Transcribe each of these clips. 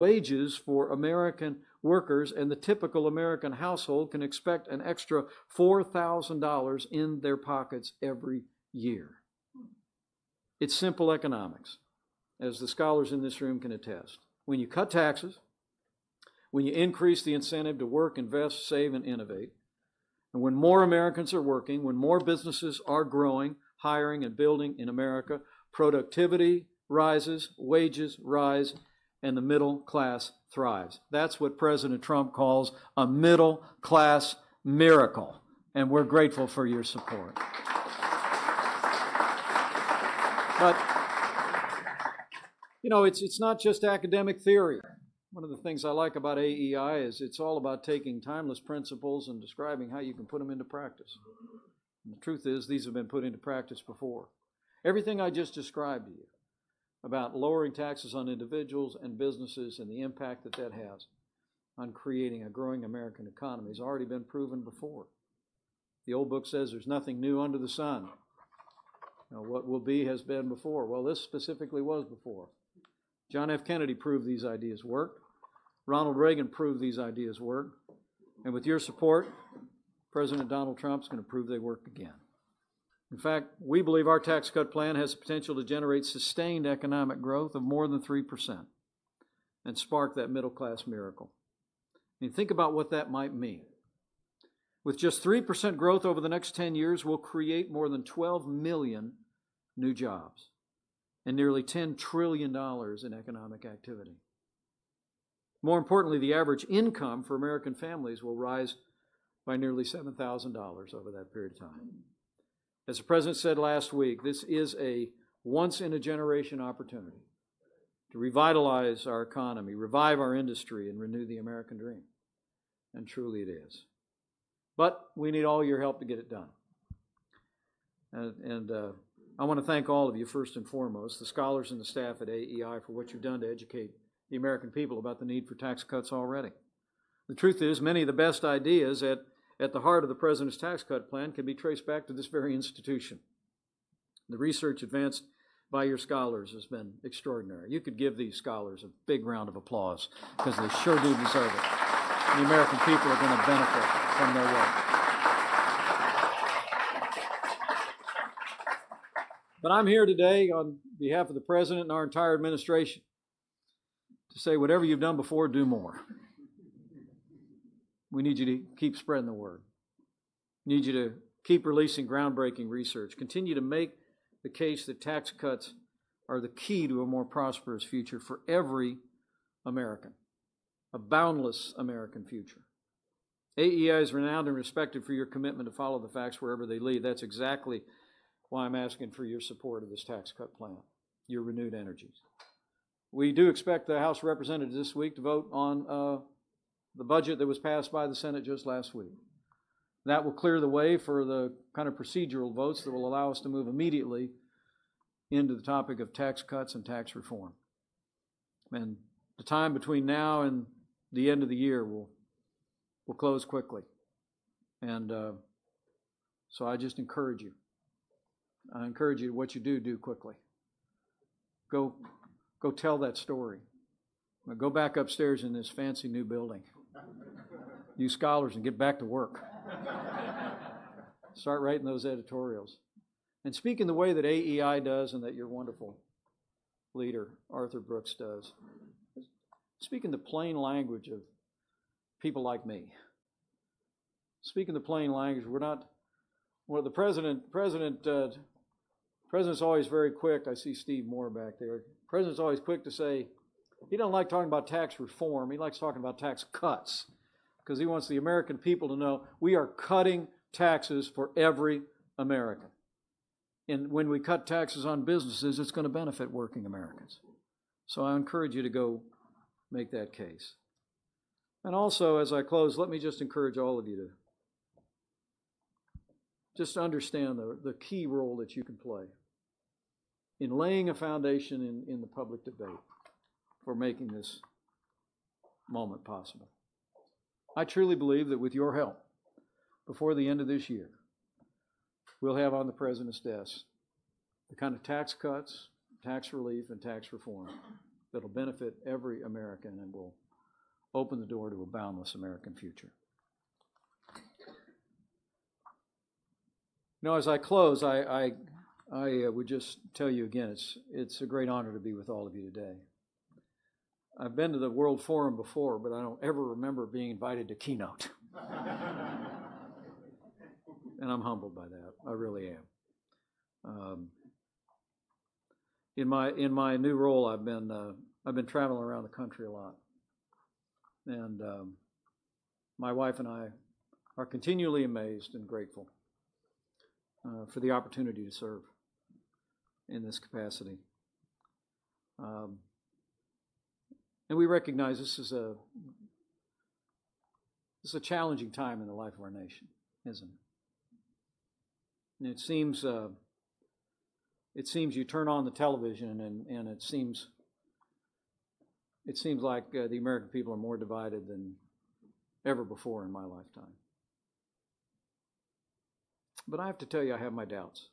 wages for American workers, and the typical American household can expect an extra $4,000 in their pockets every year. It's simple economics, as the scholars in this room can attest. When you cut taxes, when you increase the incentive to work, invest, save, and innovate, and when more Americans are working, when more businesses are growing, hiring, and building in America, productivity rises, wages rise, and the middle class thrives. That's what President Trump calls a middle class miracle, and we're grateful for your support. But, you know, it's not just academic theory. One of the things I like about AEI is it's all about taking timeless principles and describing how you can put them into practice. And the truth is, these have been put into practice before. Everything I just described to you about lowering taxes on individuals and businesses and the impact that that has on creating a growing American economy has already been proven before. The old book says there's nothing new under the sun. You know, what will be has been before. Well, this specifically was before. John F. Kennedy proved these ideas worked. Ronald Reagan proved these ideas worked. And with your support, President Donald Trump's going to prove they work again. In fact, we believe our tax cut plan has the potential to generate sustained economic growth of more than 3% and spark that middle class miracle. I mean, think about what that might mean. With just 3% growth over the next 10 years, we'll create more than 12 million new jobs and nearly $10 trillion in economic activity. More importantly, the average income for American families will rise by nearly $7,000 over that period of time. As the President said last week, this is a once-in-a-generation opportunity to revitalize our economy, revive our industry, and renew the American dream. And truly it is. But we need all your help to get it done. And I want to thank all of you, first and foremost, the scholars and the staff at AEI, for what you've done to educate the American people about the need for tax cuts already. The truth is, many of the best ideas at the heart of the President's tax cut plan can be traced back to this very institution. The research advanced by your scholars has been extraordinary. You could give these scholars a big round of applause because they sure do deserve it. The American people are going to benefit from their work. But I'm here today on behalf of the President and our entire administration to say whatever you've done before, do more. We need you to keep spreading the word. We need you to keep releasing groundbreaking research. Continue to make the case that tax cuts are the key to a more prosperous future for every American, a boundless American future. AEI is renowned and respected for your commitment to follow the facts wherever they lead. That's exactly why I'm asking for your support of this tax cut plan, your renewed energies. We do expect the House of Representatives this week to vote on the budget that was passed by the Senate just last week. That will clear the way for the kind of procedural votes that will allow us to move immediately into the topic of tax cuts and tax reform. And the time between now and the end of the year will close quickly. And so I just encourage you. I encourage you, what you do quickly. Go tell that story. Go back upstairs in this fancy new building. You scholars, and get back to work. Start writing those editorials. And speak in the way that AEI does and that your wonderful leader, Arthur Brooks, does. Speak in the plain language of people like me. Speak in the plain language. We're not, well, the President's always very quick. I see Steve Moore back there. The President's always quick to say, he doesn't like talking about tax reform. He likes talking about tax cuts because he wants the American people to know we are cutting taxes for every American. And when we cut taxes on businesses, it's going to benefit working Americans. So I encourage you to go make that case. And also, as I close, let me just encourage all of you to just understand the key role that you can play in laying a foundation in the public debate for making this moment possible. I truly believe that with your help, before the end of this year, we'll have on the President's desk the kind of tax cuts, tax relief, and tax reform that'll benefit every American and will open the door to a boundless American future. As I close, I would just tell you again, it's a great honor to be with all of you today. I've been to the World Forum before, but I don't ever remember being invited to keynote. And I'm humbled by that. I really am. In my new role, I've been traveling around the country a lot, and my wife and I are continually amazed and grateful for the opportunity to serve in this capacity. And we recognize this is a challenging time in the life of our nation, isn't it? And it seems you turn on the television and it seems like the American people are more divided than ever before in my lifetime. But I have to tell you, I have my doubts.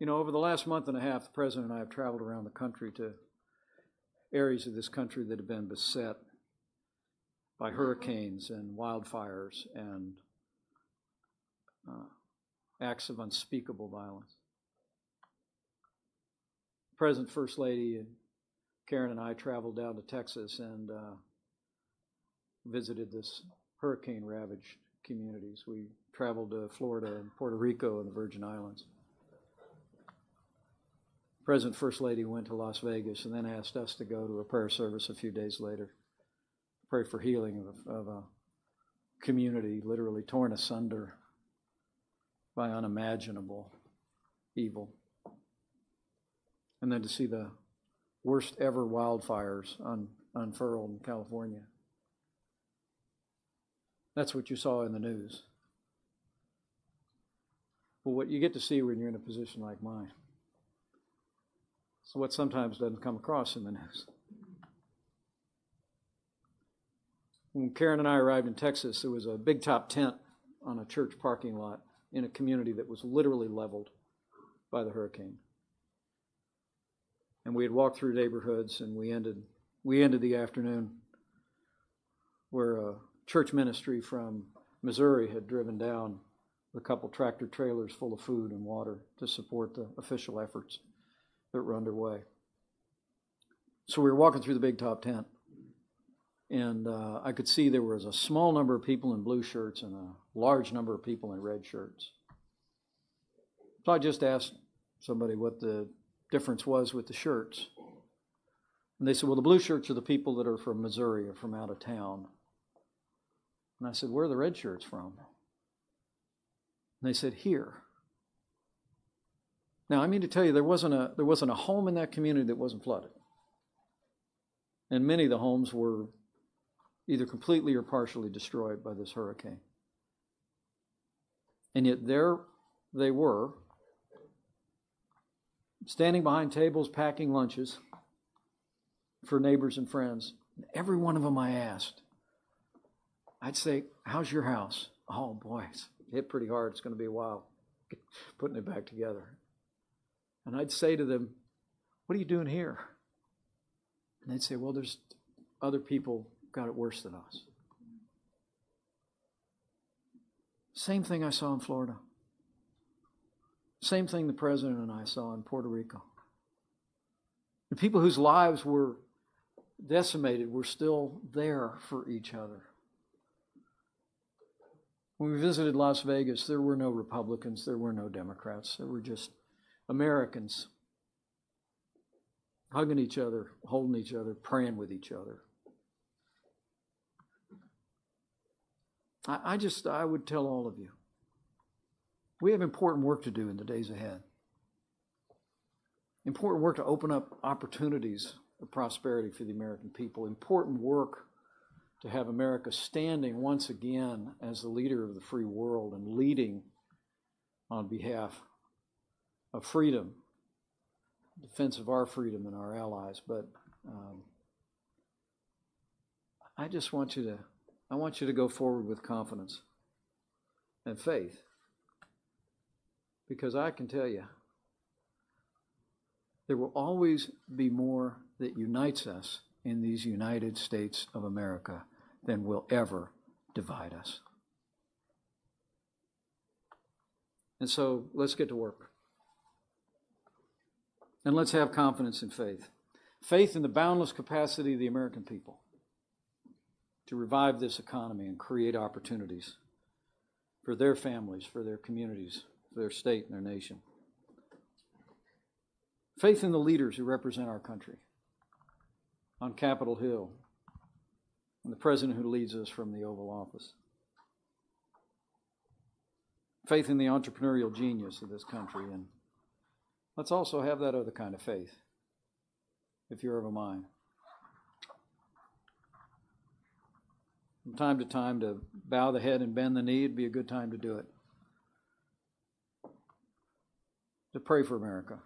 Over the last month and a half, the President and I have traveled around the country to areas of this country that have been beset by hurricanes and wildfires and acts of unspeakable violence. President, First Lady, and Karen and I traveled down to Texas and visited this hurricane-ravaged communities. We traveled to Florida and Puerto Rico and the Virgin Islands. President, First Lady went to Las Vegas and then asked us to go to a prayer service a few days later, pray for healing of a community literally torn asunder by unimaginable evil. And then to see the worst ever wildfires unfurled in California. That's what you saw in the news. Well, what you get to see when you're in a position like mine is what sometimes doesn't come across in the news. When Karen and I arrived in Texas, there was a big top tent on a church parking lot in a community that was literally leveled by the hurricane. And we had walked through neighborhoods, and we ended the afternoon where a church ministry from Missouri had driven down a couple tractor trailers full of food and water to support the official efforts that were underway. So we were walking through the big top tent, and I could see there was a small number of people in blue shirts and a large number of people in red shirts. So I just asked somebody what the difference was with the shirts. And they said, well, the blue shirts are the people that are from Missouri or from out of town. And I said, where are the red shirts from? And they said, here. Now, I mean to tell you, there wasn't a home in that community that wasn't flooded. And many of the homes were either completely or partially destroyed by this hurricane. And yet there they were, standing behind tables, packing lunches for neighbors and friends. Every one of them I asked, I'd say, how's your house? Oh boy, it's hit pretty hard. It's going to be a while putting it back together. And I'd say to them, what are you doing here? And they'd say, well, there's other people got it worse than us. Same thing I saw in Florida. Same thing the President and I saw in Puerto Rico. The people whose lives were decimated were still there for each other. When we visited Las Vegas, there were no Republicans, there were no Democrats. There were just Americans hugging each other, holding each other, praying with each other. I would tell all of you, we have important work to do in the days ahead. Important work to open up opportunities of prosperity for the American people. Important work to have America standing once again as the leader of the free world and leading on behalf of freedom, defense of our freedom and our allies. But I want you to go forward with confidence and faith. Because I can tell you, there will always be more that unites us in these United States of America than will ever divide us. And so let's get to work. And let's have confidence in faith. Faith in the boundless capacity of the American people to revive this economy and create opportunities for their families, for their communities, for their state and their nation. Faith in the leaders who represent our country on Capitol Hill and the president who leads us from the Oval Office. Faith in the entrepreneurial genius of this country. And let's also have that other kind of faith, if you're of a mind. From time to time, to bow the head and bend the knee, it'd be a good time to do it. To pray for America.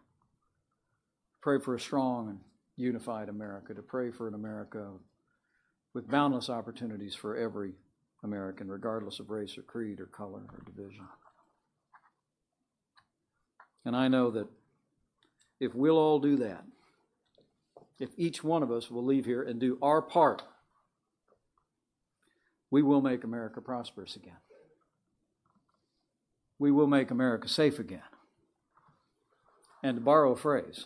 Pray for a strong and unified America. To pray for an America with boundless opportunities for every American, regardless of race or creed or color or division. And I know that if we'll all do that, if each one of us will leave here and do our part, we will make America prosperous again. We will make America safe again. And to borrow a phrase,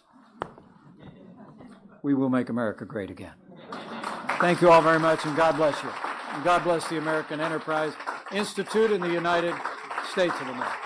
we will make America great again. Thank you all very much, and God bless you. And God bless the American Enterprise Institute in the United States of America.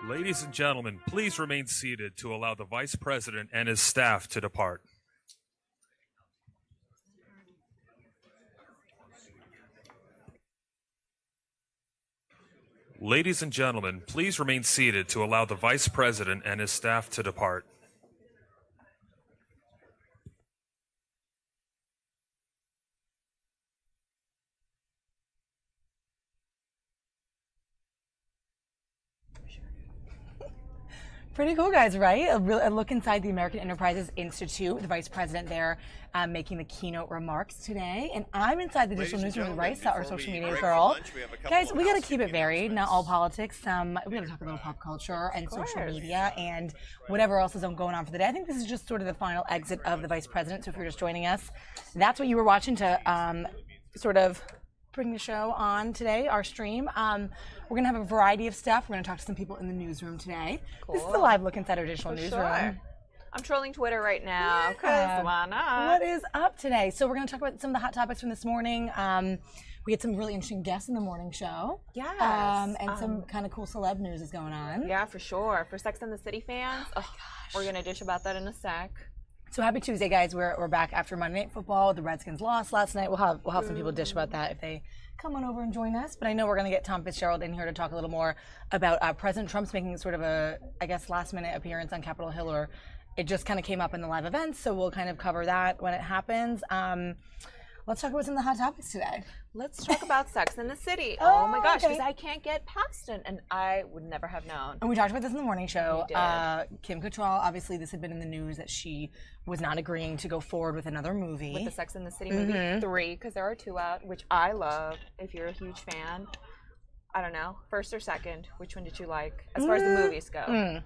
Ladies and gentlemen, please remain seated to allow the Vice President and his staff to depart. Ladies and gentlemen, please remain seated to allow the Vice President and his staff to depart. Pretty cool, guys, right? A look inside the American Enterprises Institute. The vice president there making the keynote remarks today. And I'm inside the digital newsroom with Rice, our social media girl. Guys, we got to keep it varied, not all politics. We got to talk a little pop culture and social media and whatever else is going on for the day. I think this is just sort of the final exit of the vice president. So if you're just joining us, that's what you were watching to sort of bring the show on today, our stream. We're going to have a variety of stuff. We're going to talk to some people in the newsroom today. Cool. This is a live look inside our digital newsroom. Sure. I'm trolling Twitter right now because why not? What is up today? So we're going to talk about some of the hot topics from this morning. We had some really interesting guests in the morning show. Yes. And some kind of cool celeb news is going on. Yeah, for sure. For Sex and the City fans, we're going to dish about that in a sec. So happy Tuesday, guys. We're back after Monday Night Football. The Redskins lost last night. We'll have some people dish about that if they come on over and join us. But I know we're going to get Tom Fitzgerald in here to talk a little more about President Trump's making sort of a, I guess, last-minute appearance on Capitol Hill, or it just kind of came up in the live events. So we'll kind of cover that when it happens. Let's talk about some of the hot topics today. Let's talk about Sex in the City. Oh my gosh, okay. because I can't get past it, and I would never have known. And we talked about this in the morning show. We did. Kim Cattrall, obviously, this had been in the news that she was not agreeing to go forward with another movie. With the Sex in the City movie 3, because there are 2 out, which I love. If you're a huge fan, I don't know, first or second, which one did you like as far as the movies go?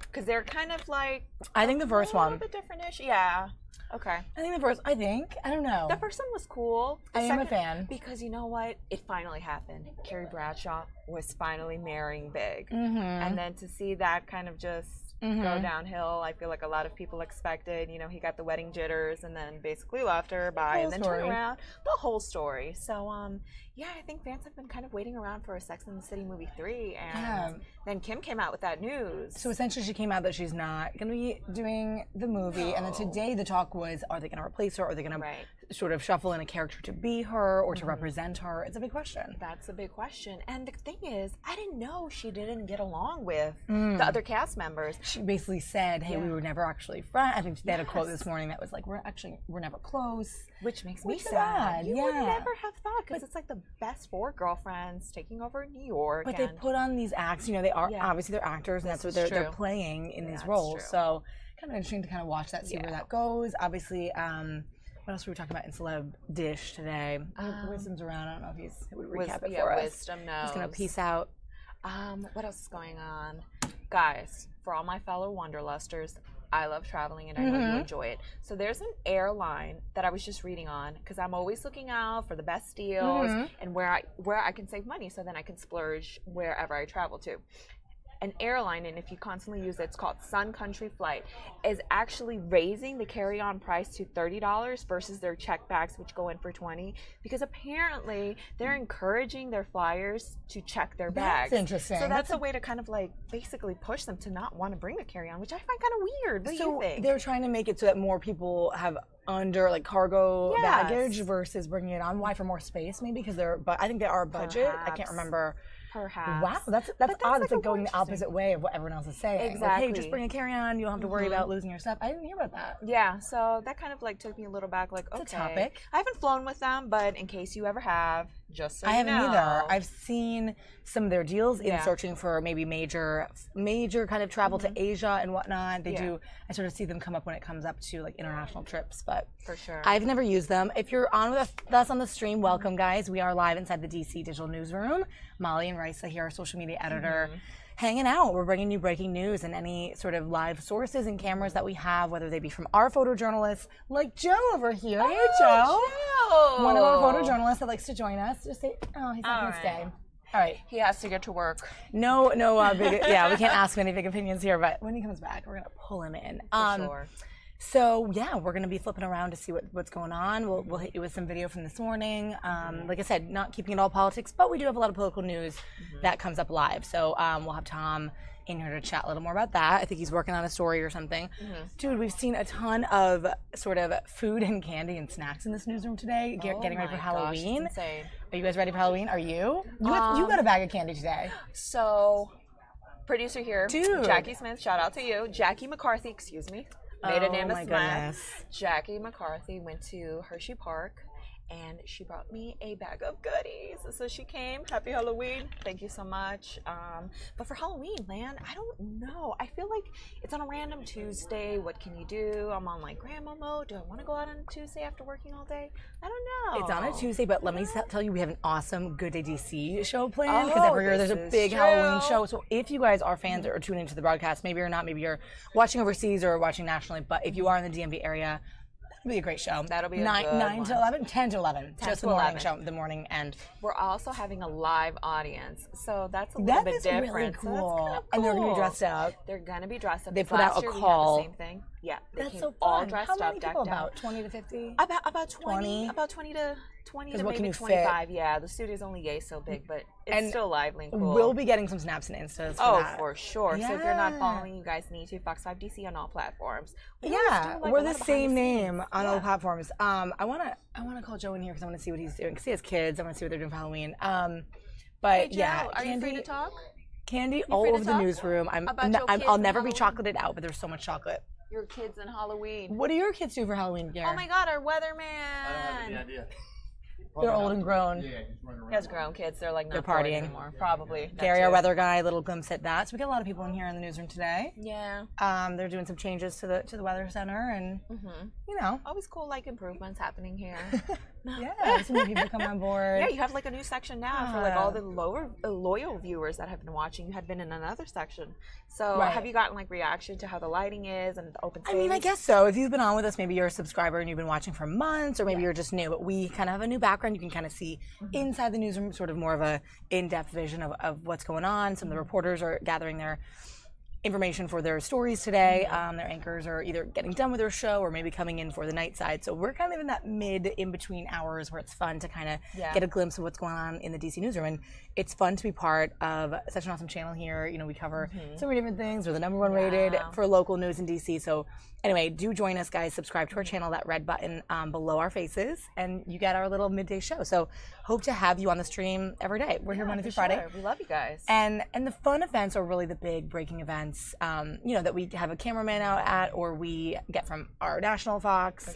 Because they're kind of like I think the first one. A little bit different-ish. Yeah. Okay. I think the first. I don't know. The first one was cool. I am a fan. Because you know what? It finally happened. Carrie Bradshaw was finally marrying big. And then to see that kind of just go downhill, I feel like a lot of people expected. You know, he got the wedding jitters and then basically left her, bye, and then turned around. The whole story. So, yeah, I think fans have been kind of waiting around for a Sex and the City movie 3. And then Kim came out with that news. So essentially she came out that she's not going to be doing the movie. And then today the talk was, are they going to replace her? Are they going to sort of shuffle in a character to be her or to represent her? It's a big question. That's a big question. And the thing is, I didn't know she didn't get along with the other cast members. She basically said, hey, we were never actually friends. I think they had a quote this morning that was like, we're never close. Which makes me sad. You would never have thought, because it's like the best 4 girlfriends taking over New York. But they put on these acts, you know, they are obviously they're actors, and that's what they're playing in these roles. So kind of interesting to kind of watch that, see where that goes. Obviously, what else were we talking about in Celeb Dish today? Wisdom's around. I don't know if he would recap it for us. Wisdom knows. He's gonna peace out. What else is going on, guys? For all my fellow Wanderlusters, I love traveling and I know you enjoy it. So there's an airline that I was just reading on, because I'm always looking out for the best deals and where I can save money, so then I can splurge wherever I travel to. An airline, and if you constantly use it, it's called Sun Country Flight, is actually raising the carry-on price to $30 versus their check bags, which go in for $20, because apparently they're encouraging their flyers to check their bags. That's interesting. So that's a way to kind of like basically push them to not want to bring the carry-on, which I find kind of weird. What do you think? They're trying to make it so that more people have under like cargo baggage versus bringing it on. Why? For more space, maybe? Because I think they are budget. I can't remember. Perhaps. Wow, that's odd. It's like going the opposite way of what everyone else is saying. Exactly. Like, hey, just bring a carry-on. You don't have to worry about losing your stuff. I didn't hear about that. Yeah, so that kind of like took me a little back. Like, it's a topic. I haven't flown with them, but in case you ever have, just so you know. I haven't either. I've seen some of their deals in searching for maybe major kind of travel to Asia and whatnot. They do. I sort of see them come up when it comes up to like international trips, but for sure, I've never used them. If you're on with us on the stream, welcome, guys. We are live inside the DC Digital Newsroom. Molly and Raisa here, our social media editor, hanging out. We're bringing you breaking news and any sort of live sources and cameras that we have, whether they be from our photojournalists, like Joe over here. Hey, Joe. One of our photojournalists that likes to join us. Just say, oh, he's not going to stay. All right. He has to get to work. No, big, we can't ask him any big opinions here, but when he comes back, we're going to pull him in. For sure. So, yeah, we're going to be flipping around to see what's going on. We'll hit you with some video from this morning. Like I said, not keeping it all politics, but we do have a lot of political news that comes up live. So we'll have Tom in here to chat a little more about that. I think he's working on a story or something. Dude, we've seen a ton of sort of food and candy and snacks in this newsroom today, getting ready for Halloween. Gosh, it's insane. Are you guys ready for Halloween? Are you? You got a bag of candy today. So, producer here, Dude. Jackie Smith, shout out to you. Jackie McCarthy, excuse me. Made a name of goodness. Jackie McCarthy went to Hershey Park, and she brought me a bag of goodies. So she came. Happy Halloween. Thank you so much. But for Halloween, man, I don't know. I feel like it's on a random Tuesday. What can you do? I'm on like grandma mode. Do I want to go out on a Tuesday after working all day? I don't know. It's on a Tuesday, but let me tell you, we have an awesome Good Day DC show planned, because every year there's a big Halloween show. So if you guys are fans or tuning into the broadcast, maybe you're not, maybe you're watching overseas or watching nationally, but if you are in the DMV area, it'll be a great show. That'll be a 9 to 11, 10 to 11. 10 just to the morning 11. show, the morning end. We're also having a live audience, so that's a little bit different. Really cool. So that's kind of cool. And they're going to be dressed up. They're going to be dressed up. They put out a call. We had the same thing. Yeah, they that's came so fun. all dressed How many up, people, decked out. about 20 to 50? About 20 to 20 to maybe 25. Yeah, the studio's only yay so big, but it's still lively and cool. We'll be getting some snaps and instas for that. For sure. Yeah. So if you're not following, you guys need to. Fox 5 DC on all platforms. We're the same name on all platforms. I wanna call Joe in here because I want to see what he's doing. Because he has kids. I want to see what they're doing for Halloween. But hey, Joe, are you free to talk? Candy all over the newsroom. I'll never be chocolated out, but there's so much chocolate. Your kids and Halloween. What do your kids do for Halloween, Garrett? Oh my God, our weatherman. I don't have any idea. They're old and grown. Yeah, just running around. He has grown kids. They're like not They're bored partying. anymore. Probably. That Gary, our too. weather guy, little glimpse at that. So we got a lot of people in here in the newsroom today. Yeah. They're doing some changes to the weather center, and you know, Always cool, like improvements happening here. yeah, some new people come on board. Yeah, you have like a new section now for like all the loyal viewers that have been watching. You had been in another section. So Right. have you gotten like reaction to how the lighting is and the open space? I mean, I guess so. If you've been on with us, maybe you're a subscriber and you've been watching for months, or maybe you're just new. But we kind of have a new background. You can kind of see inside the newsroom, sort of more of a in-depth vision of what's going on. Some of the reporters are gathering their information for their stories today. Their anchors are either getting done with their show or maybe coming in for the night side. So we're kind of in that in-between hours where it's fun to kind of get a glimpse of what's going on in the DC newsroom. And it's fun to be part of such an awesome channel here. You know, we cover so many different things. We're the #1 rated for local news in DC. So anyway, do join us, guys. Subscribe to our channel, that red button below our faces, and you get our little midday show. So hope to have you on the stream every day. We're here Monday through Friday. We love you guys. And the fun events are really the big breaking events, you know, that we have a cameraman out at, or we get from our national Fox.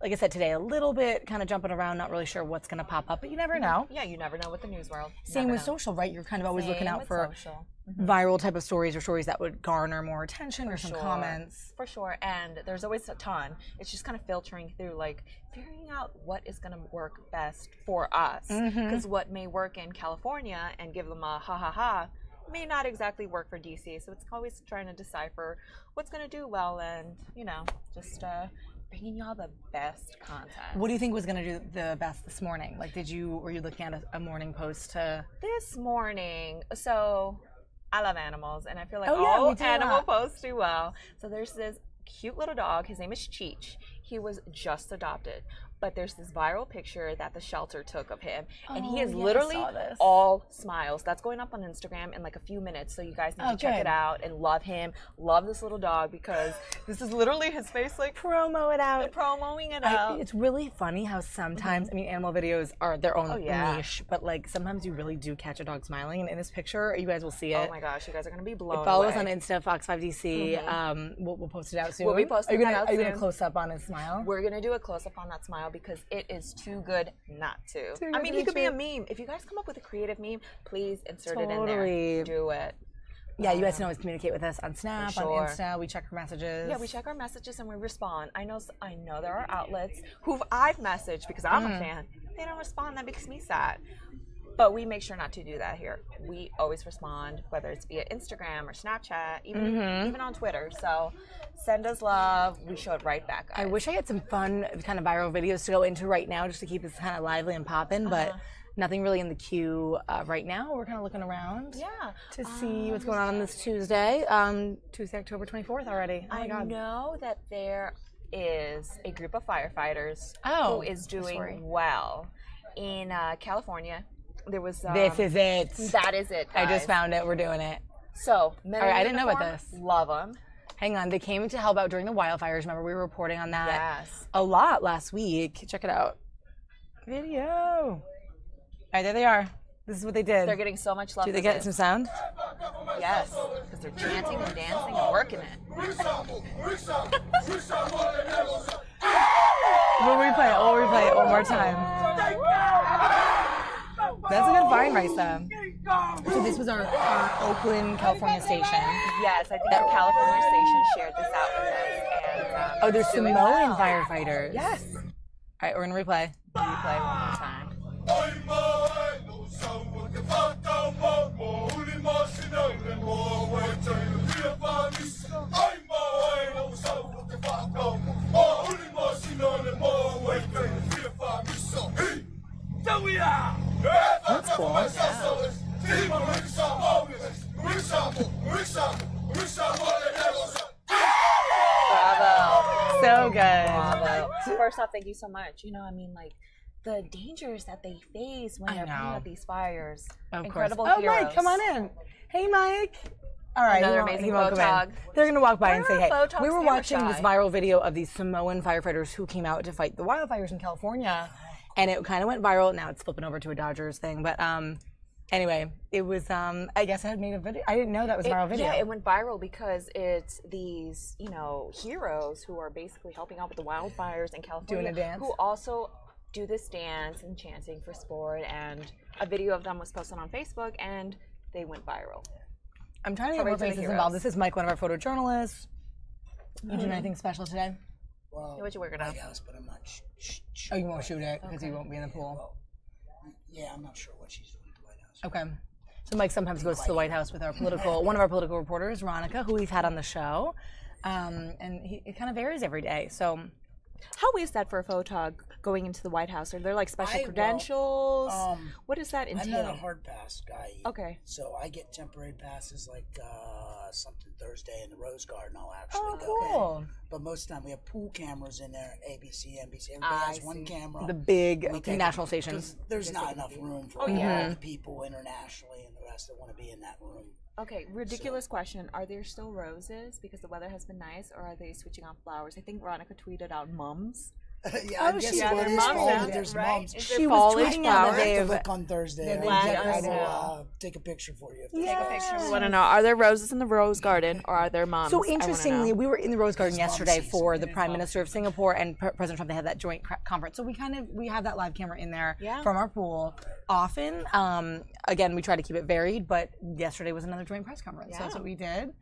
Like I said today, a little bit kind of jumping around, not really sure what's going to pop up, but you never know. Yeah, you never know with the news world. Same with social, right? You're kind of always looking Same out with for social. viral type of stories, or stories that would garner more attention, or some comments. For sure, and there's always a ton. It's just kind of filtering through, like figuring out what is going to work best for us. Because what may work in California and give them a ha ha ha may not exactly work for DC. So it's always trying to decipher what's going to do well, and you know, just bringing y'all the best content. What do you think was going to do the best this morning? Like, were you looking at a morning post to? This morning, so I love animals, and I feel like Oh, yeah, all we do animal that. posts do well. So there's this cute little dog. His name is Cheech. He was just adopted. But there's this viral picture that the shelter took of him, and he is yeah, I literally saw this. all smiles. That's going up on Instagram in like a few minutes, so you guys need to check good. it out and love him. Love this little dog, because this is literally his face, like Promo it out. promoting it out. It's really funny how sometimes, I mean, animal videos are their own yeah. niche, but like sometimes you really do catch a dog smiling. And in this picture, you guys will see it. Oh my gosh, you guys are gonna be blown Follow away. us on Insta, Fox5DC. We'll post it out soon. We'll be posting are you gonna, that out Are you gonna soon. close up on his smile? We're gonna do a close up on that smile because it is too good not to. Too I good mean, to he be could be a true. meme. If you guys come up with a creative meme, please insert it in Totally. there. Do it. Yeah, you guys can always communicate with us on Snap, For on sure. Insta. We check our messages. Yeah, we check our messages and we respond. I know there are outlets who I've messaged because I'm a fan. They don't respond. That makes me sad. But we make sure not to do that here. We always respond, whether it's via Instagram or Snapchat, even on Twitter. So send us love. We show it right back, guys. I wish I had some fun kind of viral videos to go into right now just to keep this kind of lively and popping, but nothing really in the queue right now. We're kind of looking around to see what's going on this Tuesday, Tuesday, October 24th already. Oh my God. I know that there is a group of firefighters Oh, who is doing sorry. well in California. There was This is it. that is it, I guys. just found it. We're doing it. So men All right, in I didn't know about uniform, this. Love them. Hang on. They came to help out during the wildfires. Remember, we were reporting on that Yes. a lot last week. Check it out. Video. All right, there they are. This is what they did. They're getting so much love. Do they for get this. some sound? Yes, because they're chanting and dancing and working it. We'll replay it. We'll replay it one more time. That's a good find, Raisa. So this was our Oakland, California station. Yes, I think our California station shared this out with us. And, Oh, there's doing Samoan well. firefighters. Yes. All right, we're gonna replay. Replay one more time. That's cool. Bravo. So good. Bravo. First off, thank you so much. You know, I mean, like, the dangers that they face when I they're putting know. out these fires. Of Incredible course. Oh, heroes. Mike, come on in. Hey, Mike. All right, Another he won't- amazing he won't come photog. in. They're gonna walk by and say, "Hey." Photog's We were camera watching this shy. viral video of these Samoan firefighters who came out to fight the wildfires in California, and it kind of went viral. Now it's flipping over to a Dodgers thing, but anyway, it was. I guess I had made a video. I didn't know that was a viral video. Yeah, it went viral because it's these, you know, heroes who are basically helping out with the wildfires in California. Doing a dance. Who also do this dance and chanting for sport, and a video of them was posted on Facebook, and they went viral. I'm trying to get more faces involved. This is Mike, one of our photojournalists. You doing anything special today? Well, What you working on? House, but I'm not. Oh, you won't shoot it because you won't be in the pool. Well, yeah, I'm not sure what she's doing at the White House. Okay. So Mike sometimes goes to the White House with our one of our political reporters, Ronica, who we've had on the show, and it kind of varies every day. So. How is that for a photog going into the White House? Are there like special credentials? What does that entail? I'm not a hard pass guy. Okay. So I get temporary passes like something Thursday in the Rose Garden. I'll actually go. Cool. But most of the time we have pool cameras in there, ABC, NBC. Everybody has one camera. The big national stations. There's not enough room for all the people internationally and the rest that want to be in that room. Okay, ridiculous question. Are there still roses because the weather has been nice, or are they switching off flowers? I think Veronica tweeted out mums. Yeah, I guess it is fall. There's mums. She was tweeting out that I they have to have. look on Thursday. I will take a picture for you. Take a picture. We want to know, are there roses in the Rose Garden, or are there mums? So interestingly, we were in the Rose Garden yesterday for the Prime Minister of Singapore and President Trump. They had that joint conference. So we have that live camera in there from our pool often. Again, we try to keep it varied, but yesterday was another joint press conference. So that's what we did.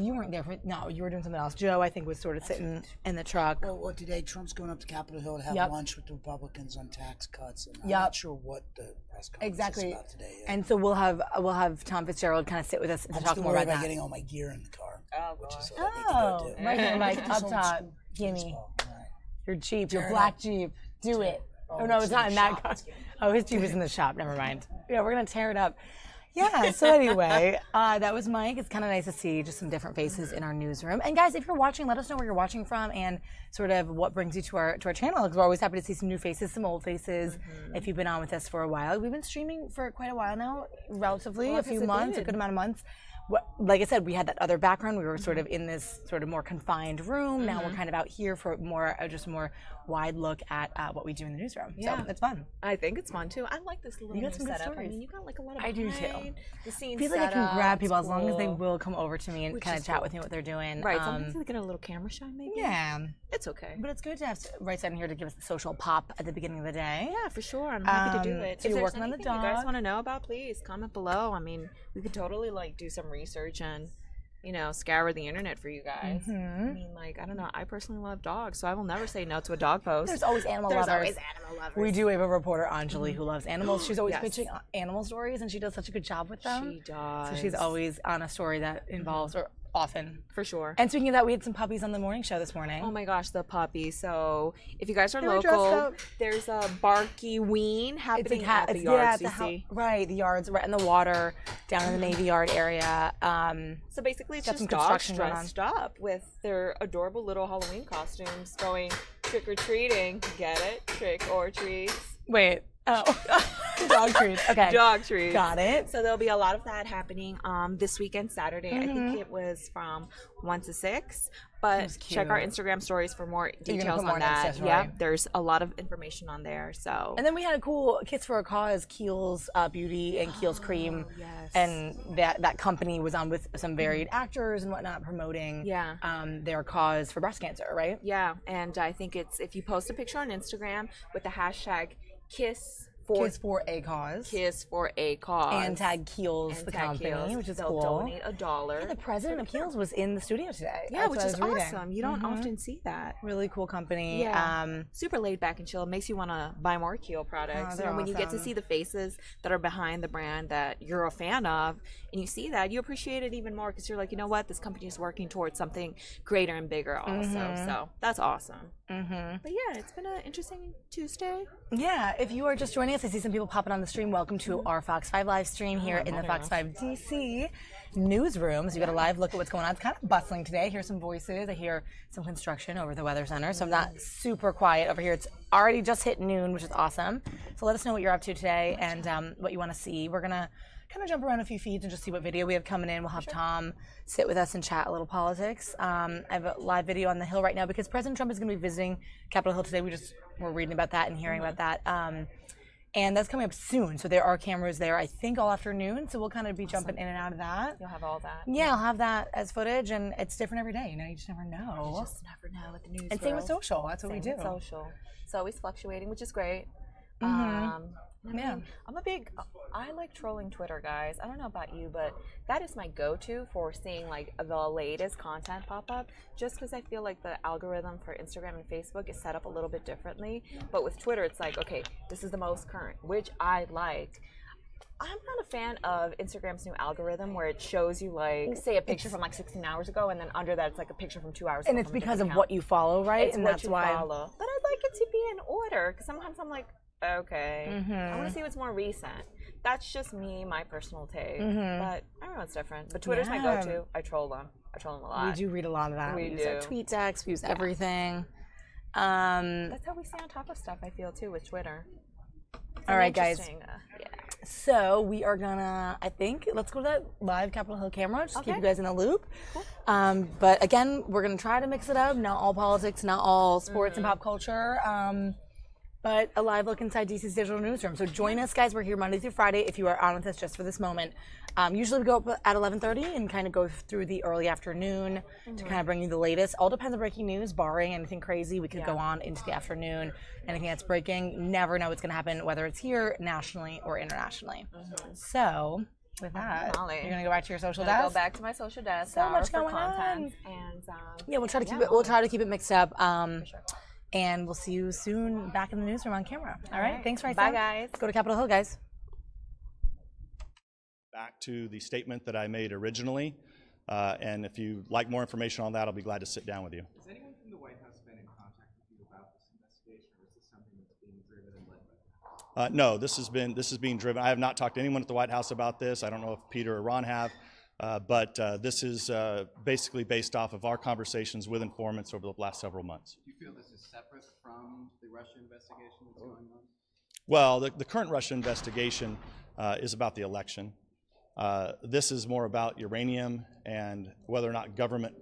You weren't there you were doing something else. Joe, I think, was sort of sitting in the truck. Well, today Trump's going up to Capitol Hill to have lunch with the Republicans on tax cuts, and I'm not sure what the press conference is about today. And so we'll have Tom Fitzgerald kind of sit with us to talk more about that. I'm getting all my gear in the car, which is right here, Mike, up top, gimme your Jeep, your black Jeep, do it. Oh no, it's not in that car. Oh, his Jeep is in the shop. Never mind. Yeah, we're gonna tear it up. Yeah, so anyway, that was Mike. It's kind of nice to see just some different faces in our newsroom. And guys, if you're watching, let us know where you're watching from and sort of what brings you to our channel, because we're always happy to see some new faces, some old faces. If you've been on with us for a while. We've been streaming for quite a while now, relatively, a few months, a good amount of months. Like I said, we had that other background. We were sort of in this sort of more confined room. Now we're kind of out here for just a more wide look at what we do in the newsroom. Yeah. So it's fun. I think it's fun too. I like this little you got some setup. good stories. I mean, you got like a lot of I do too. The scene I feel like I can grab people as long as they will come over to me and kind of chat with me what they're doing. Right. Sometimes they get a little camera shy, maybe. Yeah. It's okay. But it's good to have right side in here to give us the social pop at the beginning of the day. Yeah, for sure. I'm happy to do it. So you're working on the dog. You guys want to know about, please comment below. I mean, we could totally like do some research and scour the internet for you guys. I mean, like, I don't know. I personally love dogs, so I will never say no to a dog post. There's always animal lovers. There's always animal lovers. We do have a reporter, Anjali, who loves animals. She's always pitching animal stories, and she does such a good job with them. She does. So she's always on a story that involves, or often. For sure. And speaking of that, we had some puppies on the morning show this morning. Oh my gosh, the puppies. So if you guys are local, there's a Barky Ween happening at the yards, right, the yards, right in the water, down in the Navy Yard area. So basically it's just dogs dressed up with their adorable little Halloween costumes going trick-or-treating. Get it? Trick or treats. Wait. Oh, dog treats. Okay. Dog treats. Got it. So there'll be a lot of that happening this weekend, Saturday. I think it was from 1 to 6. But check our Instagram stories for more details on that. Yeah, there's a lot of information on there. So. And then we had a cool Kids for a Cause, Kiehl's Beauty and Kiehl's Cream, and that company was on with some varied actors and whatnot promoting their cause for breast cancer, right? Yeah, and I think it's if you post a picture on Instagram with the hashtag Kiss for a Cause. Kiss for a Cause. And tag Kiehl's, the company, which is cool. They'll donate $1. Yeah, the president of Kiehl's was in the studio today. Yeah, which is awesome. You don't often see that. Really cool company. Yeah. Super laid back and chill. It makes you want to buy more Kiehl products. When you get to see the faces that are behind the brand that you're a fan of, and you see that, you appreciate it even more because you're like, you know what? This company is working towards something greater and bigger also. So that's awesome. But yeah, it's been an interesting Tuesday. Yeah, if you are just joining us, I see some people popping on the stream. Welcome to our Fox 5 live stream here in the Fox 5 DC newsroom. So you got a live look at what's going on. It's kind of bustling today. I hear some voices. I hear some construction over the Weather Center. So I'm not super quiet over here. It's already just hit noon, which is awesome. So let us know what you're up to today and what you want to see. We're going to kind of jump around a few feeds and just see what video we have coming in. We'll have Tom sit with us and chat a little politics. I have a live video on the Hill right now because President Trump is going to be visiting Capitol Hill today. We're reading about that and hearing about that. And that's coming up soon. So there are cameras there, I think, all afternoon. So we'll kind of be jumping in and out of that. You'll have all that. Yeah, I'll have that as footage, and it's different every day. You know, you just never know. You just never know with the news. And same with social. That's what we do. Social. It's always fluctuating, which is great. I like trolling Twitter, guys. I don't know about you, but that is my go-to for seeing like the latest content pop up, just because I feel like the algorithm for Instagram and Facebook is set up a little bit differently. But with Twitter, it's like, okay, this is the most current, which I like. I'm not a fan of Instagram's new algorithm where it shows you like, say a picture from like 16 hours ago, and then under that it's like a picture from 2 hours ago. And it's because of what you follow, right? It's and what that's you why. follow. But I'd like it to be in order, because sometimes I'm like, okay, I want to see what's more recent. That's just me, my personal take. But everyone's different. But Twitter's my go-to. I troll them. I troll them a lot. We do read a lot of that. We use do. our tweet decks. We use everything. That's how we stay on top of stuff, I feel, too, with Twitter. All right, guys. Yeah. So we are gonna, I think, let's go to that live Capitol Hill camera, just keep you guys in the loop. Cool. But again, we're gonna try to mix it up. Not all politics, not all sports and pop culture. But a live look inside DC's digital newsroom. So join us, guys. We're here Monday through Friday if you are on with us just for this moment. Usually we go up at 11:30 and kind of go through the early afternoon to kind of bring you the latest. All depends on breaking news, barring anything crazy. We could go on into the afternoon. Anything that's breaking, never know what's going to happen, whether it's here, nationally, or internationally. So with that, you're going to go back to your social desk? Go back to my social desk. So much going on. And, yeah, we'll try to keep it. We'll try to keep it mixed up. And we'll see you soon back in the newsroom on camera. All right. Thanks, Raisa. Bye, guys. Go to Capitol Hill, guys. Back to the statement that I made originally. And if you'd like more information on that, I'll be glad to sit down with you. Has anyone from the White House been in contact with you about this investigation, or is this something that's being driven and led by? No, this is being driven. I have not talked to anyone at the White House about this. I don't know if Peter or Ron have. But this is basically based off of our conversations with informants over the last several months. Do you feel this is separate from the Russia investigation that's going on? Well, the current Russia investigation is about the election. This is more about uranium and whether or not government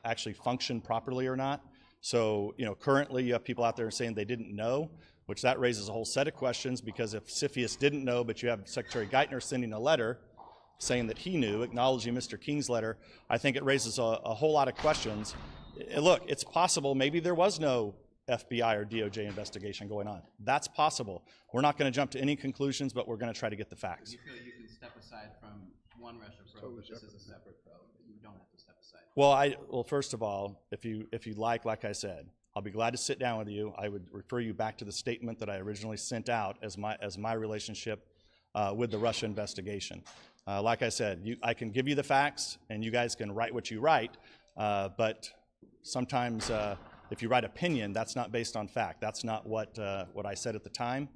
actually functioned properly or not. So, currently you have people out there saying they didn't know, which that raises a whole set of questions, because if CFIUS didn't know, but you have Secretary Geithner sending a letter saying that he knew, acknowledging Mr. King's letter, I think it raises a whole lot of questions. Look, it's possible maybe there was no FBI or DOJ investigation going on. That's possible. We're not going to jump to any conclusions, but we're going to try to get the facts. Do you feel you can step aside from one Russia probe, but this is a separate probe? You don't have to step aside. Well, first of all, if you'd like I said, I'll be glad to sit down with you. I would refer you back to the statement that I originally sent out as my relationship with the Russia investigation. Like I said, I can give you the facts, and you guys can write what you write, but sometimes if you write opinion, that's not based on fact. That's not what I said at the time,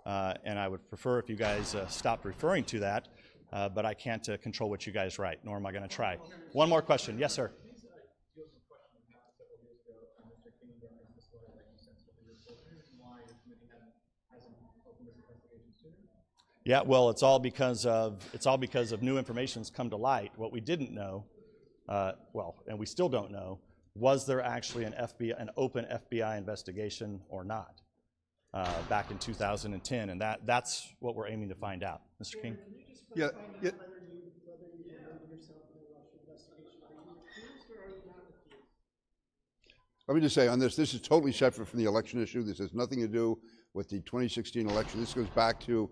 and I would prefer if you guys stopped referring to that, but I can't control what you guys write, nor am I going to try. One more question. Yes, sir. Yeah, well, it's all because of new information's come to light. What we didn't know, and we still don't know, was there actually an open FBI investigation or not back in 2010, and that's what we're aiming to find out. Mr. King? Yeah. Let me just say on this is totally separate from the election issue. This has nothing to do with the 2016 election. This goes back to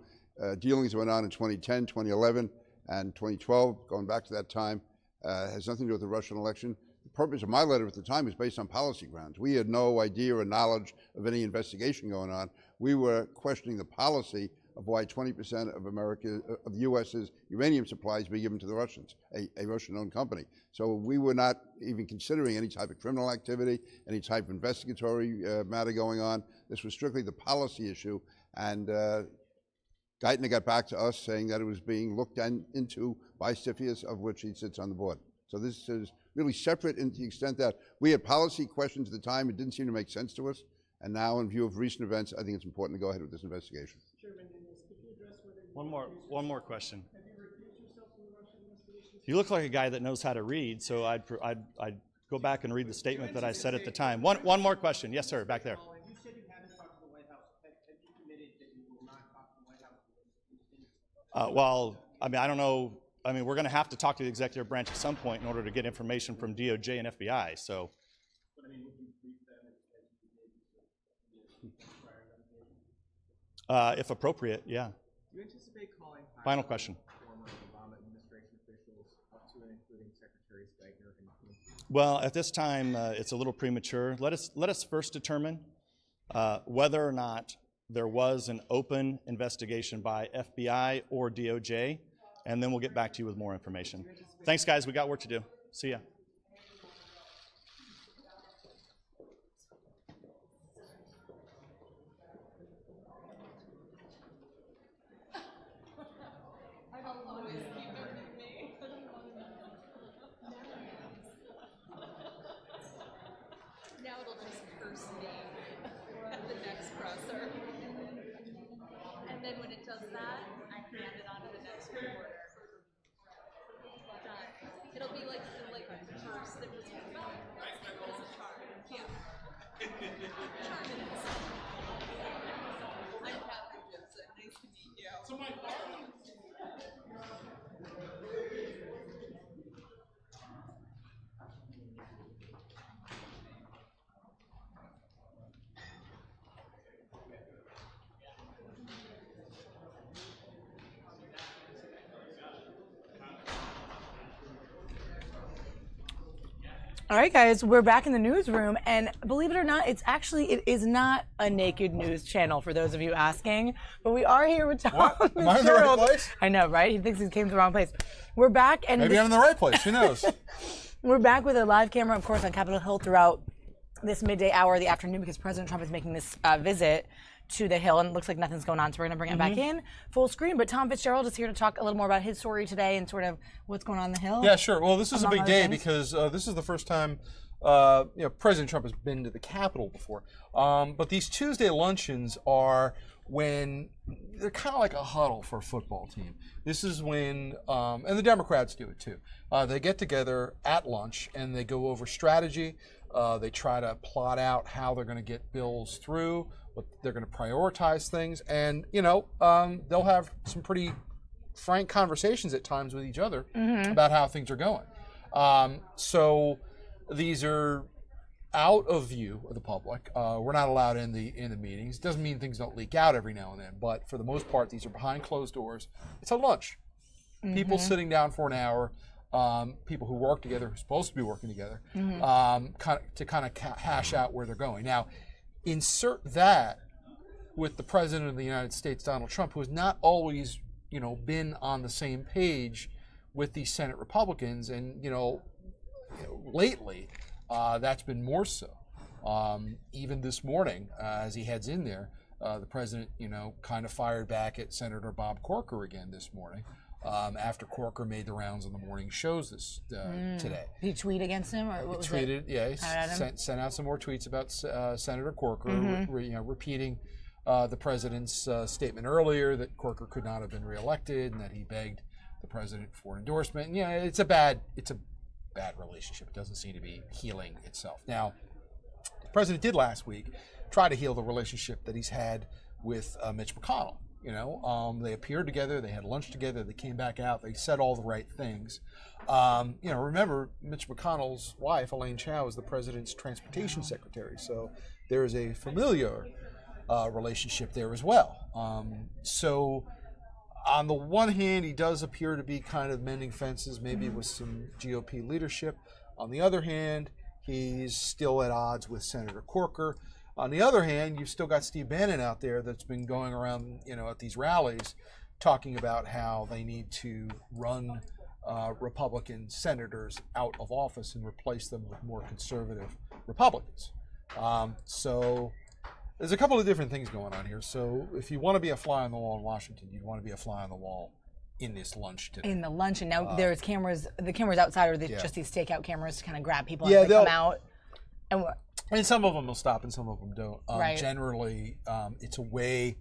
dealings that went on in 2010, 2011, and 2012, going back to that time, has nothing to do with the Russian election. The purpose of my letter at the time was based on policy grounds. We had no idea or knowledge of any investigation going on. We were questioning the policy of why 20% of the U.S.'s uranium supplies be given to the Russians, a Russian-owned company. So we were not even considering any type of criminal activity, any type of investigatory matter going on. This was strictly the policy issue, and Geithner got back to us saying that it was being looked into by CFIUS, of which he sits on the board. So this is really separate in the extent that we had policy questions at the time. It didn't seem to make sense to us. And now, in view of recent events, I think it's important to go ahead with this investigation. One more question. Have you recused yourself from the Russian investigation? You look like a guy that knows how to read, so I'd go back and read the statement that I said at the time. One more question. Yes, sir, back there. You said you haven't talked to the White House. Have you committed that you will Well, I mean, I don't know. I mean, we're going to have to talk to the executive branch at some point in order to get information from DOJ and FBI. So. If appropriate, yeah. Do you anticipate calling Final question. former Obama administration officials up to and including Secretary Steigner and Pence? Well, at this time, it's a little premature. Let us first determine whether or not there was an open investigation by FBI or DOJ, and then we'll get back to you with more information. Thanks, guys. We got work to do. See ya. Now it'll just curse me at the next presser. And then when it does that, I hand it on to the next reporter. Done. It'll be like a curse that was as a charm. Yeah. Charm in itself. I'm Catherine Gibson. Nice to meet you. So my All right, guys, we're back in the newsroom, and believe it or not, it is not a naked news channel for those of you asking, but we are here with Tom. What? Am I in the right place? I know, right? He thinks he came to the wrong place. We're back, and maybe I'm in the right place. Who knows? We're back with a live camera, of course, on Capitol Hill throughout this midday hour of the afternoon because President Trump is making this visit to the Hill, and it looks like nothing's going on, so we're going to bring it back in full screen. But Tom Fitzgerald is here to talk a little more about his story today and sort of what's going on in the Hill. Yeah, sure. Well, this is a big day because this is the first time President Trump has been to the Capitol before. But these Tuesday luncheons are when they're kind of like a huddle for a football team. This is when, and the Democrats do it too. They get together at lunch and they go over strategy. They try to plot out how they're going to get bills through, what they're going to prioritize things, and they'll have some pretty frank conversations at times with each other about how things are going. So these are out of view of the public. We're not allowed in the meetings. It doesn't mean things don't leak out every now and then, but for the most part, these are behind closed doors. It's a lunch. People sitting down for an hour. People who work together, who are supposed to be working together, kind of hash out where they're going. Now, insert that with the President of the United States, Donald Trump, who has not always, been on the same page with the Senate Republicans, and lately that's been more so. Even this morning, as he heads in there, the president, kind of fired back at Senator Bob Corker again this morning. After Corker made the rounds on the morning shows this today. Did he tweet against him, or what was tweeted, it? Yeah, he sent out some more tweets about Senator Corker, repeating the president's statement earlier that Corker could not have been reelected and that he begged the president for an endorsement. And, it's a bad relationship. It doesn't seem to be healing itself. Now, the president did last week try to heal the relationship that he's had with Mitch McConnell. They appeared together, they had lunch together, they came back out, they said all the right things. Remember, Mitch McConnell's wife, Elaine Chao, is the president's transportation secretary, so there is a familiar relationship there as well. So on the one hand, he does appear to be kind of mending fences, maybe with some GOP leadership. On the other hand, he's still at odds with Senator Corker. On the other hand, you've still got Steve Bannon out there that's been going around, at these rallies talking about how they need to run Republican senators out of office and replace them with more conservative Republicans. So there's a couple of different things going on here. So if you want to be a fly on the wall in Washington, you'd want to be a fly on the wall in this lunch today. In the lunch, and now there's cameras. The cameras outside are just these stakeout cameers to kind of grab people as they come out. And some of them will stop and some of them don't. Right. Generally, it's away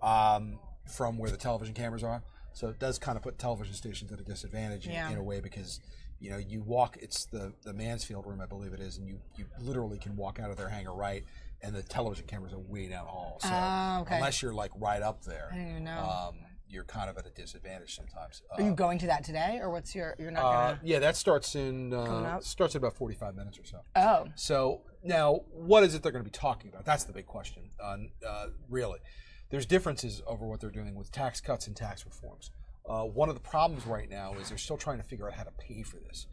from where the television cameras are. So it does kind of put television stations at a disadvantage in a way because, you walk, it's the Mansfield room, I believe it is, and you literally can walk out of there, hang a right, and the television cameras are way down the hall. So unless you're like right up there, I don't even know. you're kind of at a disadvantage sometimes. Are you going to that today, or what's you're not gonna? Yeah, that starts in starts in about 45 minutes or so. Oh. So now, what is it they're going to be talking about? That's the big question. Really, there's differences over what they're doing with tax cuts and tax reforms. One of the problems right now is they're still trying to figure out how to pay for this.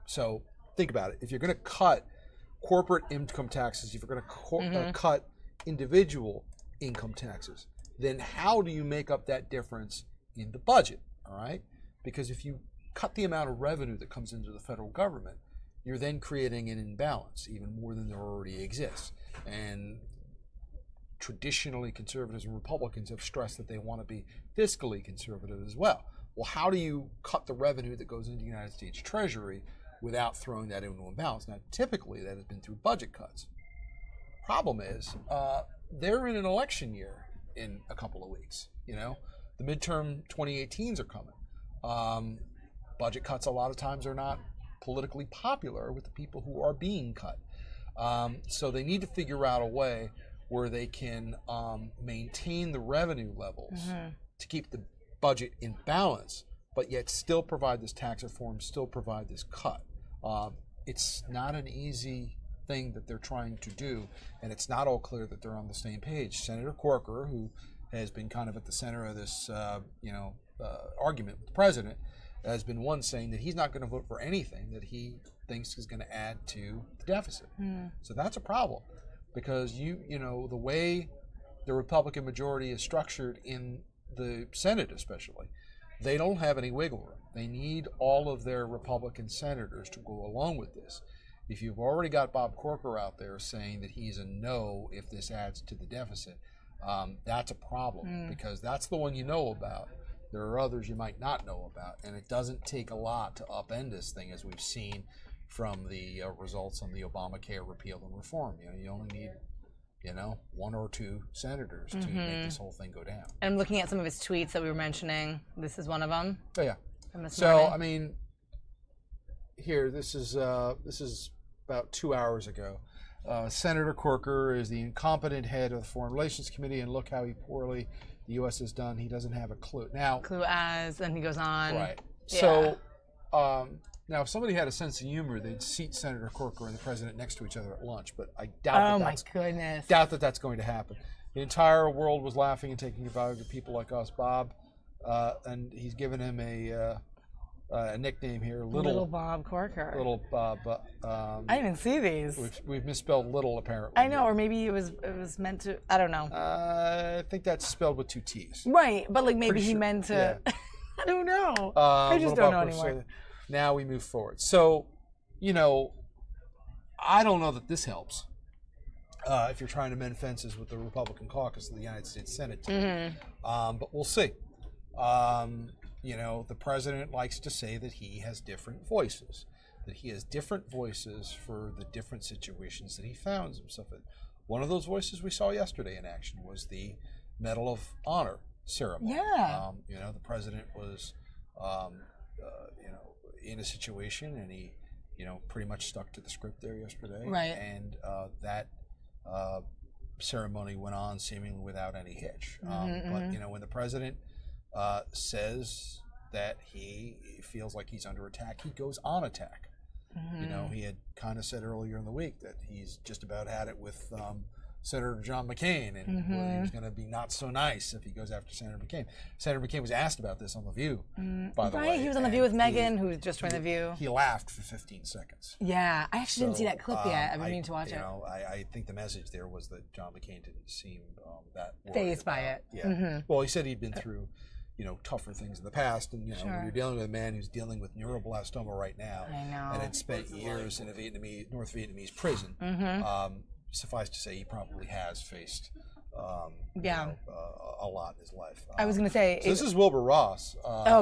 So think about it. If you're going to cut corporate income taxes, if you're going to cut individual income taxes, then how do you make up that difference in the budget, all right? Because if you cut the amount of revenue that comes into the federal government, you're then creating an imbalance, even more than there already exists. And traditionally, conservatives and Republicans have stressed that they want to be fiscally conservative as well. Well, how do you cut the revenue that goes into the United States Treasury without throwing that into imbalance? Now, typically, that has been through budget cuts. Problem is, they're in an election year in a couple of weeks. The midterm 2018s are coming. Budget cuts a lot of times are not politically popular with the people who are being cut. So they need to figure out a way where they can maintain the revenue levels to keep the budget in balance, but yet still provide this tax reform, still provide this cut. It's not an easy thing that they're trying to do, and it's not all clear that they're on the same page. Senator Corker, who has been kind of at the center of this argument with the president, has been one saying that he's not going to vote for anything that he thinks is going to add to the deficit. So that's a problem, because the way the Republican majority is structured in the Senate especially, they don't have any wiggle room. They need all of their Republican senators to go along with this. If you've already got Bob Corker out there saying that he's a no if this adds to the deficit, that's a problem, because that's the one you know about. There are others you might not know about, and it doesn't take a lot to upend this thing, as we've seen from the results on the Obamacare repeal and reform. You only need one or two senators to make this whole thing go down. And I'm looking at some of his tweets that we were mentioning. This is one of them. Oh, yeah. So morning. I mean, here this is about 2 hours ago. Senator Corker is the incompetent head of the Foreign Relations Committee, and look how poorly the U.S. has done. He doesn't have a clue. Now, and he goes on. Right. Yeah. So, now if somebody had a sense of humor, they'd seat Senator Corker and the president next to each other at lunch. But I doubt doubt that that's going to happen. The entire world was laughing and taking advantage of people like us, Bob, and he's given him a nickname here, Little Bob Corker. Little Bob. I didn't see these. We've misspelled little, apparently. I know, or maybe it was meant to. I don't know. I think that's spelled with 2 T's. Right, but like maybe he meant to. Yeah. I don't know. I just don't know anymore. Now we move forward. So, I don't know that this helps. If you're trying to mend fences with the Republican caucus of the United States Senate team. But we'll see. The president likes to say that he has different voices, that he has different voices for the different situations that he finds himself in. One of those voices we saw yesterday in action was the Medal of Honor ceremony. Yeah. The president was, in a situation, and he, pretty much stuck to the script there yesterday. Right. And that ceremony went on seemingly without any hitch. But when the president says that he feels like he's under attack, he goes on attack. He had kind of said earlier in the week that he's just about had it with Senator John McCain, and he was going to be not so nice if he goes after Senator McCain. Senator McCain was asked about this on The View, by the way. Right, he was on The View with Megan, who just joined The View. He laughed for 15 seconds. Yeah, I actually didn't see that clip yet. I've been meaning to watch it. I think the message there was that John McCain didn't seem that fazed by it. Yeah. Well, he said he'd been through tougher things in the past, and when you're dealing with a man who's dealing with neuroblastoma right now, and had spent years in a North Vietnamese prison, suffice to say he probably has faced a lot in his life. I was going to say, so this is Wilbur Ross.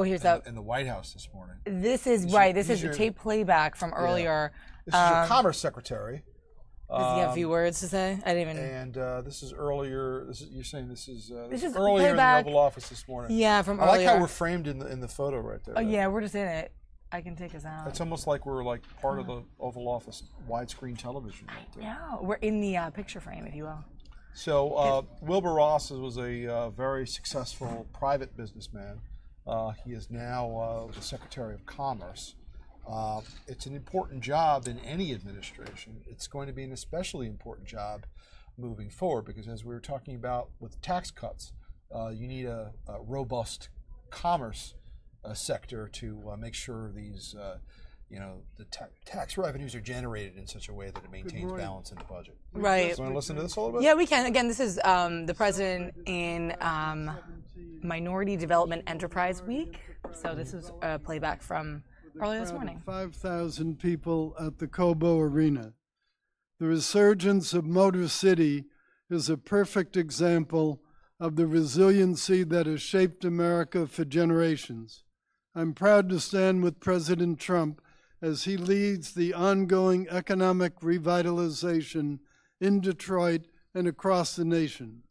Here's up in the White House this morning. This is right. This is the tape playback from earlier. This is your Commerce Secretary. Does he have a few words to say? I didn't even. And this is earlier. You're saying this is earlier playback in the Oval Office this morning. Yeah, from I earlier. like how we're framed in the photo right there. Oh yeah, we're just in it. I can take us out. It's almost like we're like part of the Oval Office widescreen television right there. Yeah, we're in the picture frame, if you will. So Wilbur Ross was a very successful private businessman. He is now the Secretary of Commerce. It's an important job in any administration. It's going to be an especially important job moving forward because, as we were talking about with tax cuts, you need a robust commerce sector to make sure these, the tax revenues are generated in such a way that it maintains balance in the budget. Right. So want to listen to this a little bit? Yeah, we can. Again, this is the president in Minority Development Enterprise Week. So this is a playback from earlier this morning. 5,000 people at the Cobo Arena. The resurgence of Motor City is a perfect example of the resiliency that has shaped America for generations. I'm proud to stand with President Trump as he leads the ongoing economic revitalization in Detroit and across the nation.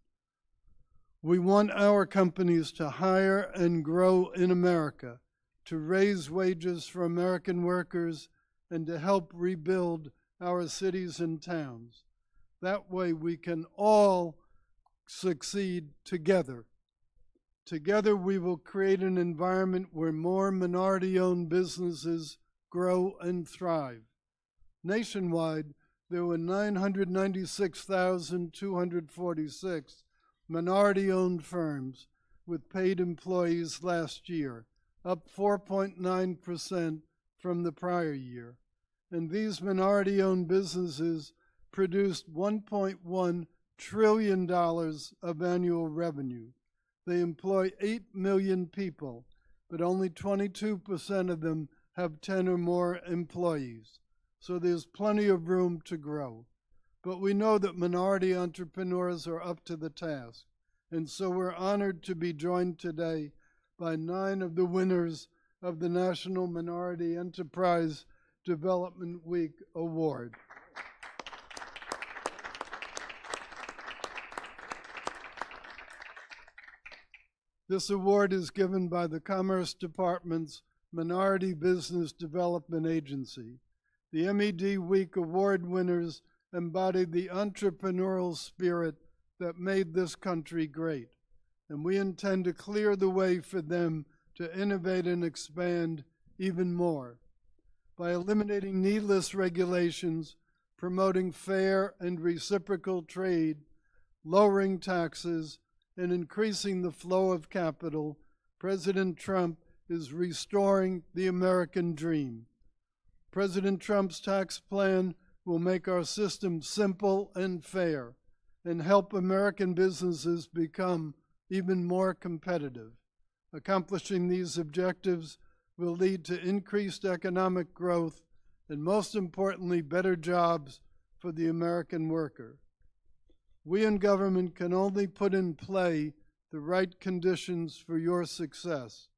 We want our companies to hire and grow in America, to raise wages for American workers, and to help rebuild our cities and towns. That way we can all succeed together. Together we will create an environment where more minority-owned businesses grow and thrive. Nationwide, there were 996,246 minority-owned firms with paid employees last year, up 4.9% from the prior year. And these minority-owned businesses produced $1.1 trillion of annual revenue. They employ 8 million people, but only 22% of them have 10 or more employees. So there's plenty of room to grow. But we know that minority entrepreneurs are up to the task. And so we're honored to be joined today by 9 of the winners of the National Minority Enterprise Development Week Award. This award is given by the Commerce Department's Minority Business Development Agency. The MED Week Award winners embodied the entrepreneurial spirit that made this country great, and we intend to clear the way for them to innovate and expand even more. By eliminating needless regulations, promoting fair and reciprocal trade, lowering taxes, and increasing the flow of capital, President Trump is restoring the American dream. President Trump's tax plan will make our system simple and fair and help American businesses become even more competitive. Accomplishing these objectives will lead to increased economic growth and, most importantly, better jobs for the American worker. We in government can only put in play the right conditions for your success.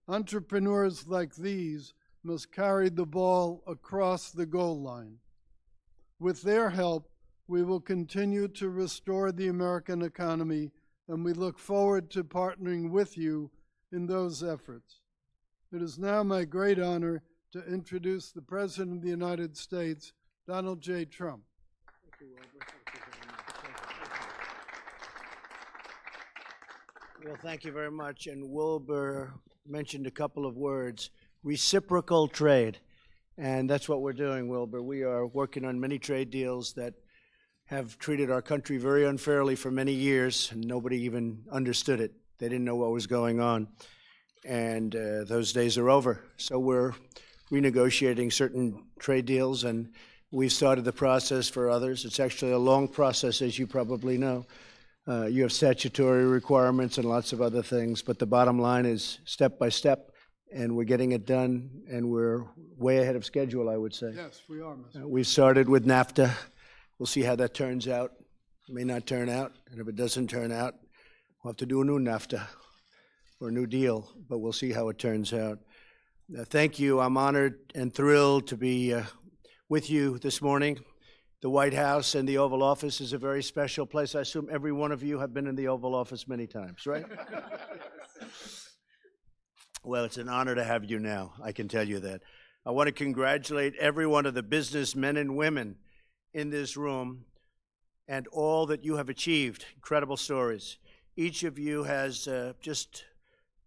Entrepreneurs like these must carry the ball across the goal line. With their help, we will continue to restore the American economy, and we look forward to partnering with you in those efforts. It is now my great honor to introduce the President of the United States, Donald J. Trump. Thank you, Wilbur. Well, thank you very much. And Wilbur mentioned a couple of words, reciprocal trade. And that's what we're doing, Wilbur. We are working on many trade deals that have treated our country very unfairly for many years, and nobody even understood it. They didn't know what was going on. And those days are over. So we're renegotiating certain trade deals, and we've started the process for others. It's actually a long process, as you probably know. You have statutory requirements and lots of other things, but the bottom line is step by step, and we're getting it done, and we're way ahead of schedule, I would say. Yes, we are, Mr. We've started with NAFTA. We'll see how that turns out. It may not turn out, and if it doesn't turn out, we'll have to do a new NAFTA or a new deal, but we'll see how it turns out. Thank you. I'm honored and thrilled to be with you this morning. The White House and the Oval Office is a very special place. I assume every one of you have been in the Oval Office many times, right? Well, it's an honor to have you now, I can tell you that. I want to congratulate every one of the businessmen and women in this room and all that you have achieved. Incredible stories. Each of you has just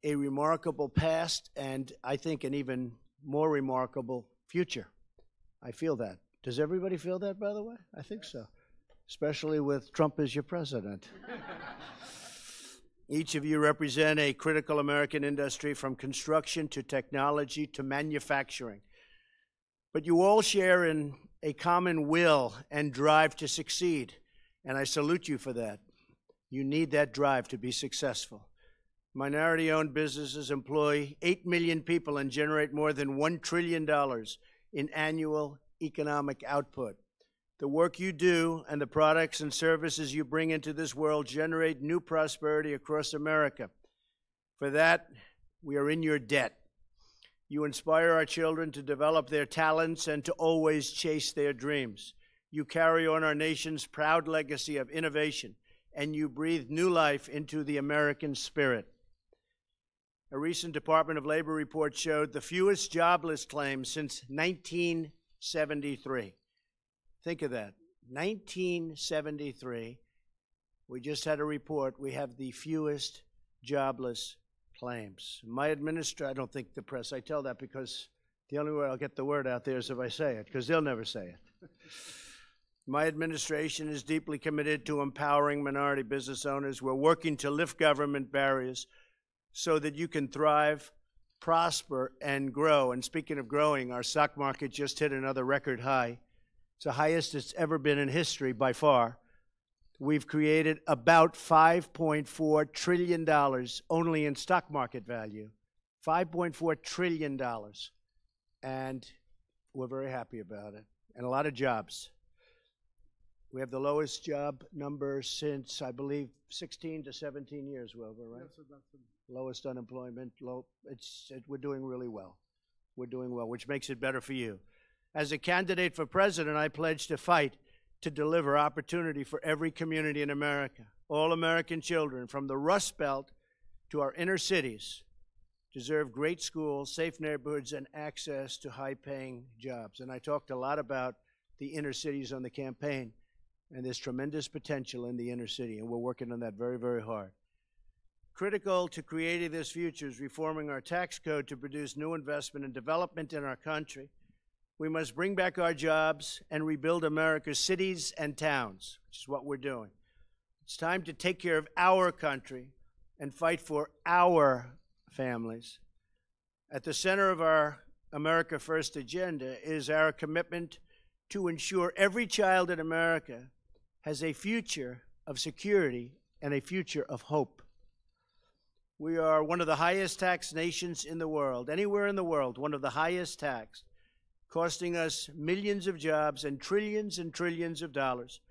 a remarkable past and I think an even more remarkable future. I feel that. Does everybody feel that, by the way? I think so, especially with Trump as your president. Each of you represent a critical American industry from construction to technology to manufacturing. But you all share in a common will and drive to succeed, and I salute you for that. You need that drive to be successful. Minority-owned businesses employ 8 million people and generate more than $1 trillion in annual economic output. The work you do and the products and services you bring into this world generate new prosperity across America. For that, we are in your debt. You inspire our children to develop their talents and to always chase their dreams. You carry on our nation's proud legacy of innovation, and you breathe new life into the American spirit. A recent Department of Labor report showed the fewest jobless claims since 1973. Think of that, 1973. We just had a report. We have the fewest jobless claims. My administration, I don't think the press, I tell that because the only way I'll get the word out there is if I say it, because they'll never say it. My administration is deeply committed to empowering minority business owners. We're working to lift government barriers so that you can thrive, prosper, and grow. And speaking of growing, our stock market just hit another record high. It's the highest it's ever been in history by far. We've created about $5.4 trillion only in stock market value. $5.4 trillion. And we're very happy about it. And a lot of jobs. We have the lowest job number since, I believe, 16 to 17 years, Wilbur, right? Yes, that's Lowest unemployment. We're doing really well. We're doing well, which makes it better for you. As a candidate for president, I pledge to fight to deliver opportunity for every community in America. All American children, from the Rust Belt to our inner cities, deserve great schools, safe neighborhoods, and access to high-paying jobs. And I talked a lot about the inner cities on the campaign, and there's tremendous potential in the inner city, and we're working on that very, very hard. Critical to creating this future is reforming our tax code to produce new investment and development in our country. We must bring back our jobs and rebuild America's cities and towns, which is what we're doing. It's time to take care of our country and fight for our families. At the center of our America First agenda is our commitment to ensure every child in America has a future of security and a future of hope. We are one of the highest taxed nations in the world, anywhere in the world, one of the highest taxed, costing us millions of jobs and trillions of dollars.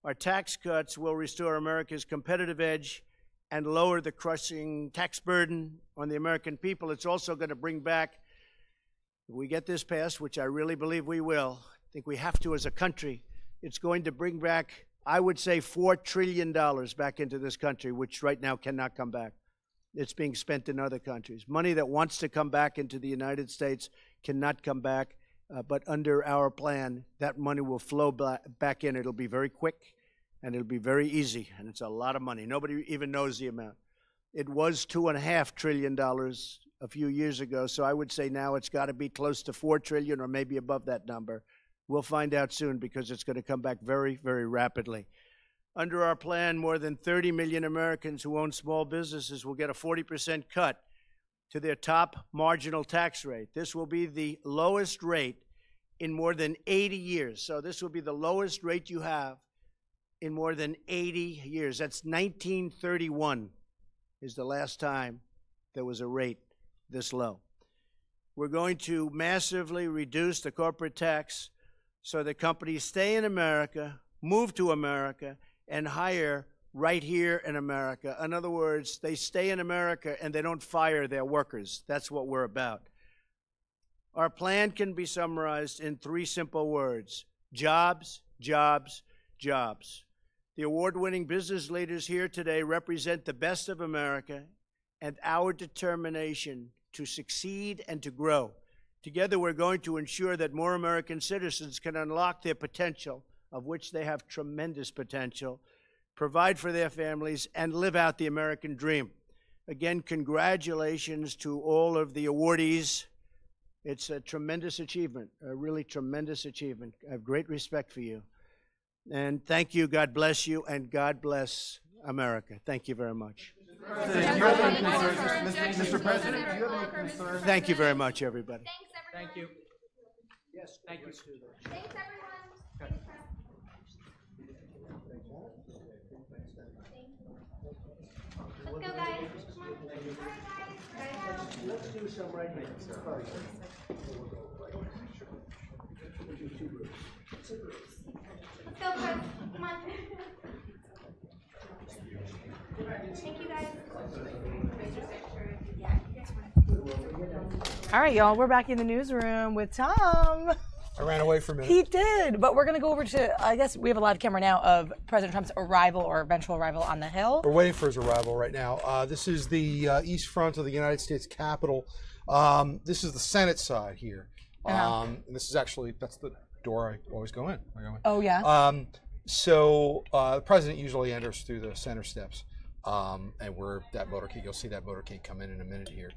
Our tax cuts will restore America's competitive edge and lower the crushing tax burden on the American people. It's also going to bring back, if we get this passed, which I really believe we will, I think we have to as a country, it's going to bring back, I would say, $4 trillion back into this country, which right now cannot come back. It's being spent in other countries. Money that wants to come back into the United States cannot come back. But under our plan, that money will flow back in. It'll be very quick, and it'll be very easy, and it's a lot of money. Nobody even knows the amount. It was $2.5 trillion a few years ago, so I would say now it's got to be close to $4 trillion or maybe above that number. We'll find out soon because it's going to come back very, very rapidly. Under our plan, more than 30 million Americans who own small businesses will get a 40% cut to their top marginal tax rate. This will be the lowest rate in more than 80 years. So this will be the lowest rate you have in more than 80 years. That's 1931 is the last time there was a rate this low. We're going to massively reduce the corporate tax so that companies stay in America, move to America, and hire right here in America. In other words, they stay in America and they don't fire their workers. That's what we're about. Our plan can be summarized in 3 simple words: jobs, jobs, jobs. The award-winning business leaders here today represent the best of America and our determination to succeed and to grow. Together, we're going to ensure that more American citizens can unlock their potential of which they have tremendous potential, provide for their families, and live out the American dream. Again, congratulations to all of the awardees. It's a tremendous achievement, a really tremendous achievement. I have great respect for you. And thank you, God bless you, and God bless America. Thank you very much. Mr. President, do you have any concerns? Thank you very much, everybody. Thanks, everyone. Thank you. Yes, thank you. Thanks, everyone. Thanks, let's go, guys. Come on. Let's do some right here. Let's go, Chris. Come on. Thank you, guys. All right, y'all, we're back in the newsroom with Tom. I ran away for a minute. He did, but we're going to go over to, I guess we have a live camera now of President Trump's arrival or eventual arrival on the Hill. We're waiting for his arrival right now. This is the east front of the United States Capitol. This is the Senate side here. And this is actually, that's the door I always go in. Oh, yeah? So the president usually enters through the center steps. And we're that motorcade, you'll see that motorcade come in a minute here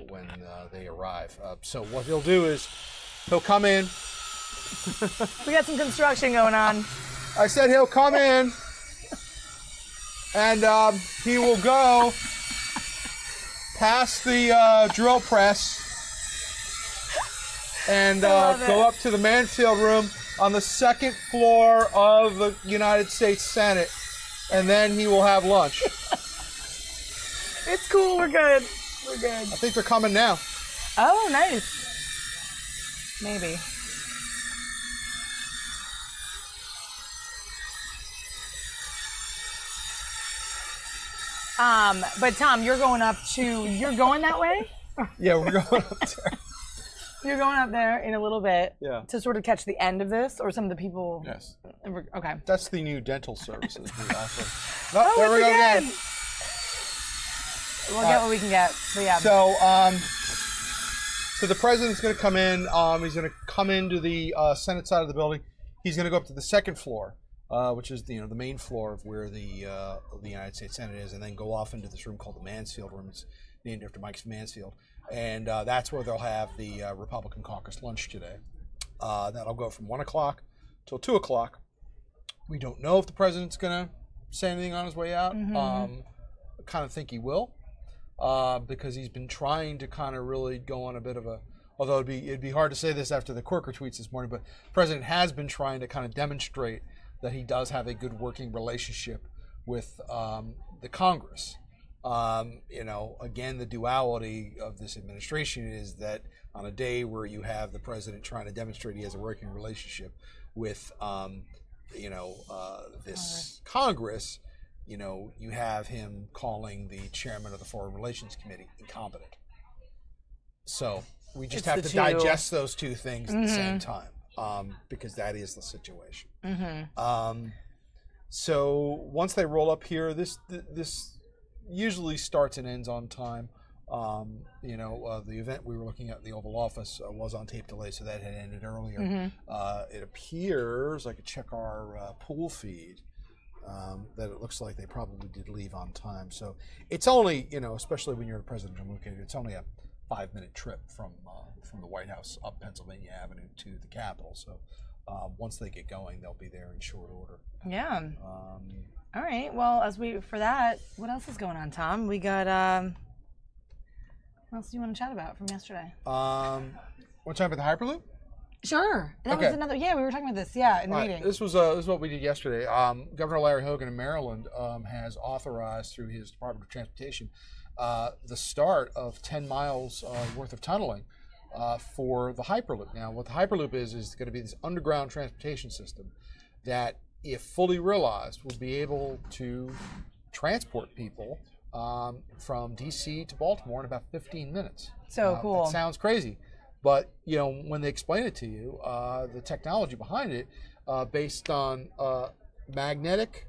when they arrive. So what he'll do is he'll come in. We got some construction going on. I said he'll come in and he will go past the drill press and go up to the Mansfield room on the second floor of the United States Senate. And then he will have lunch. It's cool. We're good. We're good. I think they're coming now. Oh, nice. Maybe. But Tom, you're going that way? Yeah, we're going up there. You're going up there in a little bit. Yeah. To sort of catch the end of this, or some of the people. Yes. Okay. That's the new dental services we offer. Oh, there we go again. We'll get what we can get. But yeah. So, so the president's going to come in. He's going to come into the Senate side of the building. He's going to go up to the second floor, which is the main floor of where the United States Senate is, and then go off into this room called the Mansfield room. It's named after Mike Mansfield. And that's where they'll have the Republican caucus lunch today. That'll go from 1 o'clock till 2 o'clock. We don't know if the president's going to say anything on his way out. I kind of think he will, because he's been trying to kind of really go on a bit of a, although it'd be hard to say this after the Corker tweets this morning, but the president has been trying to kind of demonstrate that he does have a good working relationship with the Congress. Again, the duality of this administration is that on a day where you have the president trying to demonstrate he has a working relationship with, this Congress, you have him calling the chairman of the Foreign Relations Committee incompetent. So we just have to digest those two things at the same time, because that is the situation. So once they roll up here, this usually starts and ends on time. The event we were looking at in the Oval Office was on tape delay, so that had ended earlier. It appears, I could check our pool feed, that it looks like they probably did leave on time. So it's only, especially when you're the president, it's only a 5-minute trip from the White House up Pennsylvania Avenue to the Capitol. So once they get going, they'll be there in short order. Yeah. All right. Well, as we for that, what else is going on, Tom? We got. What else do you want to chat about from yesterday? Want to talk about the Hyperloop? Sure. That was another. Yeah, we were talking about this. Yeah, in the meeting. This was what we did yesterday. Governor Larry Hogan in Maryland has authorized through his Department of Transportation the start of 10 miles worth of tunneling for the Hyperloop. Now, what the Hyperloop is going to be this underground transportation system that, if fully realized, will be able to transport people from D.C. to Baltimore in about 15 minutes. So cool. That sounds crazy. But, when they explain it to you, the technology behind it, based on magnetic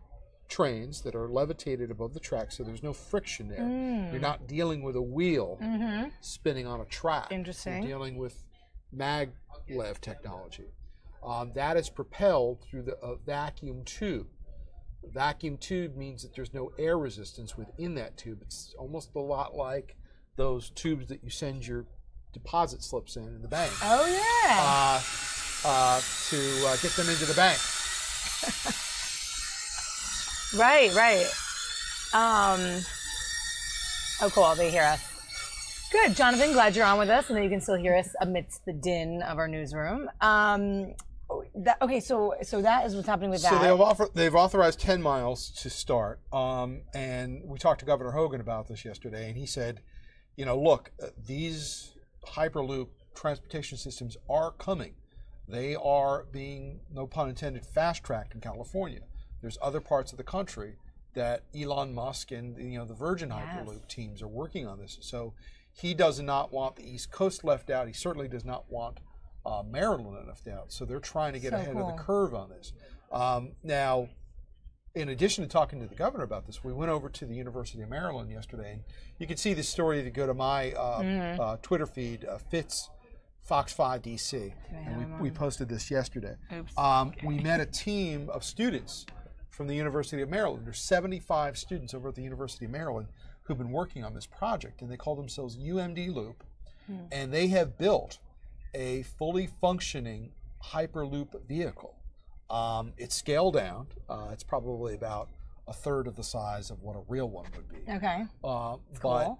trains that are levitated above the track, so there's no friction there. You're not dealing with a wheel spinning on a track. Interesting. You're dealing with maglev technology. That is propelled through the vacuum tube. A vacuum tube means that there's no air resistance within that tube. It's almost a lot like those tubes that you send your deposit slips in the bank. Oh, yeah. To get them into the bank. Right. Oh, cool. They hear us. Good, Jonathan. Glad you're on with us, and that you can still hear us amidst the din of our newsroom. Okay, so that is what's happening with that. So they've authorized 10 miles to start, and we talked to Governor Hogan about this yesterday, and he said, look, these Hyperloop transportation systems are coming. They are being, no pun intended, fast-tracked in California. There's other parts of the country that Elon Musk and the Virgin Hyperloop teams are working on this. So he does not want the East Coast left out. He certainly does not want Maryland left out. So they're trying to get ahead of the curve on this. Now, in addition to talking to the governor about this, we went over to the University of Maryland yesterday, and you can see this story if you go to my Twitter feed, Fitz Fox 5 DC, and we posted this yesterday. We met a team of students from the University of Maryland. There's 75 students over at the University of Maryland who've been working on this project, and they call themselves UMD Loop, and they have built a fully functioning Hyperloop vehicle. It's scaled down. It's probably about a third of the size of what a real one would be. Okay. But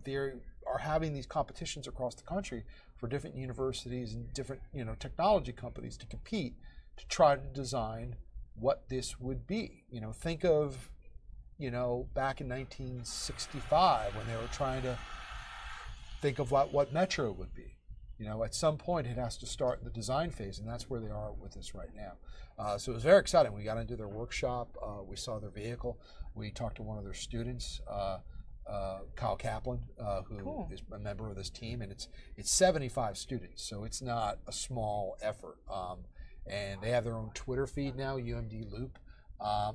they are having these competitions across the country for different universities and different technology companies to compete to try to design what this would be. Think of back in 1965 when they were trying to think of what Metro would be. At some point it has to start in the design phase, and that's where they are with this right now. So it was very exciting. We got into their workshop. We saw their vehicle. We talked to one of their students, Kyle Kaplan, who is a member of this team, and it's 75 students, so it's not a small effort. And they have their own Twitter feed now, UMD Loop,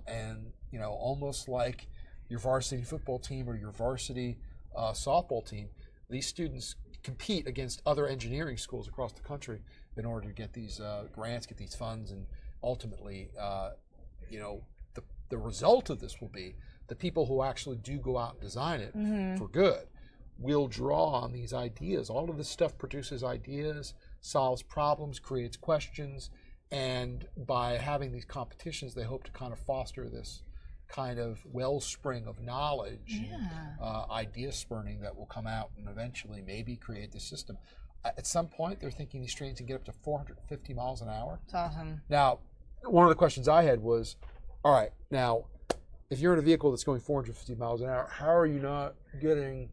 and almost like your varsity football team or your varsity softball team, these students compete against other engineering schools across the country in order to get these grants, get these funds, and ultimately, the result of this will be the people who actually do go out and design it for good will draw on these ideas. All of this stuff produces ideas, solves problems, creates questions, and by having these competitions, they hope to kind of foster this kind of wellspring of knowledge, idea spurning that will come out and eventually maybe create this system. At some point, they're thinking these trains can get up to 450 miles an hour. That's awesome. Now, one of the questions I had was, all right, now, if you're in a vehicle that's going 450 miles an hour, how are you not getting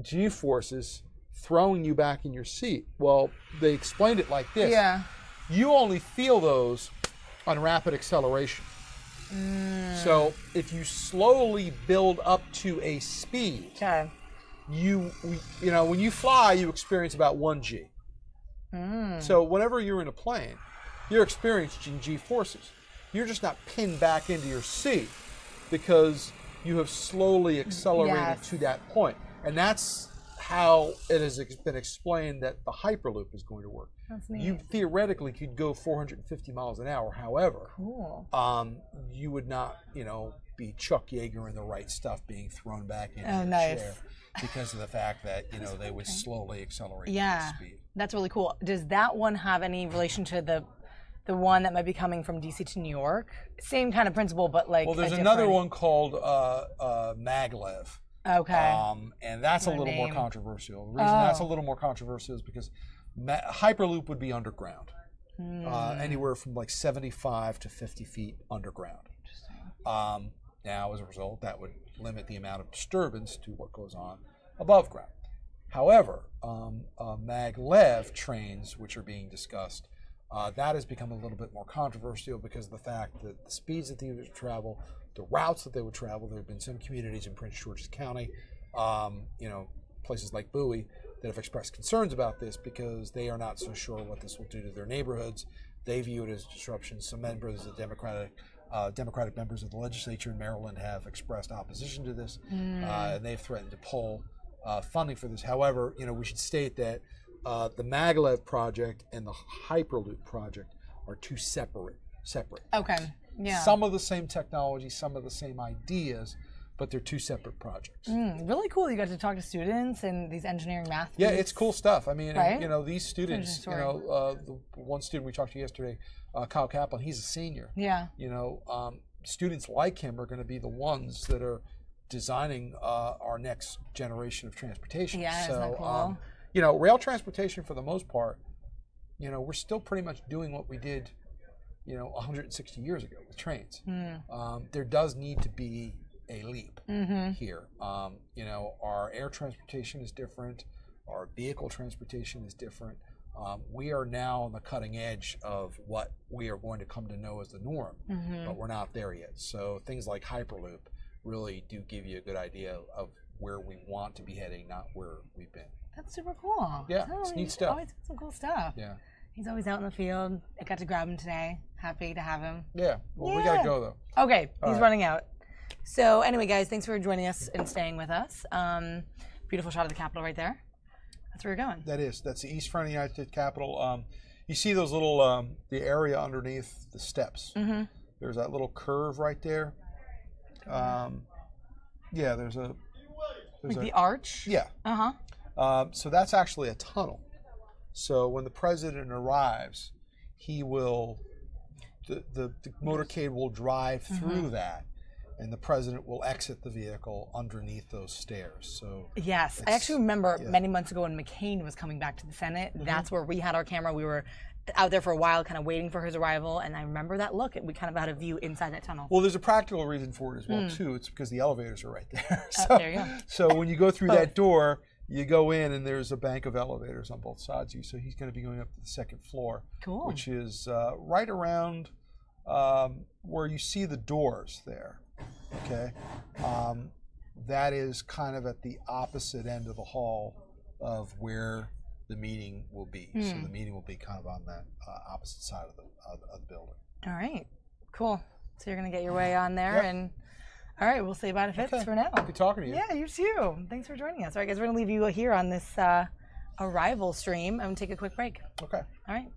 G-forces throwing you back in your seat? Well, they explained it like this. Yeah. You only feel those on rapid acceleration. So if you slowly build up to a speed, when you fly, you experience about 1 G. So whenever you're in a plane, you're experiencing G-forces. You're just not pinned back into your seat because you have slowly accelerated to that point. And that's how it has been explained that the Hyperloop is going to work. That's neat. You theoretically could go 450 miles an hour. However, you would not, be Chuck Yeager in the right stuff being thrown back into your chair because of the fact that, they would slowly accelerate the speed. That's really cool. Does that one have any relation to the one that might be coming from DC to New York? Same kind of principle, but like there's another one called Maglev. Okay. And that's a little more controversial. The reason that's a little more controversial is because Hyperloop would be underground, anywhere from like 75 to 50 feet underground. Now, as a result, that would limit the amount of disturbance to what goes on above ground. However, Maglev trains, which are being discussed, that has become a little bit more controversial because of the fact that the speeds that they would travel, the routes that they would travel. There have been some communities in Prince George's County, places like Bowie, that have expressed concerns about this because they are not so sure what this will do to their neighborhoods. They view it as disruption. Some members of Democratic members of the legislature in Maryland have expressed opposition to this, and they've threatened to pull funding for this. However, we should state that the maglev project and the hyperloop project are two separate. Okay. Yeah. Some of the same technology, some of the same ideas, but they're two separate projects. Really cool. You got to talk to students and these engineering math. Yeah, it's cool stuff. I mean, right? you know, these students. You know, the one student we talked to yesterday, Kyle Kaplan, he's a senior. Yeah. You know, students like him are going to be the ones that are designing our next generation of transportation. Yeah, so, isn't that cool? You know, rail transportation for the most part, you know, we're still pretty much doing what we did, you know, 160 years ago with trains. There does need to be a leap here. You know, our air transportation is different. Our vehicle transportation is different. We are now on the cutting edge of what we are going to come to know as the norm, but we're not there yet. So things like Hyperloop really do give you a good idea of where we want to be heading, not where we've been. That's super cool. Yeah, it's neat stuff. Always some cool stuff. Yeah. He's always out in the field. I got to grab him today. Happy to have him. Yeah. Well, we got to go, though. Okay. All He's right. running out. So anyway, guys, thanks for joining us and staying with us. Beautiful shot of the Capitol right there. That's where you're going. That's the east front of the United States Capitol. You see those little, the area underneath the steps. There's that little curve right there. Yeah, there's the arch? Yeah. So that's actually a tunnel. So when the president arrives, he will, the motorcade will drive through that, and the president will exit the vehicle underneath those stairs. So yes, I actually remember many months ago when McCain was coming back to the Senate. That's where we had our camera. We were out there for a while, kind of waiting for his arrival, and I remember that look. We kind of had a view inside that tunnel. Well, there's a practical reason for it as well too. It's because the elevators are right there. So, there you go. So when you go through that door, you go in, and there's a bank of elevators on both sides of you. So he's going to be going up to the second floor, which is right around where you see the doors there. Okay, that is kind of at the opposite end of the hall of where the meeting will be. So the meeting will be kind of on that opposite side of the building. All right, cool. So you're going to get your way on there, and all right, we'll say bye to Fitz for now. Good talking to you. Yeah, you too. Thanks for joining us. All right, guys, we're going to leave you here on this arrival stream. I'm going to take a quick break. Okay. All right.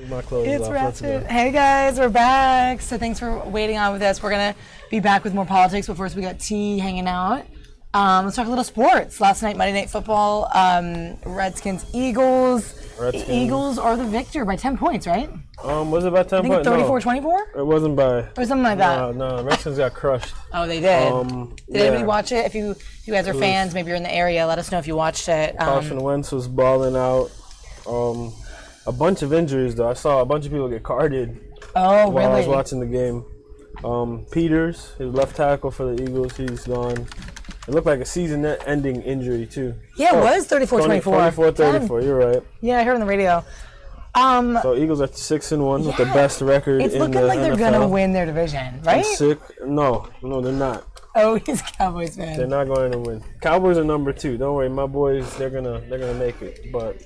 My clothes It's off. Let's go. Ratchet. Hey guys, we're back. So thanks for waiting on with us. We're gonna be back with more politics, but first we got T hanging out. Let's talk a little sports. Last night, Monday Night Football, Redskins, Eagles. Redskins. Eagles are the victor by 10 points, right? Was it by 10 points? 34-24? It wasn't by. Or something like that. No, Redskins got crushed. Oh, they did. Did anybody watch it? If you guys are fans, maybe you're in the area, let us know if you watched it. Carson Wentz was balling out. A bunch of injuries, though. I saw a bunch of people get carded while I was watching the game. Peters, his left tackle for the Eagles, he's gone. It looked like a season-ending injury, too. Yeah, it was 34-24. 24-34, you're right. Yeah, I heard on the radio. So Eagles are 6-1 with the best record in the NFL. It's looking like they're going to win their division, right? No, they're not. Oh, he's a Cowboys fan. They're not going to win. Cowboys are number 2. Don't worry, my boys, they're gonna make it. But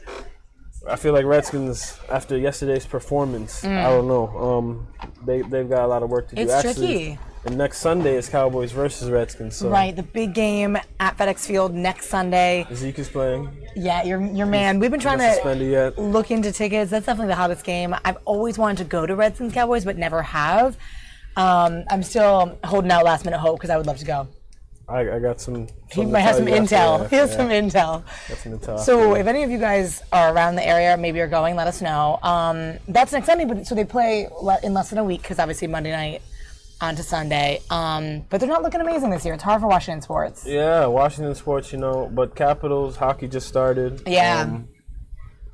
I feel like Redskins, after yesterday's performance, I don't know. They've got a lot of work to do. It's tricky. And next Sunday is Cowboys versus Redskins. So. Right, the big game at FedEx Field next Sunday. Zeke is playing. Yeah, your man. We've been trying to yet. look into tickets. That's definitely the hottest game. I've always wanted to go to Redskins Cowboys, but never have. I'm still holding out last minute hope because I would love to go. I got some. He might have some intel. He has some intel. Got some intel. So if any of you guys are around the area, maybe you're going, let us know. That's next Sunday, but so they play in less than a week because obviously Monday night on to Sunday. But they're not looking amazing this year. It's hard for Washington sports. Yeah, Washington sports, but Capitals hockey just started. Yeah.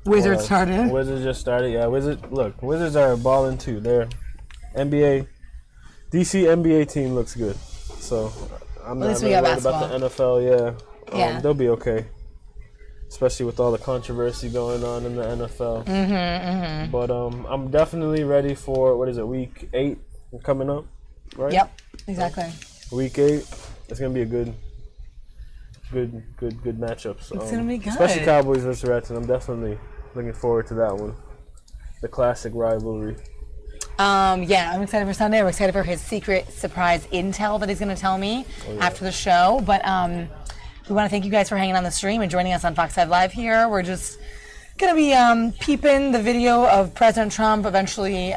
Wizards started. Wizards just started. Yeah, Wizards are balling too. Their DC NBA team looks good. So I'm not really worried about the NFL. Yeah. They'll be okay. Especially with all the controversy going on in the NFL. But I'm definitely ready for week 8 coming up. Right? Yep, exactly. Week 8, it's gonna be a good matchup. So, it's gonna be good. Especially Cowboys versus Redskins. I'm definitely looking forward to that one. The classic rivalry. Yeah, I'm excited for Sunday. I'm excited for his secret surprise intel that he's gonna tell me after the show. But we want to thank you guys for hanging on the stream and joining us on Fox 5 Live here. We're just gonna be peeping the video of President Trump eventually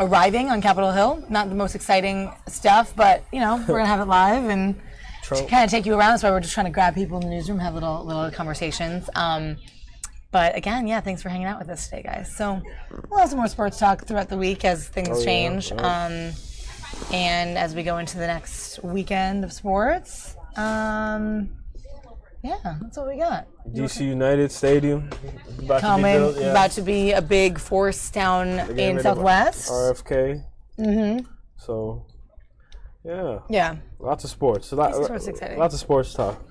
arriving on Capitol Hill. Not the most exciting stuff, but we're gonna have it live and kind of take you around. That's why we're just trying to grab people in the newsroom, have little conversations. But again, thanks for hanging out with us today, guys. So we'll have some more sports talk throughout the week as things change, and as we go into the next weekend of sports. That's what we got. DC United Stadium about to be a big force down in Southwest. RFK. So, lots of sports. Exciting. Lots of sports talk.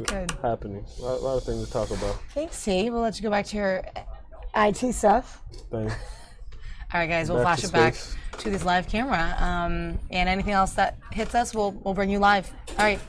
Good. Happening. A lot of things to talk about. Thanks, T. We'll let you go back to your IT stuff. Thanks. All right, guys. We'll flash it back to this live camera. And anything else that hits us, we'll bring you live. All right.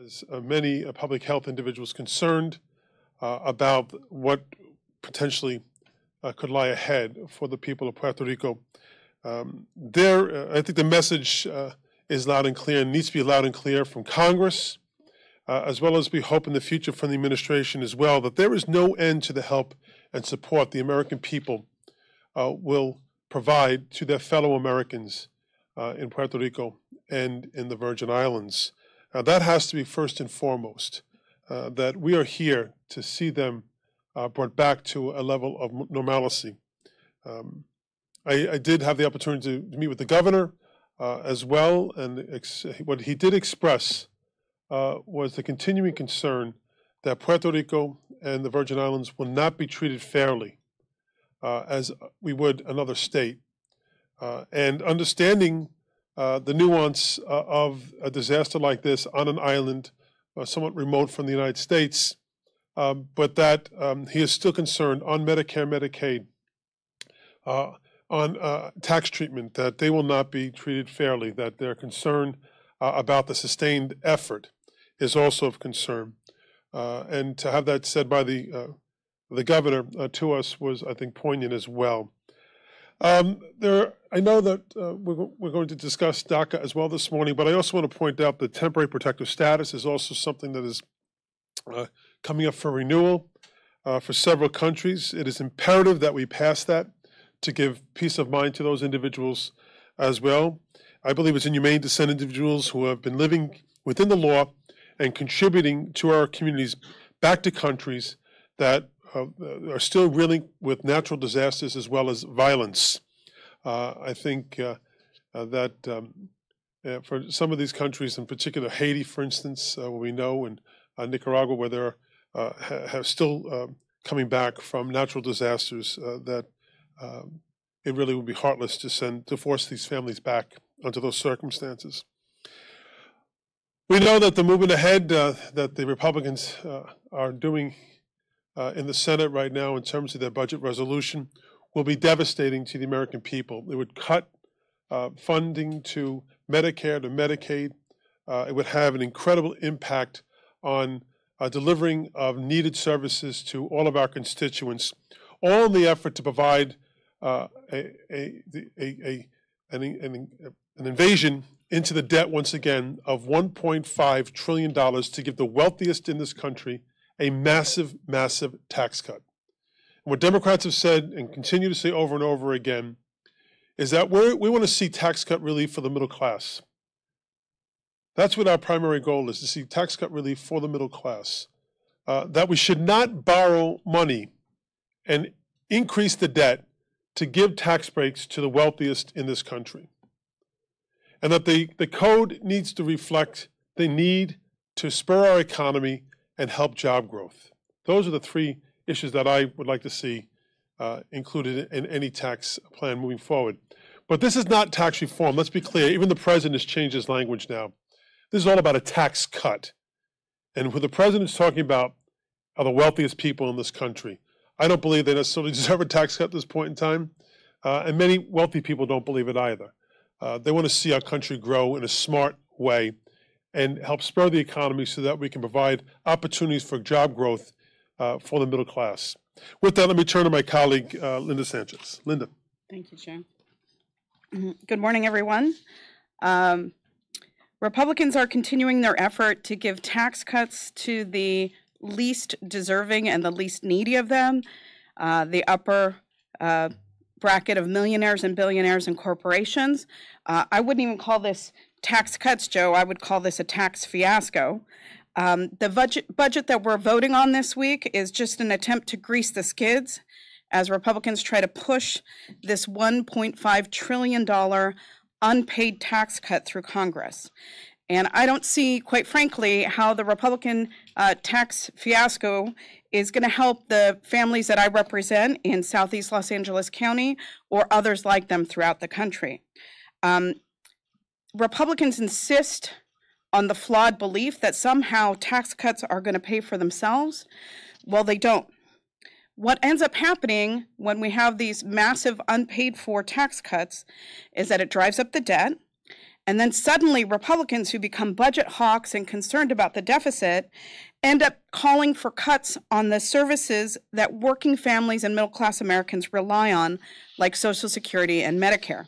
As many public health individuals concerned about what potentially could lie ahead for the people of Puerto Rico. I think the message is loud and clear and needs to be loud and clear from Congress, as well as we hope in the future from the administration as well, that there is no end to the help and support the American people will provide to their fellow Americans in Puerto Rico and in the Virgin Islands. That has to be first and foremost, that we are here to see them brought back to a level of normalcy. I did have the opportunity to meet with the governor as well, and what he did express was the continuing concern that Puerto Rico and the Virgin Islands will not be treated fairly as we would another state. And understanding the nuance of a disaster like this on an island somewhat remote from the United States, but that he is still concerned on Medicare, Medicaid, on tax treatment, that they will not be treated fairly, that their concern about the sustained effort is also of concern. And to have that said by the governor to us was, I think, poignant as well. I know that we're going to discuss DACA as well this morning, but I also want to point out that temporary protective status is also something that is coming up for renewal for several countries. It is imperative that we pass that to give peace of mind to those individuals as well. I believe it's inhumane to send individuals who have been living within the law and contributing to our communities back to countries that are still reeling with natural disasters as well as violence. I think that for some of these countries, in particular Haiti, for instance, we know, and Nicaragua, where they're have still coming back from natural disasters, that it really would be heartless to force these families back under those circumstances. We know that the movement ahead that the Republicans are doing in the Senate right now in terms of their budget resolution will be devastating to the American people. It would cut funding to Medicare, to Medicaid. It would have an incredible impact on delivering of needed services to all of our constituents, all in the effort to provide an invasion into the debt once again of $1.5 trillion to give the wealthiest in this country a massive, massive tax cut. And what Democrats have said and continue to say over and over again is that we want to see tax cut relief for the middle class. That's what our primary goal is, to see tax cut relief for the middle class. That we should not borrow money and increase the debt to give tax breaks to the wealthiest in this country. And that the code needs to reflect the need to spur our economy and help job growth. Those are the three issues that I would like to see included in any tax plan moving forward. But this is not tax reform. Let's be clear. Even the president has changed his language now. This is all about a tax cut. And what the president is talking about are the wealthiest people in this country. I don't believe they necessarily deserve a tax cut at this point in time. And many wealthy people don't believe it either. They want to see our country grow in a smart way and help spur the economy so that we can provide opportunities for job growth for the middle class. With that, let me turn to my colleague, Linda Sanchez. Linda. Thank you, Chair. Good morning, everyone. Republicans are continuing their effort to give tax cuts to the least deserving and the least needy of them, the upper bracket of millionaires and billionaires and corporations. I wouldn't even call this tax cuts, Joe. I would call this a tax fiasco. The budget that we're voting on this week is just an attempt to grease the skids as Republicans try to push this $1.5 trillion unpaid tax cut through Congress. And I don't see, quite frankly, how the Republican tax fiasco is going to help the families that I represent in Southeast Los Angeles County or others like them throughout the country. Republicans insist on the flawed belief that somehow tax cuts are going to pay for themselves. Well, they don't. What ends up happening when we have these massive unpaid for tax cuts is that it drives up the debt, And then suddenly Republicans who become budget hawks and concerned about the deficit end up calling for cuts on the services that working families and middle-class Americans rely on, like Social Security and Medicare.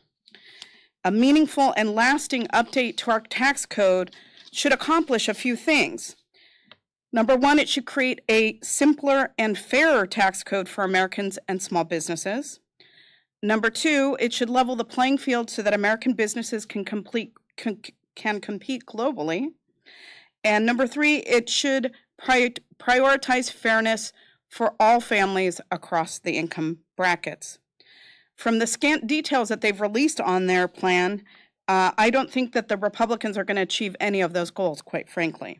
A meaningful and lasting update to our tax code should accomplish a few things. Number one, it should create a simpler and fairer tax code for Americans and small businesses. Number two, it should level the playing field so that American businesses can compete globally. And number three, it should prioritize fairness for all families across the income brackets. From the scant details that they've released on their plan, I don't think that the Republicans are going to achieve any of those goals, quite frankly.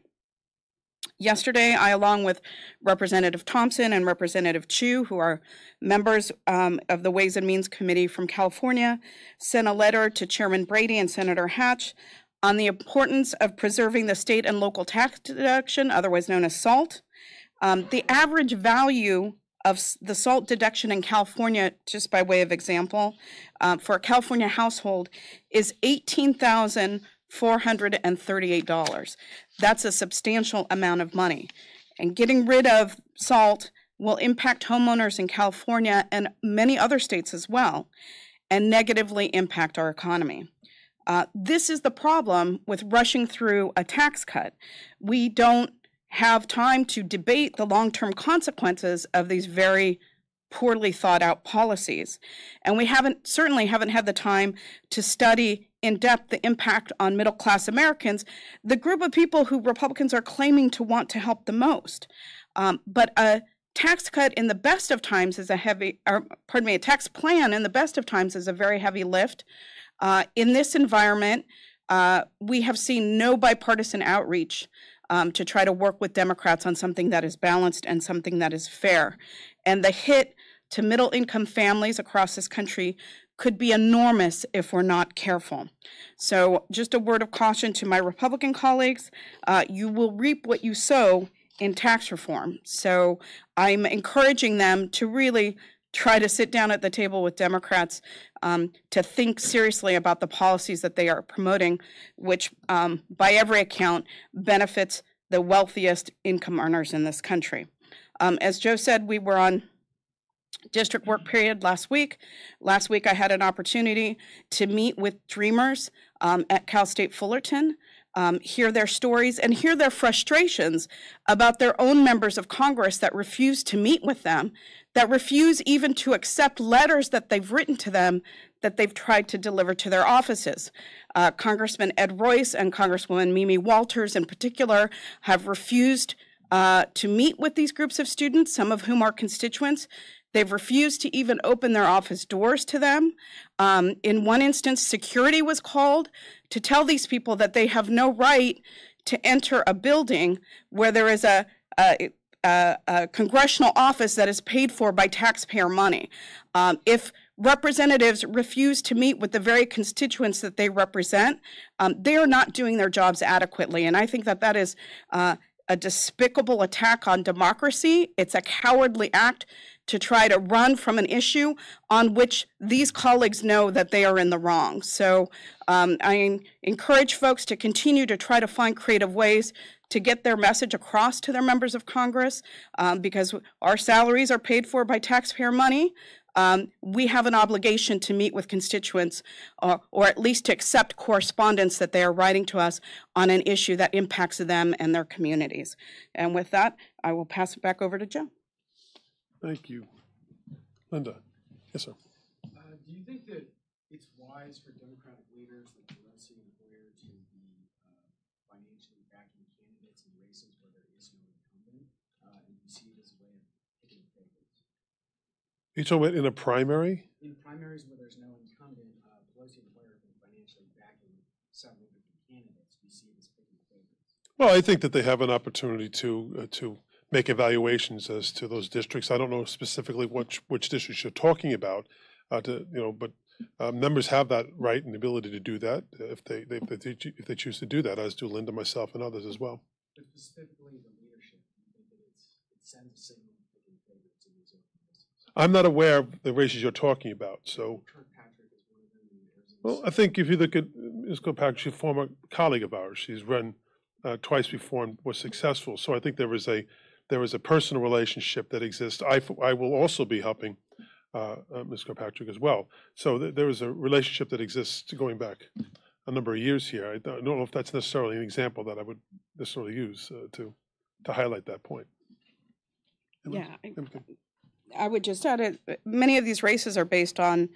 Yesterday, I, along with Representative Thompson and Representative Chu, who are members of the Ways and Means Committee from California, sent a letter to Chairman Brady and Senator Hatch on the importance of preserving the state and local tax deduction, otherwise known as SALT. The average value of the SALT deduction in California, just by way of example, for a California household is $18,438. That's a substantial amount of money. And getting rid of SALT will impact homeowners in California and many other states as well, and negatively impact our economy. This is the problem with rushing through a tax cut. We don't have time to debate the long-term consequences of these very poorly thought out policies. And we certainly haven't had the time to study in depth the impact on middle-class Americans, the group of people who Republicans are claiming to want to help the most. But a tax cut in the best of times is a tax plan in the best of times is a very heavy lift. In this environment, we have seen no bipartisan outreach to try to work with Democrats on something that is balanced and something that is fair. And the hit to middle-income families across this country could be enormous if we're not careful. So just a word of caution to my Republican colleagues, you will reap what you sow in tax reform. So I'm encouraging them to really try to sit down at the table with Democrats to think seriously about the policies that they are promoting, which by every account benefits the wealthiest income earners in this country. As Joe said, we were on district work period last week. Last week I had an opportunity to meet with Dreamers at Cal State Fullerton, hear their stories and hear their frustrations about their own members of Congress that refuse to meet with them, that refuse even to accept letters that they've written to them that they've tried to deliver to their offices. Congressman Ed Royce and Congresswoman Mimi Walters in particular have refused to meet with these groups of students, some of whom are constituents. They've refused to even open their office doors to them. In one instance, security was called to tell these people that they have no right to enter a building where there is a congressional office that is paid for by taxpayer money. If representatives refuse to meet with the very constituents that they represent, they are not doing their jobs adequately. And I think that that is a despicable attack on democracy. It's a cowardly act to try to run from an issue on which these colleagues know that they are in the wrong. So I encourage folks to continue to try to find creative ways to get their message across to their members of Congress because our salaries are paid for by taxpayer money. We have an obligation to meet with constituents or at least to accept correspondence that they are writing to us on an issue that impacts them and their communities. And with that, I will pass it back over to Joe. Thank you. Linda. Yes, sir. Do you think that it's wise for Democratic leaders like Pelosi and Boyer to be financially backing candidates in races where there is no incumbent? And you see it as a way of picking favorites? Are you talking about in a primary? In primaries where there's no incumbent, Pelosi and Boyer have been financially backing several different candidates. Do you see it as picking favorites? Well, I think that they have an opportunity to make evaluations as to those districts. I don't know specifically which districts you're talking about, but members have that right and ability to do that if they choose to do that, as do Linda, myself, and others as well. But specifically the leadership, I think that it sends a signal of picking favorites in these open races. I'm not aware of the races you're talking about, so. Kirkpatrick is one of them in Arizona. Well, I think if you look at Ms. Kilpatrick, she's a former colleague of ours. She's run twice before and was successful. So I think there is a personal relationship that exists. I will also be helping Ms. Kilpatrick as well. So there is a relationship that exists going back a number of years here. I don't know if that's necessarily an example that I would necessarily use to highlight that point. Yeah, I would just add many of these races are based on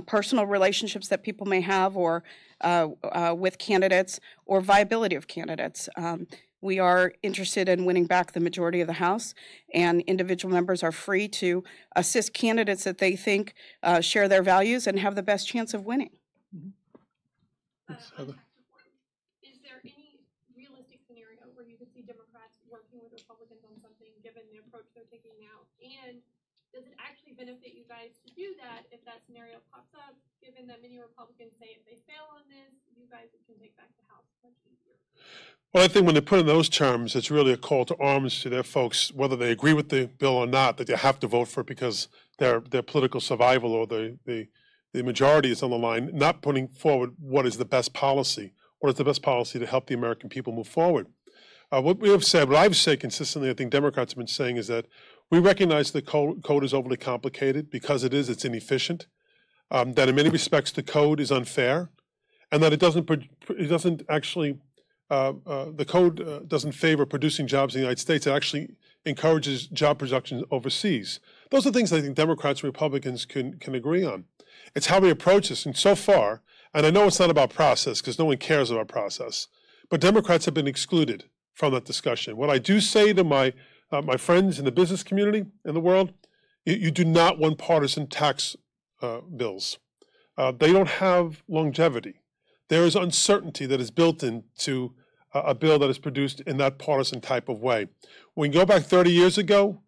personal relationships that people may have or with candidates or viability of candidates. We are interested in winning back the majority of the House, and individual members are free to assist candidates that they think share their values and have the best chance of winning. Is there any realistic scenario where you could see Democrats working with Republicans on something given the approach they're taking now? And does it actually benefit you guys to do that if that scenario pops up, given that many Republicans say if they fail on this, you guys can take back the House much easier? Well, I think when they put in those terms, it's really a call to arms to their folks, whether they agree with the bill or not, that they have to vote for it because their political survival or the majority is on the line, not putting forward what is the best policy, what is the best policy to help the American people move forward. What I've said consistently, I think Democrats have been saying, is that we recognize the code is overly complicated because it's inefficient, that in many respects the code is unfair, and that the code doesn't favor producing jobs in the United States. It actually encourages job production overseas. Those are things I think Democrats and Republicans can agree on. It's how we approach this, and so far, and I know it's not about process because no one cares about process, but Democrats have been excluded from that discussion. What I do say to my friends in the business community in the world, you do not want partisan tax bills. They don't have longevity. There is uncertainty that is built into a bill that is produced in that partisan type of way. When you go back 30 years ago,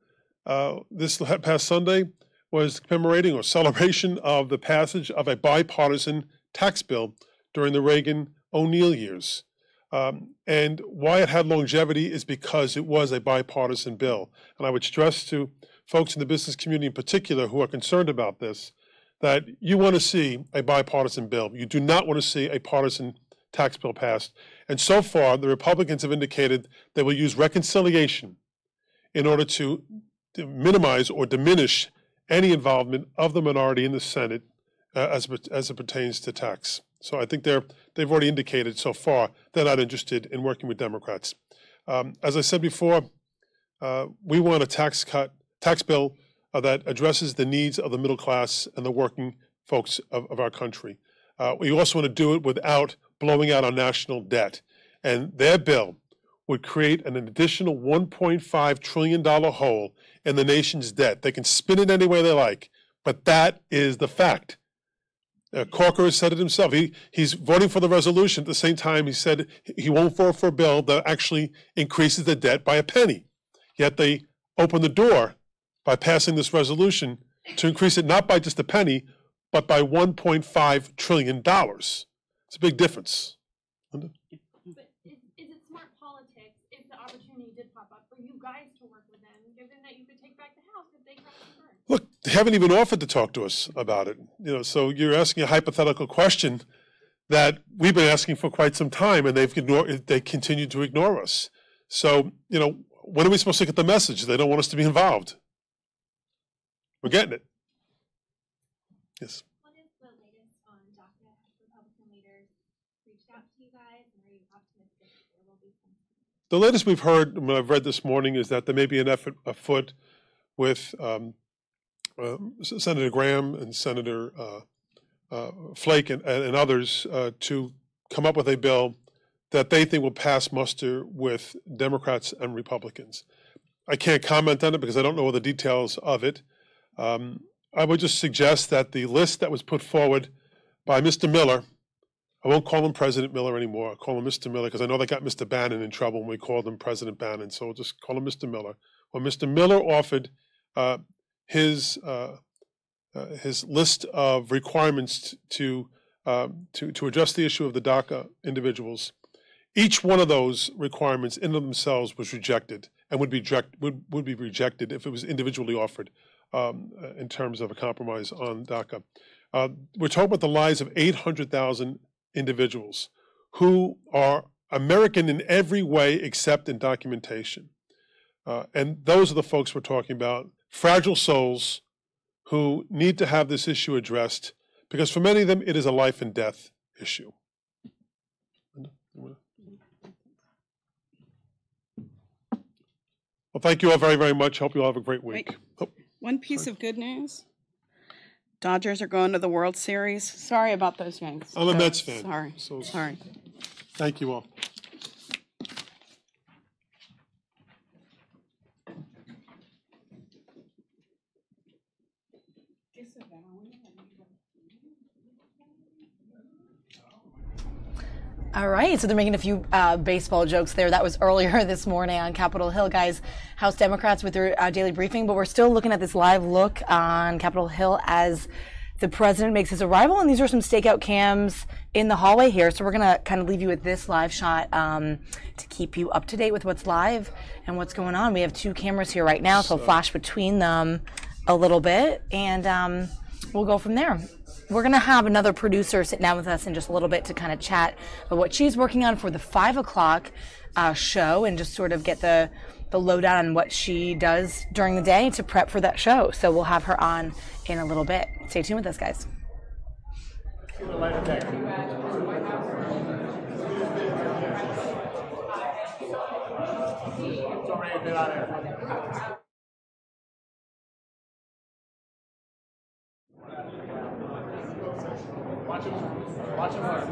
this past Sunday was commemorating or celebration of the passage of a bipartisan tax bill during the Reagan-O'Neill years. And why it had longevity is because it was a bipartisan bill. And I would stress to folks in the business community in particular who are concerned about this, that you want to see a bipartisan bill. You do not want to see a partisan tax bill passed. And so far, the Republicans have indicated they will use reconciliation in order to minimize or diminish any involvement of the minority in the Senate as it pertains to tax. So I think they've already indicated so far they're not interested in working with Democrats. As I said before, we want a tax bill that addresses the needs of the middle class and the working folks of our country. We also want to do it without blowing out our national debt. And their bill would create an additional $1.5 trillion hole in the nation's debt. They can spin it any way they like, but that is the fact. Corker has said it himself. He's voting for the resolution. At the same time, he said he won't vote for a bill that actually increases the debt by a penny. Yet they open the door by passing this resolution to increase it not by just a penny, but by $1.5 trillion. It's a big difference. But is it smart politics if the opportunity did pop up for you guys to work with them, given that you could take back the House if they come to burn? Look, they haven't even offered to talk to us about it. So you're asking a hypothetical question that we've been asking for quite some time, and they continue to ignore us. So, when are we supposed to get the message? They don't want us to be involved. We're getting it. Yes. What is the latest on DACA? Have Republican leaders reached out to you guys, and are you optimistic that there will be some? The latest we've heard, what I've read this morning, is that there may be an effort afoot with Senator Graham and Senator Flake and others to come up with a bill that they think will pass muster with Democrats and Republicans. I can't comment on it because I don't know all the details of it. I would just suggest that the list that was put forward by Mr. Miller, I won't call him President Miller anymore, I'll call him Mr. Miller because I know they got Mr. Bannon in trouble when we called him President Bannon, so we'll just call him Mr. Miller. When Mr. Miller offered his list of requirements to address the issue of the DACA individuals, each one of those requirements in themselves was rejected and would be rejected if it was individually offered in terms of a compromise on DACA. We're talking about the lives of 800,000 individuals who are American in every way except in documentation. And those are the folks we're talking about, fragile souls who need to have this issue addressed, because for many of them, it is a life and death issue. Well, thank you all very, very much. Hope you all have a great week. One piece of good news. Dodgers are going to the World Series. Sorry about those Yanks. I'm a Mets fan. Sorry. Sorry. Thank you all. All right, so they're making a few baseball jokes there. That was earlier this morning on Capitol Hill. Guys, House Democrats with their daily briefing, but we're still looking at this live look on Capitol Hill as the president makes his arrival, and these are some stakeout cams in the hallway here. So we're going to kind of leave you with this live shot to keep you up to date with what's live and what's going on. We have two cameras here right now, so I'll flash between them a little bit, and we'll go from there. We're going to have another producer sit down with us in just a little bit to kind of chat about what she's working on for the 5 o'clock show and just sort of get the lowdown on what she does during the day to prep for that show. So we'll have her on in a little bit. Stay tuned with us, guys. Watch him work.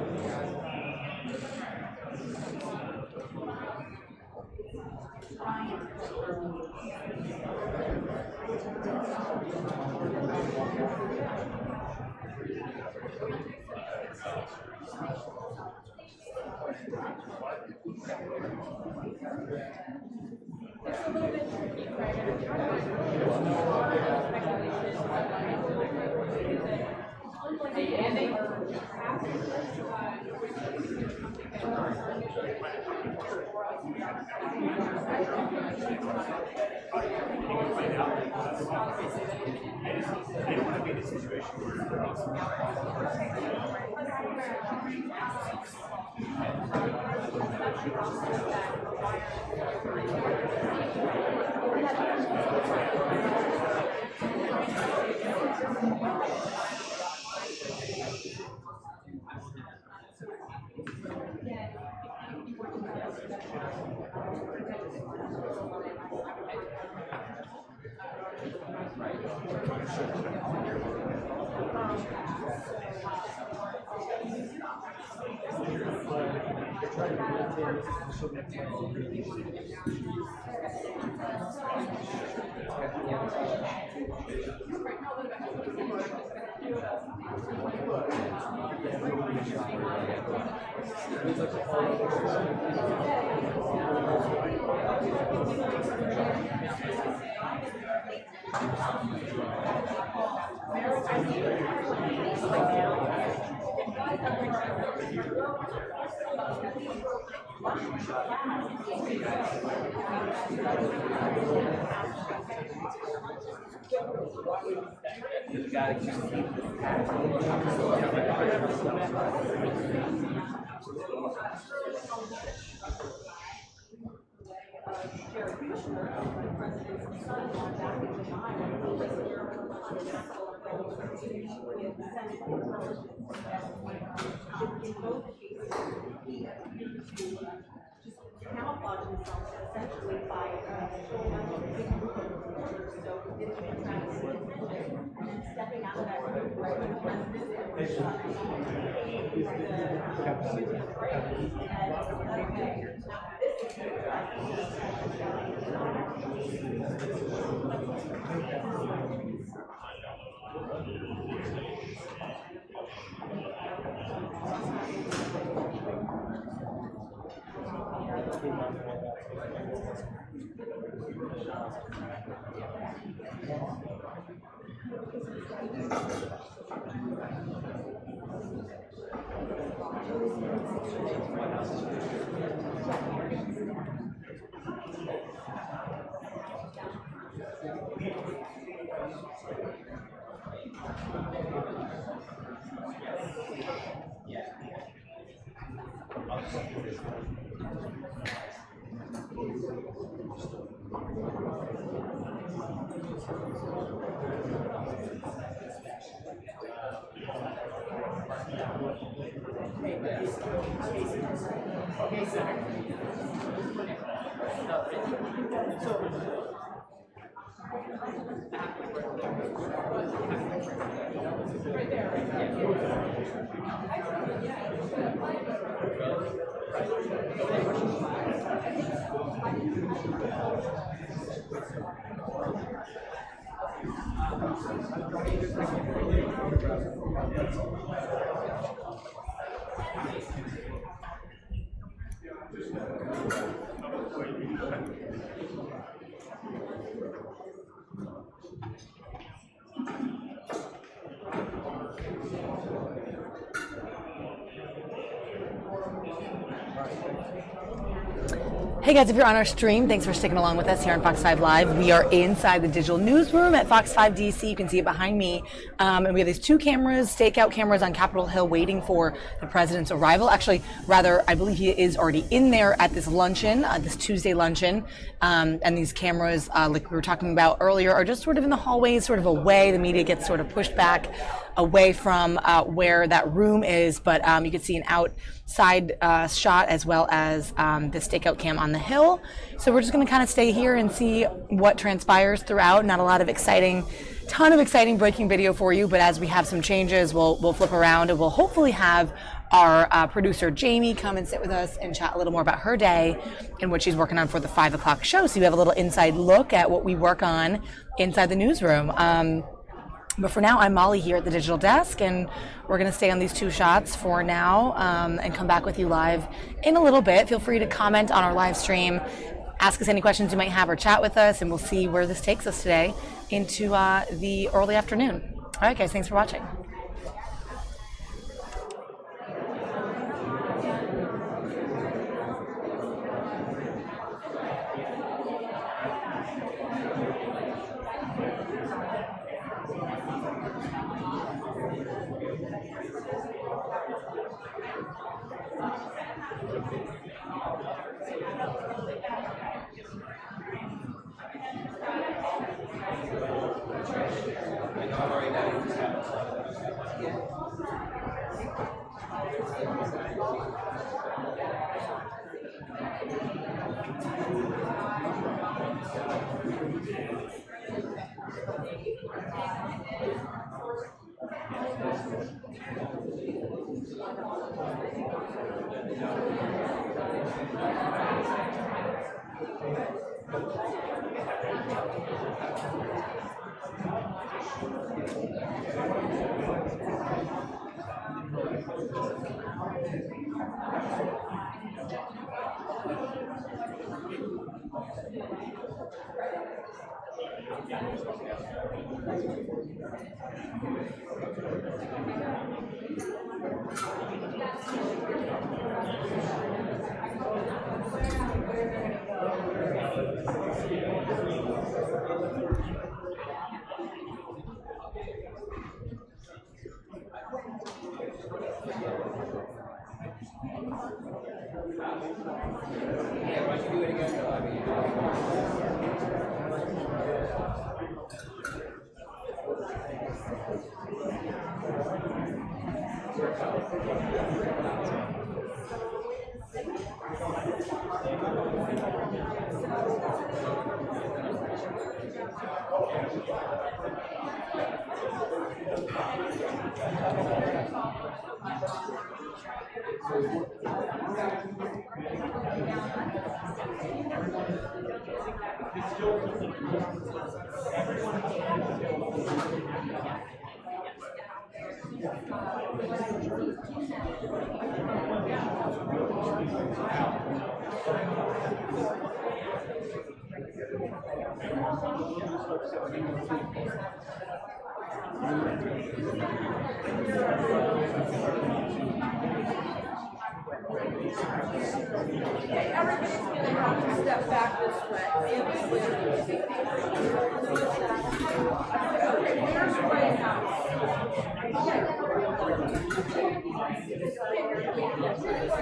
Hey guys, if you're on our stream, thanks for sticking along with us here on Fox 5 Live. We are inside the digital newsroom at Fox 5 DC. You can see it behind me. And we have these two cameras, stakeout cameras on Capitol Hill waiting for the president's arrival. Actually, rather, I believe he is already in there at this luncheon, this Tuesday luncheon. And these cameras, like we were talking about earlier, are just sort of in the hallways, sort of away. The media gets sort of pushed back away from where that room is. But you can see an outside shot as well as the stakeout cam on the Hill. So we're just going to kind of stay here and see what transpires throughout. Not a lot of ton of exciting breaking video for you, but as we have some changes, we'll flip around and we'll hopefully have our producer Jamie come and sit with us and chat a little more about her day and what she's working on for the 5 o'clock show. So you have a little inside look at what we work on inside the newsroom. But for now, I'm Molly here at the digital desk, and we're going to stay on these two shots for now and come back with you live in a little bit. Feel free to comment on our live stream, ask us any questions you might have, or chat with us, and we'll see where this takes us today into the early afternoon. All right, guys, thanks for watching.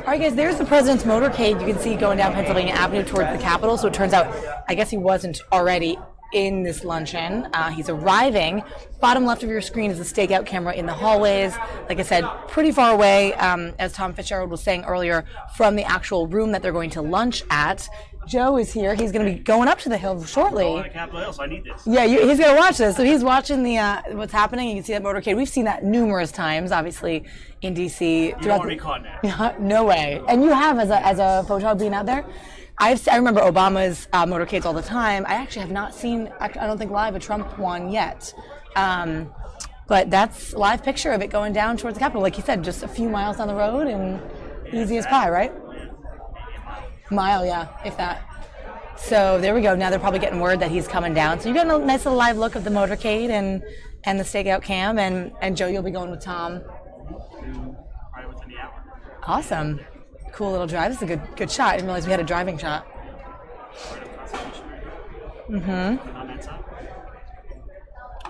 All right, guys, there's the president's motorcade. You can see going down Pennsylvania Avenue towards the Capitol. So it turns out, I guess he wasn't already in this luncheon. He's arriving. Bottom left of your screen is the stakeout camera in the hallways. Like I said, pretty far away, as Tom Fitzgerald was saying earlier, from the actual room that they're going to lunch at. Joe is here. He's going to be going up to the Hill shortly. I'm going to Capitol Hill, so I need this. Yeah, he's going to watch this. So he's watching the what's happening. You can see that motorcade. We've seen that numerous times, obviously, in D.C. You don't want to be caught now. Yeah, no way. And you have, as a photog being out there. I remember Obama's motorcades all the time. I actually have not seen, I don't think live, a Trump one yet. But that's a live picture of it going down towards the Capitol. Like you said, just a few miles down the road and easy as pie, right? Mile, yeah, if that. So there we go. Now they're probably getting word that he's coming down. So you got a nice little live look of the motorcade and the stakeout cam. And Joe, you'll be going with Tom. Right within the hour. Awesome. Cool little drive. This is a good shot. I didn't realize we had a driving shot. Mm-hmm. On that side.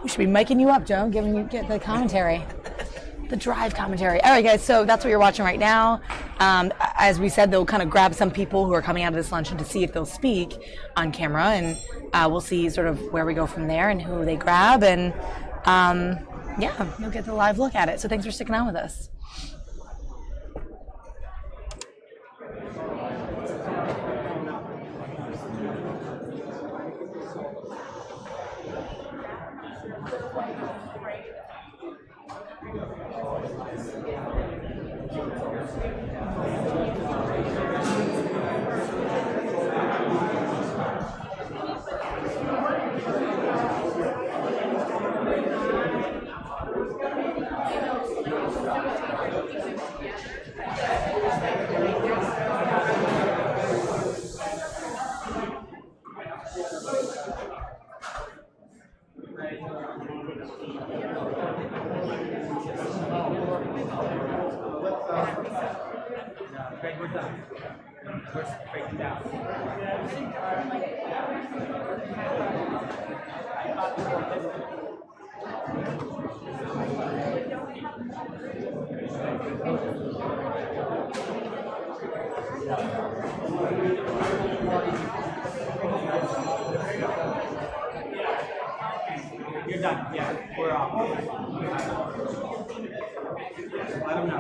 We should be miking you up, Joe, get the commentary. The drive commentary. All right, guys, so that's what you're watching right now. As we said, they'll kind of grab some people who are coming out of this luncheon to see if they'll speak on camera, and we'll see sort of where we go from there and who they grab, and yeah, you'll get the live look at it. So thanks for sticking on with us. We're done. We're breaking down. You're done. Yeah, we're off. Let them know.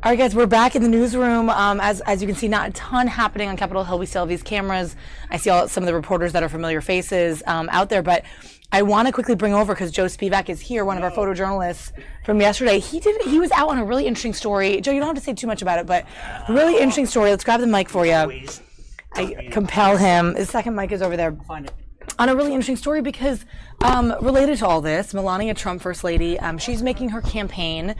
All right, guys, we're back in the newsroom. As you can see, not a ton happening on Capitol Hill. We still have these cameras. I see some of the reporters that are familiar faces out there, but I want to quickly bring over, because Joe Spivak is here, one of our photojournalists from yesterday. He was out on a really interesting story. Joe, you don't have to say too much about it, but really interesting story. Let's grab the mic for you. I compel him. The second mic is over there. Find it. On a really interesting story, because related to all this, Melania Trump, First Lady, she's making her campaign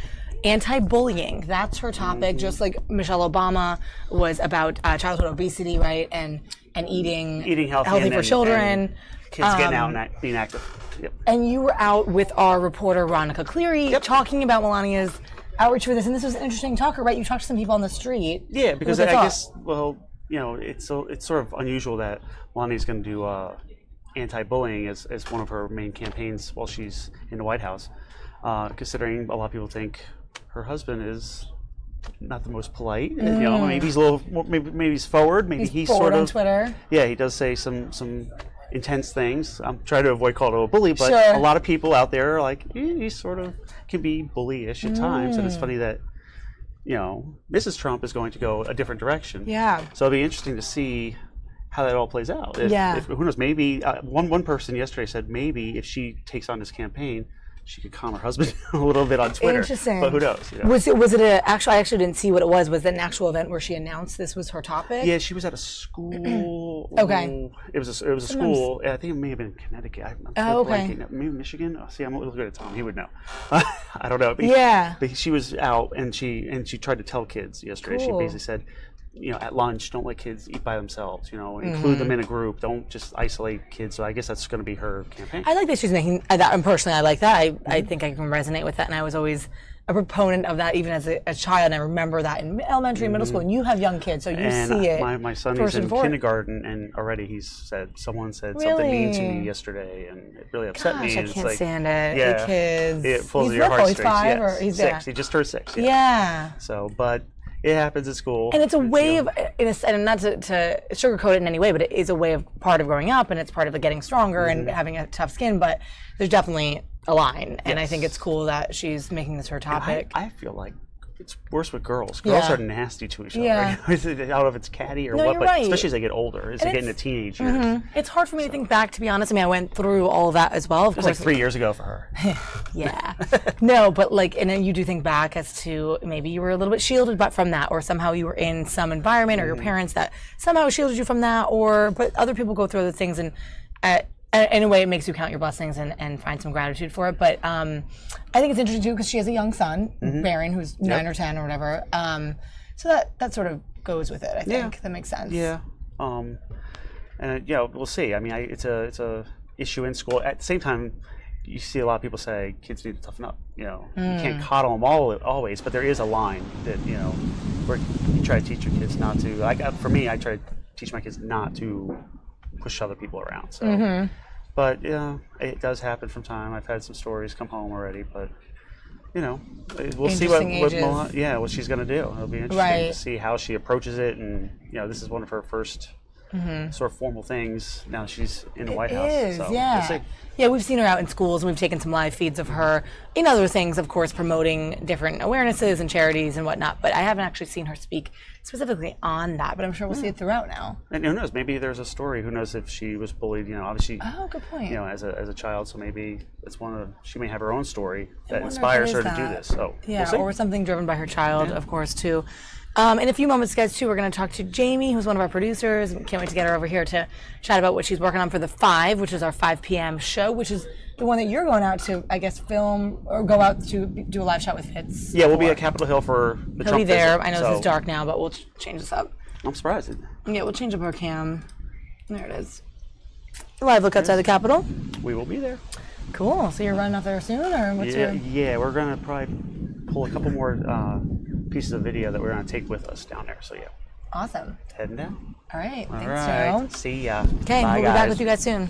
anti-bullying. That's her topic, just like Michelle Obama was about childhood obesity, right, and eating healthy for children. And kids getting out and being active. Yep. And you were out with our reporter, Veronica Cleary, talking about Melania's outreach for this. And this was an interesting talker, right? You talked to some people on the street. Yeah, because I guess, well, you know, it's sort of unusual that Melania's going to do anti-bullying as one of her main campaigns while she's in the White House, considering a lot of people think her husband is not the most polite. You know, maybe he's a little more, maybe he's forward. Maybe he's sort of on Twitter. Yeah, he does say some intense things. I'm trying to avoid calling him a bully, but a lot of people out there are like, he sort of can be bullyish at times, and it's funny that, you know, Mrs. Trump is going to go a different direction. Yeah. So it'll be interesting to see how that all plays out. If, who knows? Maybe one person yesterday said maybe if she takes on this campaign, she could calm her husband a little bit on Twitter. Interesting. But who knows? You know? Was it a actual? I actually didn't see what it was. Was it an actual event where she announced this was her topic? Yeah, she was at a school. Okay. It was a school. I think it may have been in Connecticut. Okay. Maybe Michigan. Oh, see, I'm a little good at Tom. He would know. I don't know. But but she was out and she tried to tell kids yesterday. Cool. She basically said, you know, at lunch, don't let kids eat by themselves. You know, include them in a group. Don't just isolate kids. So I guess that's going to be her campaign. I like that she's making that, and personally, I like that. I think I can resonate with that, and I was always a proponent of that, even as a child. And I remember that in elementary, middle school, and you have young kids, so you see it. My son is in kindergarten, and already someone said something mean to me yesterday, and it really upset me. I and can't it's stand it. Yeah, the kids. It pulls He's your heartstrings. He's 5 yes. or he's 6. He just turned 6. Yeah. So, but it happens at school. And it's a way of, and not to sugarcoat it in any way, but it is a way of part of growing up, and it's part of getting stronger and having a tough skin. But there's definitely a line, and I think it's cool that she's making this her topic. I feel like it's worse with girls. Girls are nasty to each other. I don't know if it's catty or what, but especially as they get older, as they get into teenage years. It's hard for me to think back, to be honest. I mean, I went through all of that as well. Of course, like 3 years ago for her. Yeah. No, but and then you do think back as to maybe you were a little bit shielded from that, or somehow you were in some environment, or your parents that somehow shielded you from that, but other people go through other things, and in a way, it makes you count your blessings and find some gratitude for it. But I think it's interesting too, because she has a young son, Barron, who's 9 or 10 or whatever. So that sort of goes with it. I think that makes sense. Yeah. And we'll see. I mean, it's a issue in school. At the same time, you see a lot of people say kids need to toughen up. You know, you can't coddle them always, but there is a line that where you try to teach your kids not to. Like for me, I try to teach my kids not to push other people around. So, but it does happen from time. I've had some stories come home already, but we'll see what she's going to do. It'll be interesting to see how she approaches it, and this is one of her first sort of formal things now that she's in the White House. So we'll see. Yeah, we've seen her out in schools, and we've taken some live feeds of her in other things, of course, promoting different awarenesses and charities and whatnot. But I haven't actually seen her speak specifically on that. But I'm sure we'll see it throughout now. And who knows? Maybe there's a story. Who knows if she was bullied? Obviously. Oh, good point. As a child, so maybe it's she may have her own story that inspires her to do this. So yeah, we'll or something driven by her child, of course, too. In a few moments, guys, too, we're going to talk to Jamie, who's one of our producers. Can't wait to get her over here to chat about what she's working on for the 5, which is our 5 p.m. show, which is the one that you're going out to, I guess, film or go out to do a live shot with Fitz. Yeah, we'll be at Capitol Hill for the Trump He'll be there. visit, I know this is dark now, but we'll change this up. I'm surprised. Yeah, we'll change up our cam. There it is. Live look outside the Capitol. We will be there. Cool. So you're running out there soon, or what's Yeah, we're going to probably pull a couple more pieces of video that we're going to take with us down there. So yeah. Awesome. Heading down. All right. All Thanks, right. Joe. See ya. Okay, Bye, we'll be back with you guys soon.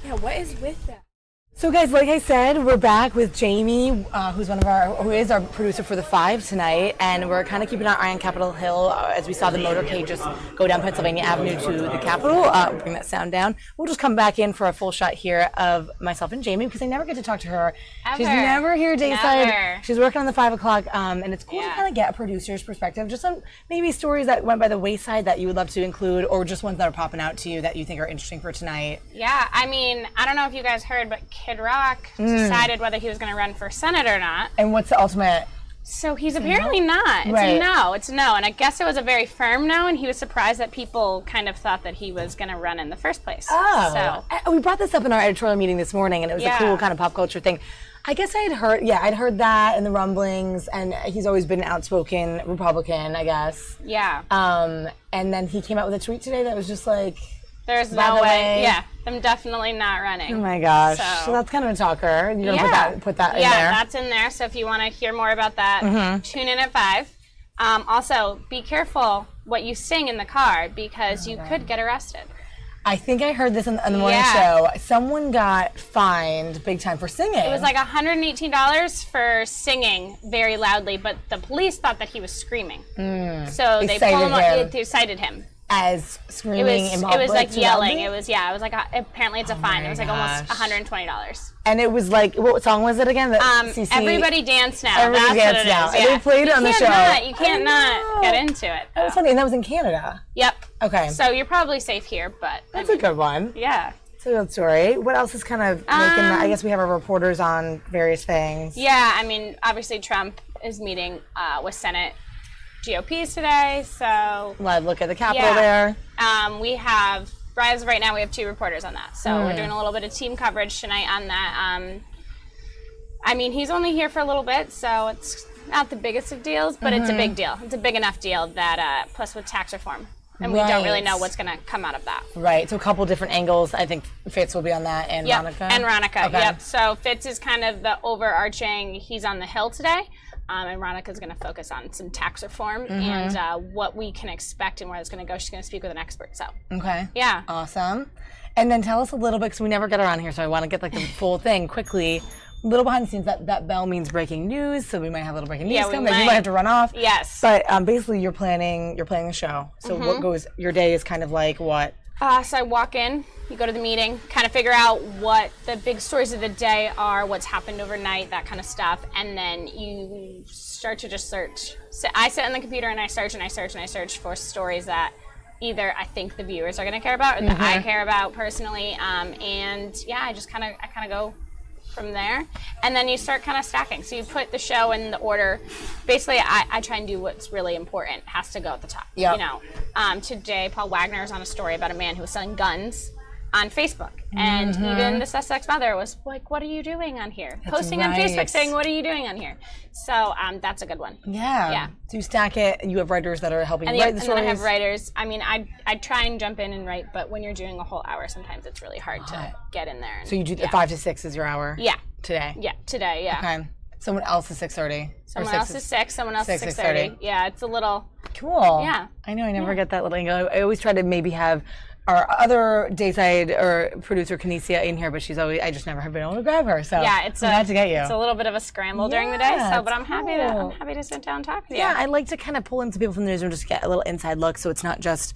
Yeah, what is with that? So guys, like I said, we're back with Jamie, who is our producer for The Five tonight, and we're kind of keeping our eye on Capitol Hill as we saw the motorcade just go down Pennsylvania Avenue to the Capitol. Bring that sound down. We'll just come back in for a full shot here of myself and Jamie because I never get to talk to her. Ever. She's never here dayside. Never. She's working on the 5 o'clock, and it's cool to kind of get a producer's perspective, just on maybe stories that went by the wayside that you would love to include, or just ones that are popping out to you that you think are interesting for tonight. Yeah, I mean, I don't know if you guys heard, but Kid Rock decided whether he was going to run for Senate or not. And what's the ultimate? So he's apparently not. It's Right. a no. It's a no. And I guess it was a very firm no, and he was surprised that people kind of thought that he was going to run in the first place. Oh. So We brought this up in our editorial meeting this morning, and it was a cool kind of pop culture thing. I guess I'd heard that and the rumblings, and he's always been an outspoken Republican, I guess. Yeah. And then he came out with a tweet today that was just like, There's by no the way. way- Yeah, I'm definitely not running. oh my gosh. So, So that's kind of a talker. You're going to put that in there? Yeah, that's in there. So if you want to hear more about that, tune in at 5. Also, be careful what you sing in the car because you could get arrested. I think I heard this on the morning show. Someone got fined big time for singing. It was like $118 for singing very loudly, but the police thought that he was screaming. So they cited him. As screaming it was like yelling. It was apparently it's a fine. It was like almost $120. And it was like, what song was it again? Everybody Dance Now. Everybody That's Dance what Now. it is. And they played it on the show. You can't not get into it. That was funny, and that was in Canada. Yep. Okay. So you're probably safe here, but That's a good one. Yeah. It's a good story. What else is kind of making I guess we have our reporters on various things. Yeah, I mean, obviously Trump is meeting with Senate GOPs today, so Live look at the Capitol there. We have, as of right now, we have 2 reporters on that. So we're doing a little bit of team coverage tonight on that. I mean, he's only here for a little bit, so it's not the biggest of deals, but it's a big deal. It's a big enough deal that, plus with tax reform. And we don't really know what's going to come out of that. Right, so a couple different angles. I think Fitz will be on that, and Ronica. And Ronica, Okay. yep. So Fitz is kind of the overarching, he's on the Hill today. And Ronica's going to focus on some tax reform and what we can expect and where it's going to go. She's going to speak with an expert. So Okay. Yeah. Awesome. And then tell us a little bit, because we never get around here, so I want to get like the full thing quickly. A little behind the scenes, that bell means breaking news, so we might have a little breaking news come. You might have to run off. Yes. But basically, you're planning the show. So what goes? Your day is kind of like what? So I walk in, you go to the meeting, kind of figure out what the big stories of the day are, what's happened overnight, that kind of stuff, and then you start to just search. So I sit on the computer and I search and I search and I search for stories that either I think the viewers are going to care about or that I care about personally, and yeah, I kind of go from there, and then you start kind of stacking. So you put the show in the order. Basically, I try and do what's really important. It has to go at the top. Yep. You know, today Paul Wagner is on a story about a man who was selling guns on Facebook, and even the suspect's mother was like, "What are you doing on here?" Posting on Facebook saying, "What are you doing on here?" So that's a good one. Yeah. Yeah. So you stack it. You have writers that are helping you write the stories. And then I have writers. I mean, I try and jump in and write, but when you're doing a whole hour, sometimes it's really hard to get in there. And, So you do 5 to 6 is your hour. Yeah. Today. Yeah. Today. Yeah. Okay. Someone else is 6:30. Someone else is 6. Someone else is 6:30. Yeah. It's a little cool. Yeah. I know. I never get that little angle. I always try to maybe have our other dayside or producer Kinesia in here, but I just never have been able to grab her. So yeah, I'm glad to get you. It's a little bit of a scramble during the day. So, but I'm happy cool. to sit down and talk with you. Yeah, I like to kind of pull in some people from the newsroom just to get a little inside look, so it's not just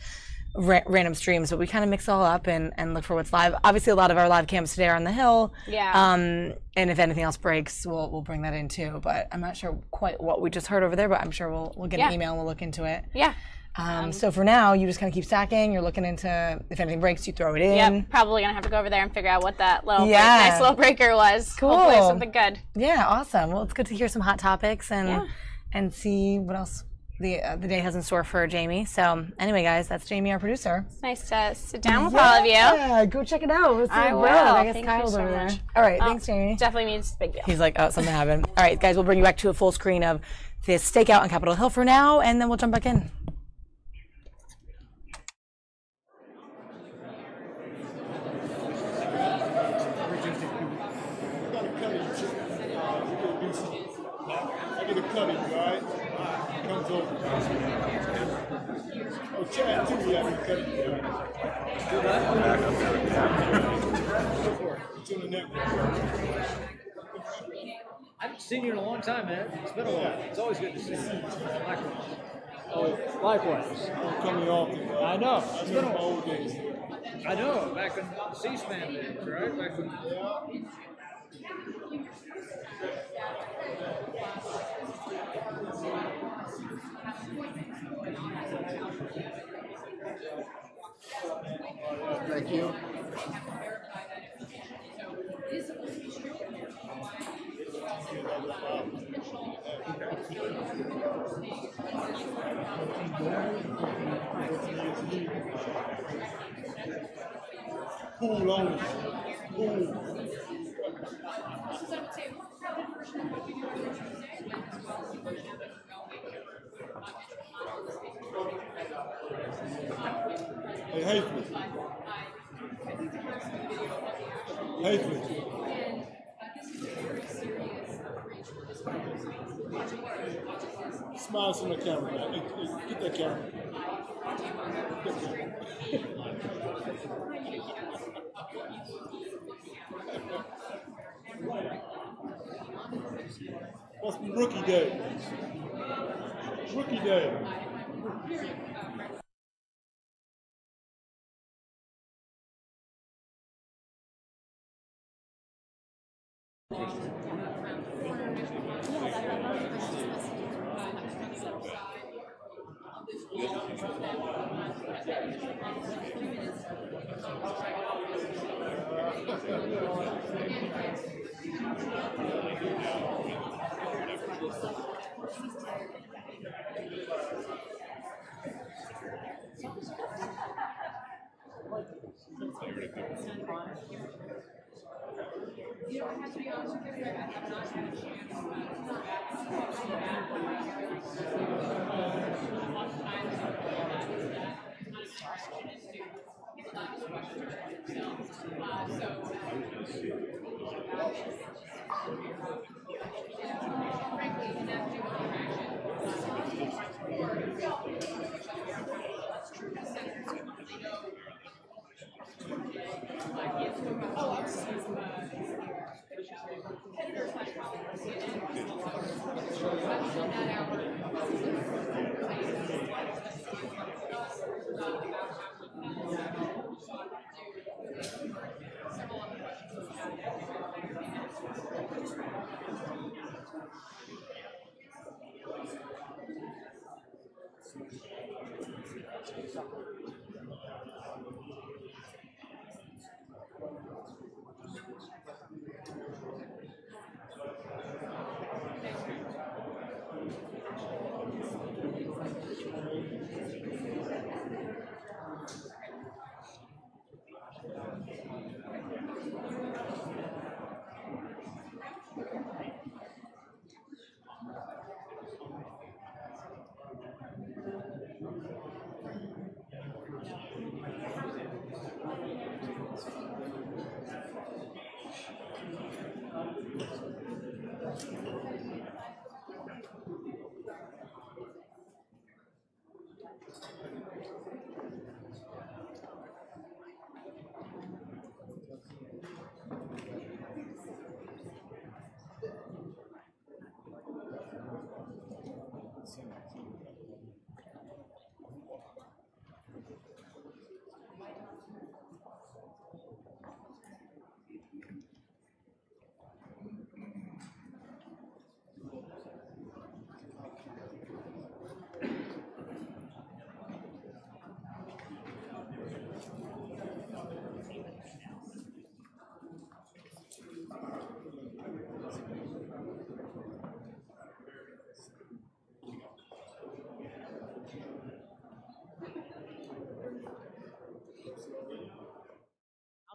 random streams, but we kind of mix it all up and look for what's live. Obviously, a lot of our live cams today are on the Hill. Yeah. And if anything else breaks, we'll bring that in too. But I'm not sure quite what we just heard over there, but I'm sure we'll get an email and we'll look into it. Yeah. So for now, you just kind of keep stacking. You're looking into if anything breaks, you throw it in. Yep. Probably gonna have to go over there and figure out what that little nice little breaker was. Cool. Hopefully something good. Yeah. Awesome. Well, it's good to hear some hot topics and see what else the day has in store for Jamie. So anyway, guys, that's Jamie, our producer. It's nice to sit down with all of you. Yeah. Go check it out. I will. I guess Thank Kyle's you so over much. there. All right. Thanks, Jamie. Definitely means big deal. He's like, oh, something happened. All right, guys, we'll bring you back to a full screen of this stakeout on Capitol Hill for now, and then we'll jump back in. I get a cut of you, all right? comes over. Oh, Chad, too, yeah. It's on the network. I haven't seen you in a long time, man. It's been a while. It's always good to see you. Likewise. Oh, likewise. I'm coming off. I know. It's been a while. Old days. I know. Back in C-SPAN days, right? Back when. Thank you. Cool on it. Cool. Hey, Hayford. Hayford. Smile from the camera, man. Hey, get that camera. Get that camera. Must be rookie day. Rookie day.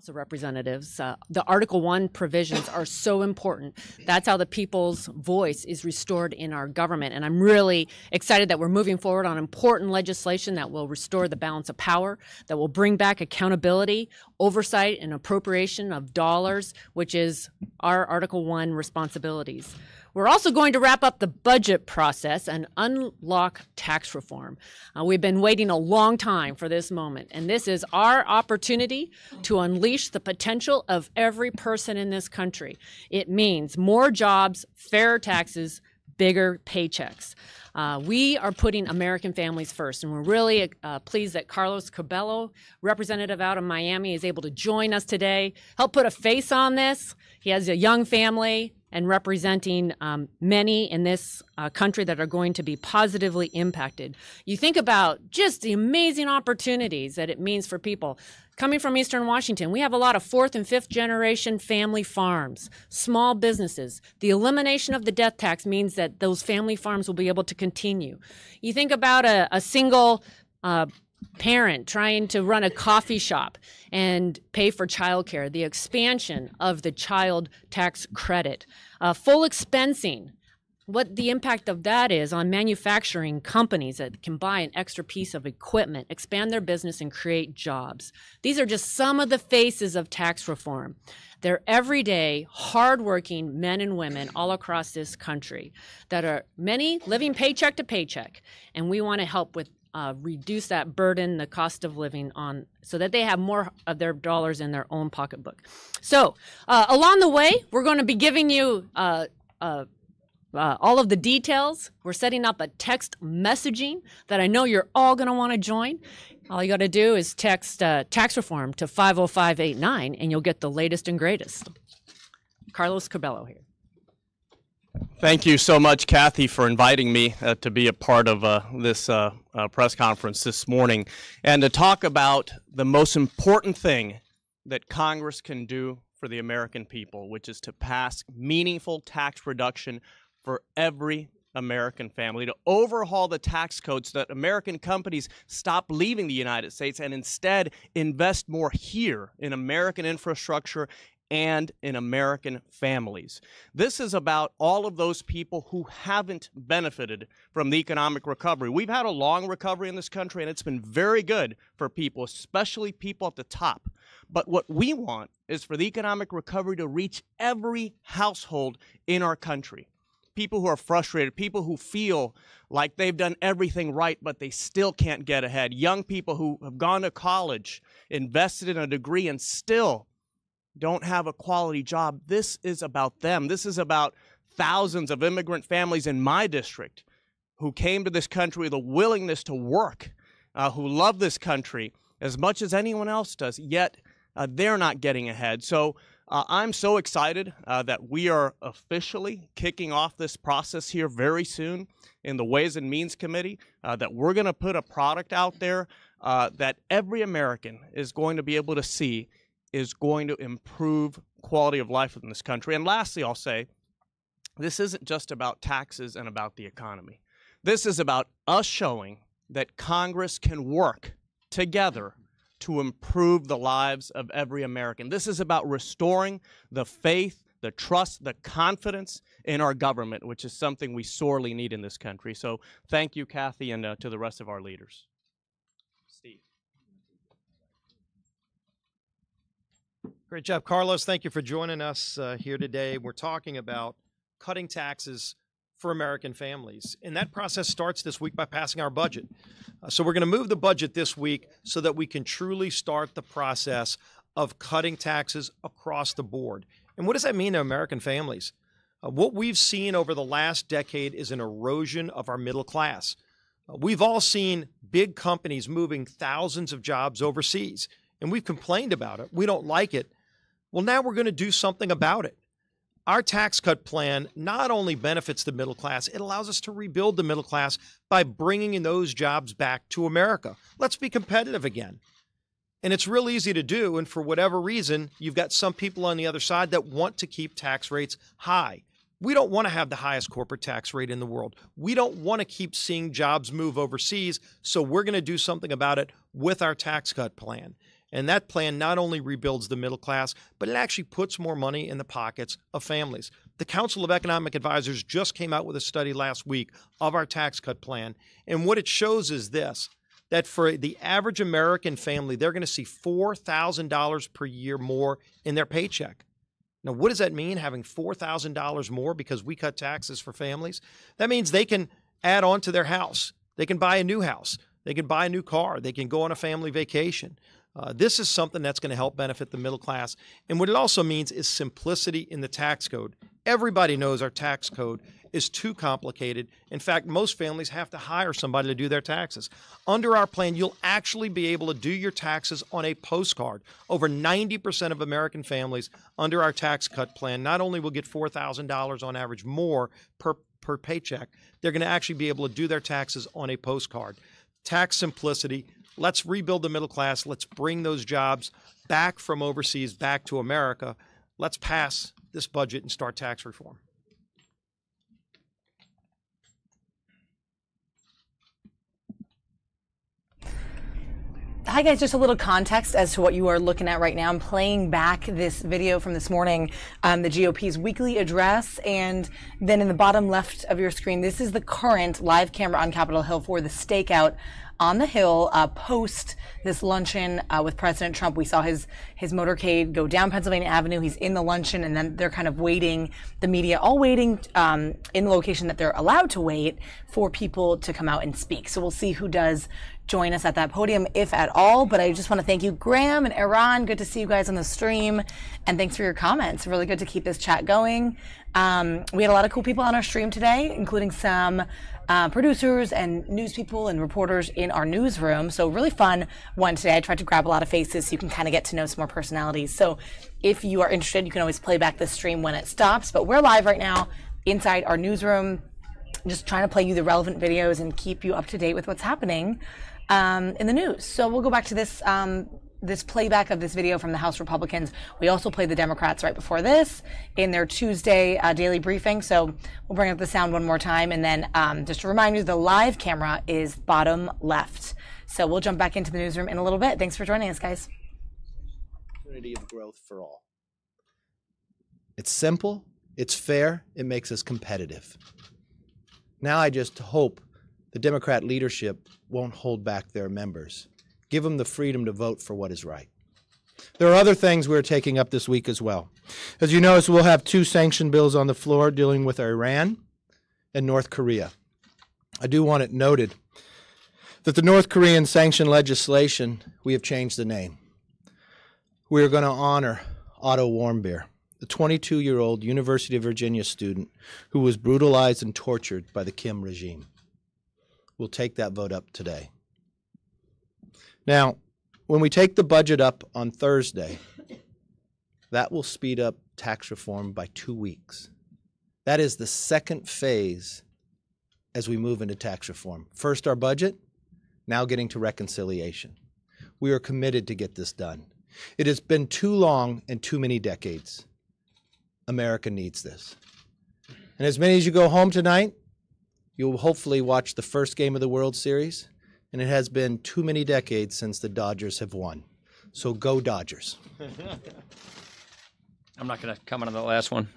House of Representatives, the Article 1 provisions are so important. That's how the people's voice is restored in our government. And I'm really excited that we're moving forward on important legislation that will restore the balance of power, that will bring back accountability, oversight, and appropriation of dollars, which is our Article 1 responsibilities. We're also going to wrap up the budget process and unlock tax reform. We've been waiting a long time for this moment, and this is our opportunity to unleash the potential of every person in this country. It means more jobs, fairer taxes, bigger paychecks. We are putting American families first, and we're really pleased that Carlos Cabello, representative out of Miami, is able to join us today, help put a face on this. He has a young family and representing many in this country that are going to be positively impacted. You think about just the amazing opportunities that it means for people. Coming from Eastern Washington, we have a lot of 4th and 5th generation family farms, small businesses. The elimination of the death tax means that those family farms will be able to continue. You think about a single parent trying to run a coffee shop and pay for childcare, the expansion of the child tax credit, full expensing, what the impact of that is on manufacturing companies that can buy an extra piece of equipment, expand their business, and create jobs. These are just some of the faces of tax reform. They're everyday, hardworking men and women all across this country that are many living paycheck to paycheck, and we want to help with reduce that burden, the cost of living on, so that they have more of their dollars in their own pocketbook. So along the way, we're going to be giving you all of the details. We're setting up a text messaging that I know you're all going to want to join. All you got to do is text tax reform to 50589, and you'll get the latest and greatest. Carlos Cabello here. Thank you so much, Kathy, for inviting me to be a part of this press conference this morning and to talk about the most important thing that Congress can do for the American people, which is to pass meaningful tax reduction for every American family, to overhaul the tax codes so that American companies stop leaving the United States and instead invest more here in American infrastructure and in American families. This is about all of those people who haven't benefited from the economic recovery. We've had a long recovery in this country, and it's been very good for people, especially people at the top. But what we want is for the economic recovery to reach every household in our country. People who are frustrated, people who feel like they've done everything right, but they still can't get ahead. Young people who have gone to college, invested in a degree, and still don't have a quality job. This is about them. This is about thousands of immigrant families in my district who came to this country with a willingness to work, who love this country as much as anyone else does, yet they're not getting ahead. So I'm so excited that we are officially kicking off this process here very soon in the Ways and Means Committee, that we're going to put a product out there that every American is going to be able to see is going to improve quality of life in this country. And lastly, I'll say, this isn't just about taxes and about the economy. This is about us showing that Congress can work together to improve the lives of every American. This is about restoring the faith, the trust, the confidence in our government, which is something we sorely need in this country. So thank you, Kathy, and to the rest of our leaders. Steve. Great job, Carlos. Thank you for joining us here today. We're talking about cutting taxes for American families. And that process starts this week by passing our budget. So we're going to move the budget this week so that we can truly start the process of cutting taxes across the board. And what does that mean to American families? What we've seen over the last decade is an erosion of our middle class. We've all seen big companies moving thousands of jobs overseas, and we've complained about it. We don't like it. Well, now we're going to do something about it. Our tax cut plan not only benefits the middle class, it allows us to rebuild the middle class by bringing in those jobs back to America. Let's be competitive again. And it's real easy to do, and for whatever reason, you've got some people on the other side that want to keep tax rates high. We don't want to have the highest corporate tax rate in the world. We don't want to keep seeing jobs move overseas, so we're going to do something about it with our tax cut plan. And that plan not only rebuilds the middle class, but it actually puts more money in the pockets of families. The Council of Economic Advisors just came out with a study last week of our tax cut plan. And what it shows is this, that for the average American family, they're going to see $4,000 per year more in their paycheck. Now, what does that mean, having $4,000 more because we cut taxes for families? That means they can add on to their house. They can buy a new house. They can buy a new car. They can go on a family vacation. This is something that's going to help benefit the middle class. And what it also means is simplicity in the tax code. Everybody knows our tax code is too complicated. In fact, most families have to hire somebody to do their taxes. Under our plan, you'll actually be able to do your taxes on a postcard. Over 90% of American families under our tax cut plan not only will get $4,000 on average more per paycheck, they're going to actually be able to do their taxes on a postcard. Tax simplicity. Let's rebuild the middle class. Let's bring those jobs back from overseas, back to America. Let's pass this budget and start tax reform. Hi guys, just a little context as to what you are looking at right now. I'm playing back this video from this morning, the GOP's weekly address, and then in the bottom left of your screen, this is the current live camera on Capitol Hill for the stakeout on the Hill post this luncheon with President Trump. We saw his motorcade go down Pennsylvania Avenue. He's in the luncheon, and then they're kind of waiting, the media all waiting in the location that they're allowed to wait for people to come out and speak. So we'll see who does join us at that podium, if at all. But I just want to thank you, Graham and Iran. Good to see you guys on the stream. And thanks for your comments. Really good to keep this chat going. We had a lot of cool people on our stream today, including some producers and news people and reporters in our newsroom. So really fun one today. I tried to grab a lot of faces so you can kind of get to know some more personalities. So if you are interested, you can always play back the stream when it stops. But we're live right now inside our newsroom, just trying to play you the relevant videos and keep you up to date with what's happening in the news. So we'll go back to this this playback of this video from the House Republicans. We also played the Democrats right before this in their Tuesday daily briefing. So we'll bring up the sound one more time. And then just to remind you, the live camera is bottom left. So we'll jump back into the newsroom in a little bit. Thanks for joining us, guys. Opportunity of growth for all. It's simple, it's fair, it makes us competitive. Now I just hope the Democrat leadership won't hold back their members. Give them the freedom to vote for what is right. There are other things we're taking up this week as well. As you notice, we'll have 2 sanction bills on the floor dealing with Iran and North Korea. I do want it noted that the North Korean sanction legislation, we have changed the name. We are going to honor Otto Warmbier, the 22-year-old University of Virginia student who was brutalized and tortured by the Kim regime. We'll take that vote up today. Now, when we take the budget up on Thursday, that will speed up tax reform by 2 weeks. That is the second phase as we move into tax reform. First, our budget, now getting to reconciliation. We are committed to get this done. It has been too long and too many decades. America needs this. And as many as you go home tonight, you'll hopefully watch the first game of the World Series, and it has been too many decades since the Dodgers have won. So go Dodgers. I'm not going to comment on the last one.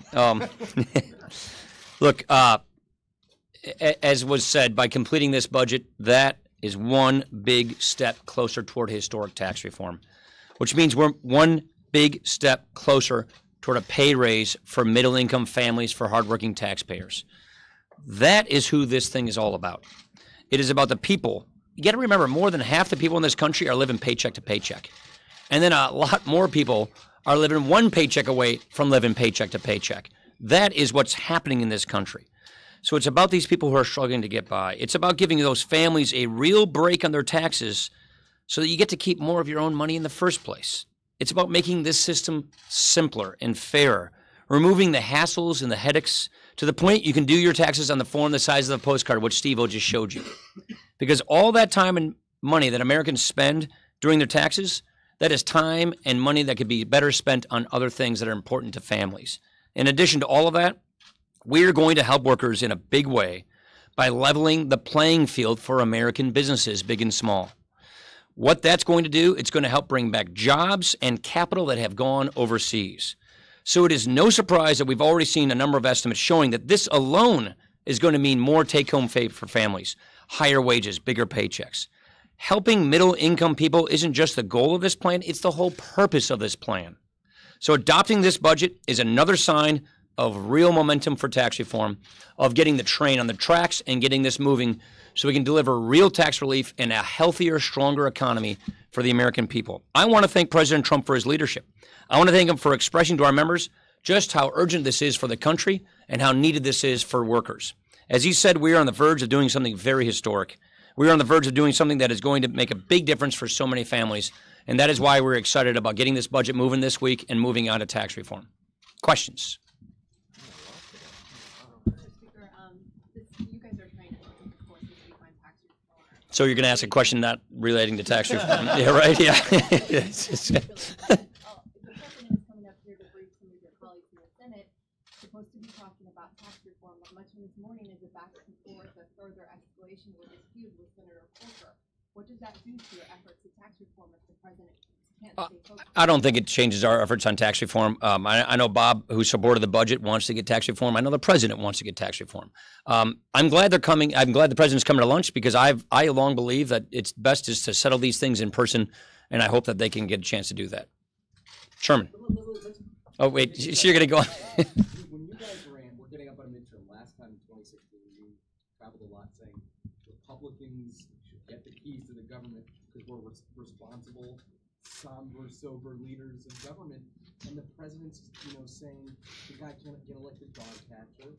Look, as was said, by completing this budget, that is one big step closer toward historic tax reform, which means we're one big step closer toward a pay raise for middle-income families, for hardworking taxpayers. That is who this thing is all about. It is about the people. You got to remember, more than half the people in this country are living paycheck to paycheck. And then a lot more people are living one paycheck away from living paycheck to paycheck. That is what's happening in this country. So it's about these people who are struggling to get by. It's about giving those families a real break on their taxes so that you get to keep more of your own money in the first place. It's about making this system simpler and fairer, removing the hassles and the headaches to the point you can do your taxes on the form the size of the postcard, which Steve-O just showed you. Because all that time and money that Americans spend during their taxes, that is time and money that could be better spent on other things that are important to families. In addition to all of that, we're going to help workers in a big way by leveling the playing field for American businesses, big and small. What that's going to do, it's going to help bring back jobs and capital that have gone overseas. So it is no surprise that we've already seen a number of estimates showing that this alone is going to mean more take-home pay for families, higher wages, bigger paychecks. Helping middle-income people isn't just the goal of this plan, it's the whole purpose of this plan. So adopting this budget is another sign of real momentum for tax reform, of getting the train on the tracks and getting this moving so we can deliver real tax relief and a healthier, stronger economy for the American people. I want to thank President Trump for his leadership. I want to thank him for expressing to our members just how urgent this is for the country and how needed this is for workers. As he said, we are on the verge of doing something very historic. We are on the verge of doing something that is going to make a big difference for so many families, and that is why we're excited about getting this budget moving this week and moving on to tax reform. Questions? So you're going to ask a question not relating to tax reform? Yeah, right? Yeah. The president is coming up here to brief some of your colleagues in the Senate, supposed to be talking about tax reform, but much of this morning is a back and forth, a further escalation with this feud with Senator Corker. What does that do to your efforts to tax reform if the president can't stay focused? I don't think it changes our efforts on tax reform. I know Bob, who supported the budget, wants to get tax reform. I know the president wants to get tax reform. I'm glad they're coming. I'm glad the president's coming to lunch because I long believe that it's best is to settle these things in person, and I hope that they can get a chance to do that. Sherman. Oh, wait. So you're going to go on. When you guys ran, we're getting up on a midterm. Last time in 2016, you traveled a lot saying Republicans should get the keys to the government because we're responsible, somber, sober leaders of government. And the president's, saying the guy can't get elected dog catcher.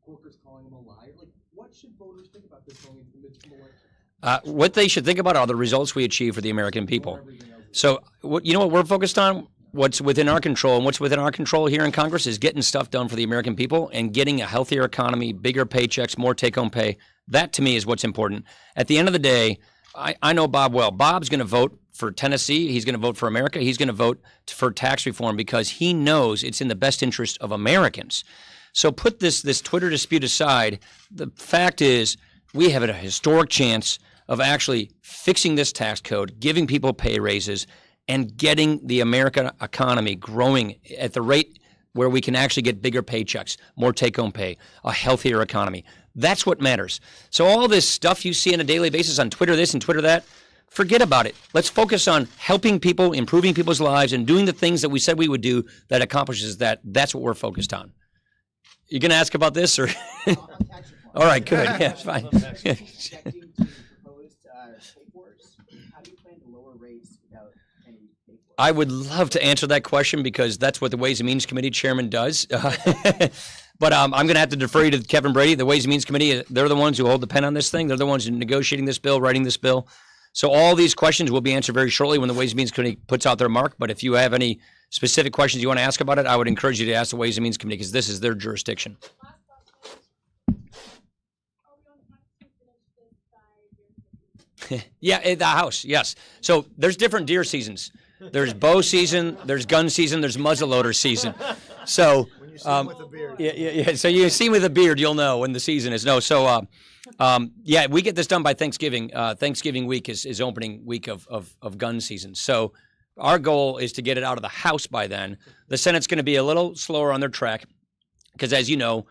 Corker's calling him a liar. Like, what should voters think about this going into the midterm election? What they should think about are the results we achieve for the American people. So, what we're focused on? What's within our control, and what's within our control here in Congress is getting stuff done for the American people and getting a healthier economy, bigger paychecks, more take-home pay. That, to me, is what's important. At the end of the day, I know Bob well. Bob's going to vote for Tennessee. He's going to vote for America. He's going to vote for tax reform because he knows it's in the best interest of Americans. So put this Twitter dispute aside. The fact is we have a historic chance of actually fixing this tax code, giving people pay raises, and getting the American economy growing at the rate where we can actually get bigger paychecks, more take-home pay, a healthier economy. That's what matters. So all this stuff you see on a daily basis on Twitter this and Twitter that, forget about it. Let's focus on helping people, improving people's lives, and doing the things that we said we would do that accomplishes that. That's what we're focused on. You going to ask about this? Or? All right, good. Yeah, fine. I would love to answer that question because that's what the Ways and Means Committee chairman does. But I'm going to have to defer you to Kevin Brady. The Ways and Means Committee, they're the ones who hold the pen on this thing. They're the ones negotiating this bill, writing this bill. So all these questions will be answered very shortly when the Ways and Means Committee puts out their mark. But if you have any specific questions you want to ask about it, I would encourage you to ask the Ways and Means Committee because this is their jurisdiction. Yeah, the House, yes. So there's different deer seasons. There's bow season, there's gun season, there's muzzleloader season. So, yeah. So you see me with a beard, you'll know when the season is. No, so yeah, we get this done by Thanksgiving. Thanksgiving week is opening week of gun season. So our goal is to get it out of the House by then. The Senate's going to be a little slower on their track because, as you know,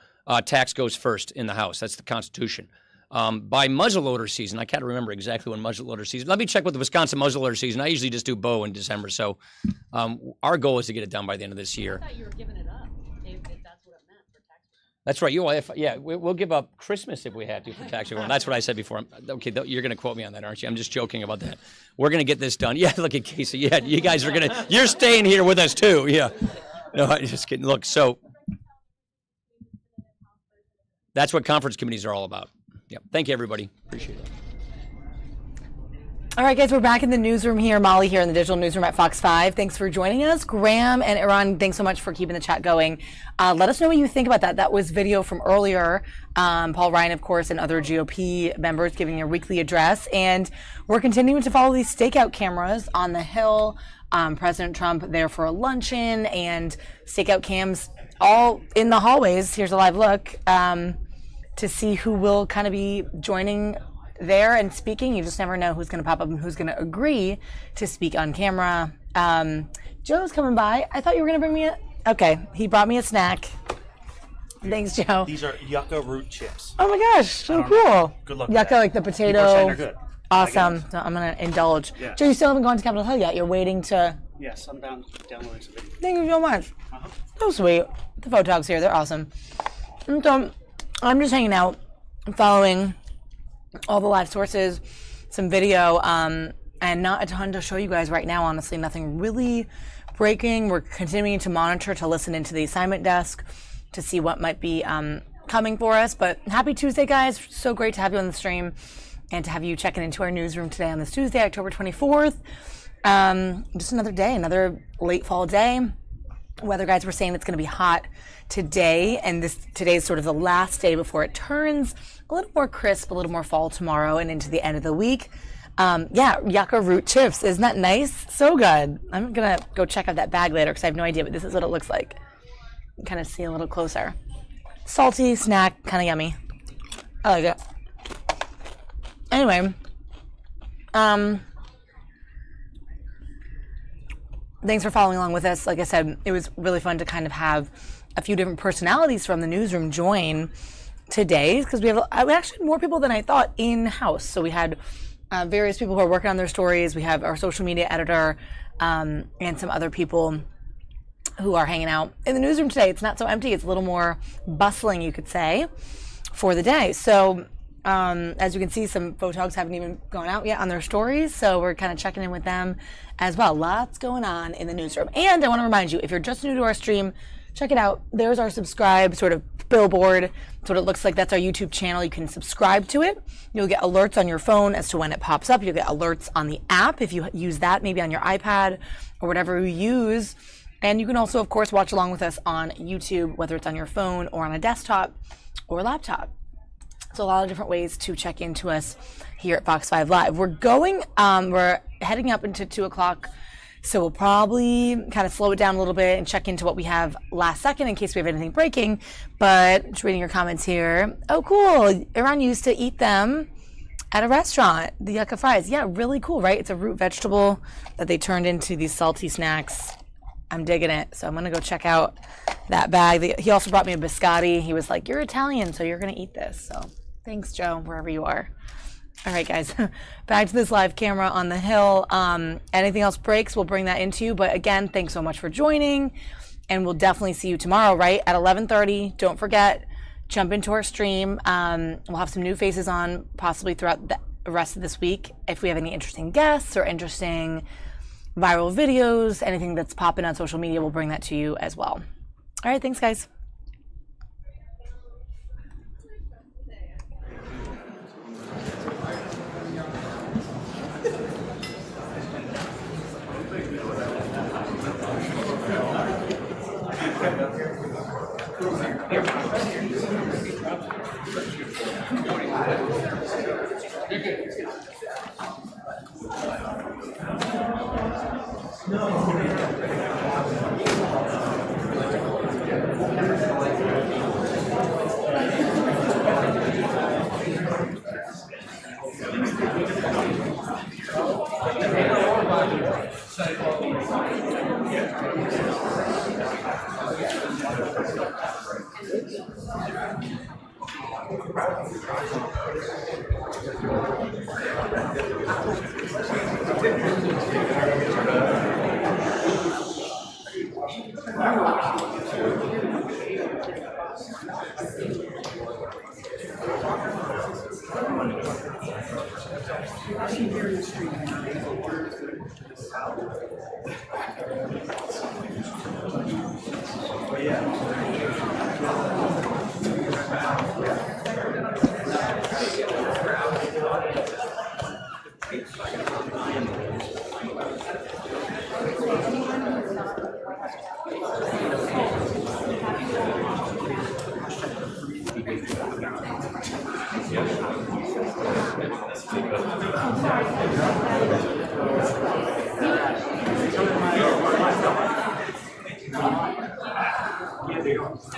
tax goes first in the House. That's the Constitution. By muzzleloader season, I can't remember exactly when muzzleloader season. Let me check with the Wisconsin muzzleloader season. I usually just do bow in December. So our goal is to get it done by the end of this year. I thought you were giving it up, if that's what it meant for tax reform. That's right. Yeah, we'll give up Christmas if we had to for tax reform. That's what I said before. Okay, you're going to quote me on that, aren't you? I'm just joking about that. We're going to get this done. Yeah, look at Casey. Yeah, you guys are going to, you're staying here with us too. Yeah. No, I'm just kidding. Look, so that's what conference committees are all about. Yep. Thank you, everybody. Appreciate it. All right, guys, we're back in the newsroom here. Molly here in the digital newsroom at Fox 5. Thanks for joining us. Graham and Iran, thanks so much for keeping the chat going. Let us know what you think about that. That was video from earlier. Paul Ryan, of course, and other GOP members giving their weekly address. And we're continuing to follow these stakeout cameras on the Hill. President Trump there for a luncheon and stakeout cams all in the hallways. Here's a live look. To see who will kind of be joining there and speaking. You just never know who's going to pop up and who's going to agree to speak on camera. Joe's coming by. I thought you were going to bring me okay, he brought me a snack. Thanks, Joe. These are yucca root chips. Oh my gosh, so cool. Good luck. Yucca, like the potato. People are saying they're good. Awesome. So I'm going to indulge. Yeah. Joe, you still haven't gone to Capitol Hill yet. You're waiting to... Yes, I'm downloading some video. Thank you so much. So sweet. The photogs here, they're awesome. And so I'm just hanging out, following all the live sources, some video, and not a ton to show you guys right now, honestly. Nothing really breaking. We're continuing to monitor, to listen into the assignment desk to see what might be coming for us. But happy Tuesday, guys. So great to have you on the stream and to have you checking into our newsroom today on this Tuesday, October 24th. Just another day, another late fall day. Weather guys were saying it's going to be hot today, and today's sort of the last day before it turns a little more crisp, a little more fall tomorrow and into the end of the week. Yeah, yucca root chips. Isn't that nice? So good. I'm going to go check out that bag later because I have no idea, but this is what it looks like. Kind of see a little closer. Salty snack, kind of yummy. I like it. Anyway, thanks for following along with us. Like I said, it was really fun to kind of have a few different personalities from the newsroom join today because we actually had more people than I thought in-house. So we had various people who are working on their stories. We have our social media editor and some other people who are hanging out in the newsroom today. It's not so empty. It's a little more bustling, you could say, for the day. So as you can see, some photogs haven't even gone out yet on their stories. So we're kind of checking in with them as well. Lots going on in the newsroom. And I want to remind you, if you're just new to our stream, check it out. There's our subscribe sort of billboard. That's what it looks like. That's our YouTube channel. You can subscribe to it. You'll get alerts on your phone as to when it pops up. You'll get alerts on the app if you use that, maybe on your iPad or whatever you use. And you can also, of course, watch along with us on YouTube, whether it's on your phone or on a desktop or laptop. So a lot of different ways to check into us here at Fox 5 Live. We're heading up into 2 o'clock. So we'll probably kind of slow it down a little bit and check into what we have last second in case we have anything breaking. But just reading your comments here. Oh, cool. Iran used to eat them at a restaurant, the yucca fries. Yeah, really cool, right? It's a root vegetable that they turned into these salty snacks. I'm digging it. So I'm going to go check out that bag. He also brought me a biscotti. He was like, you're Italian, so you're going to eat this. So thanks, Joe, wherever you are. All right, guys, back to this live camera on the Hill. Anything else breaks, we'll bring that into you. But again, thanks so much for joining. And we'll definitely see you tomorrow, right, at 11:30. Don't forget, jump into our stream. We'll have some new faces on possibly throughout the rest of this week. If we have any interesting guests or interesting viral videos, anything that's popping on social media, we'll bring that to you as well. All right, thanks, guys.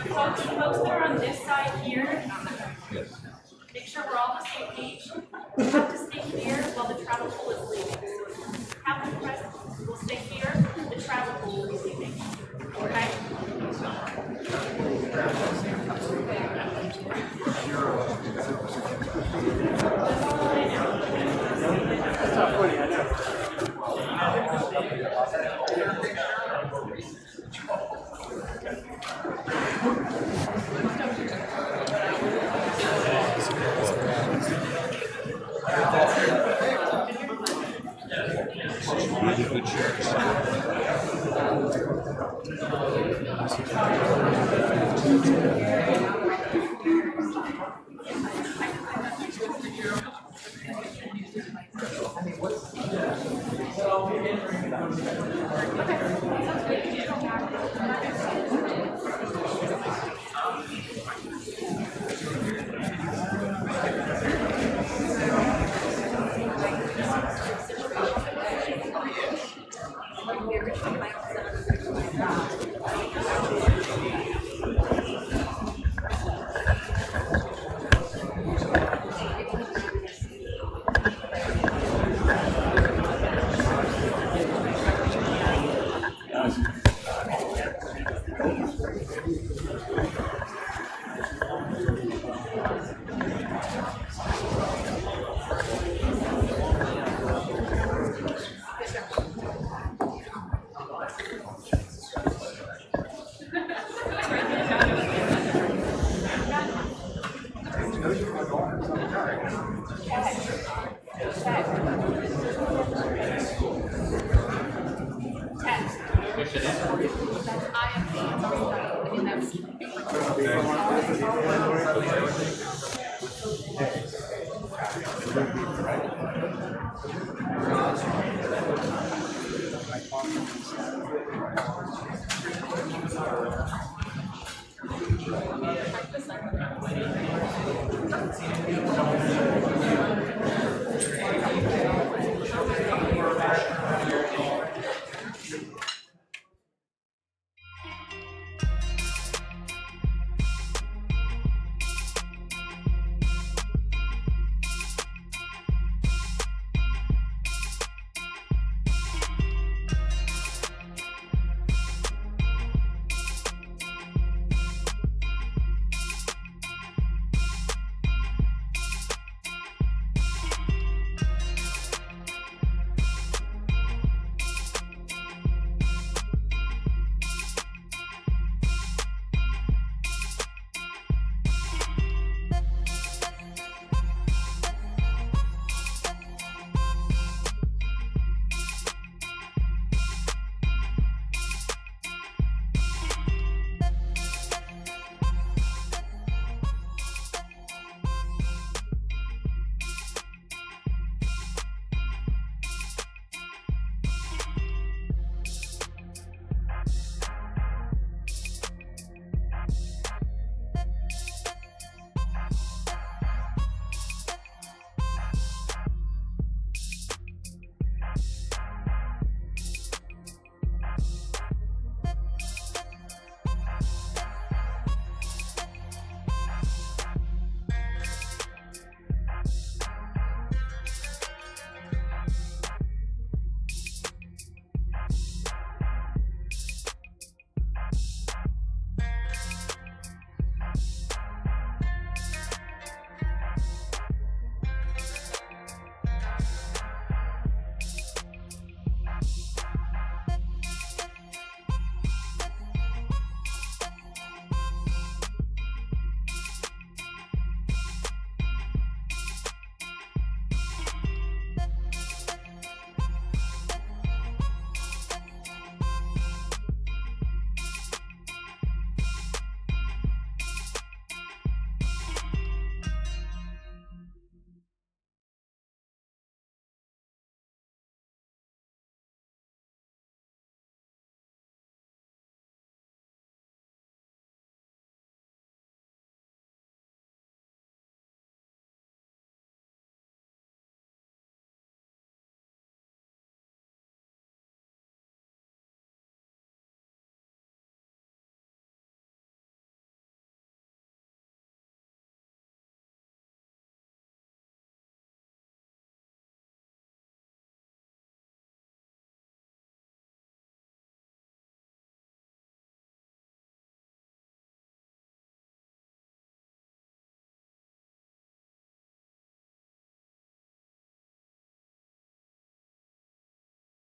Folks that are on this side here, make sure we're all on the same page. We have to stay here while the travel pool is leaving. Have the press will stay here, the travel pool will be leaving. Okay?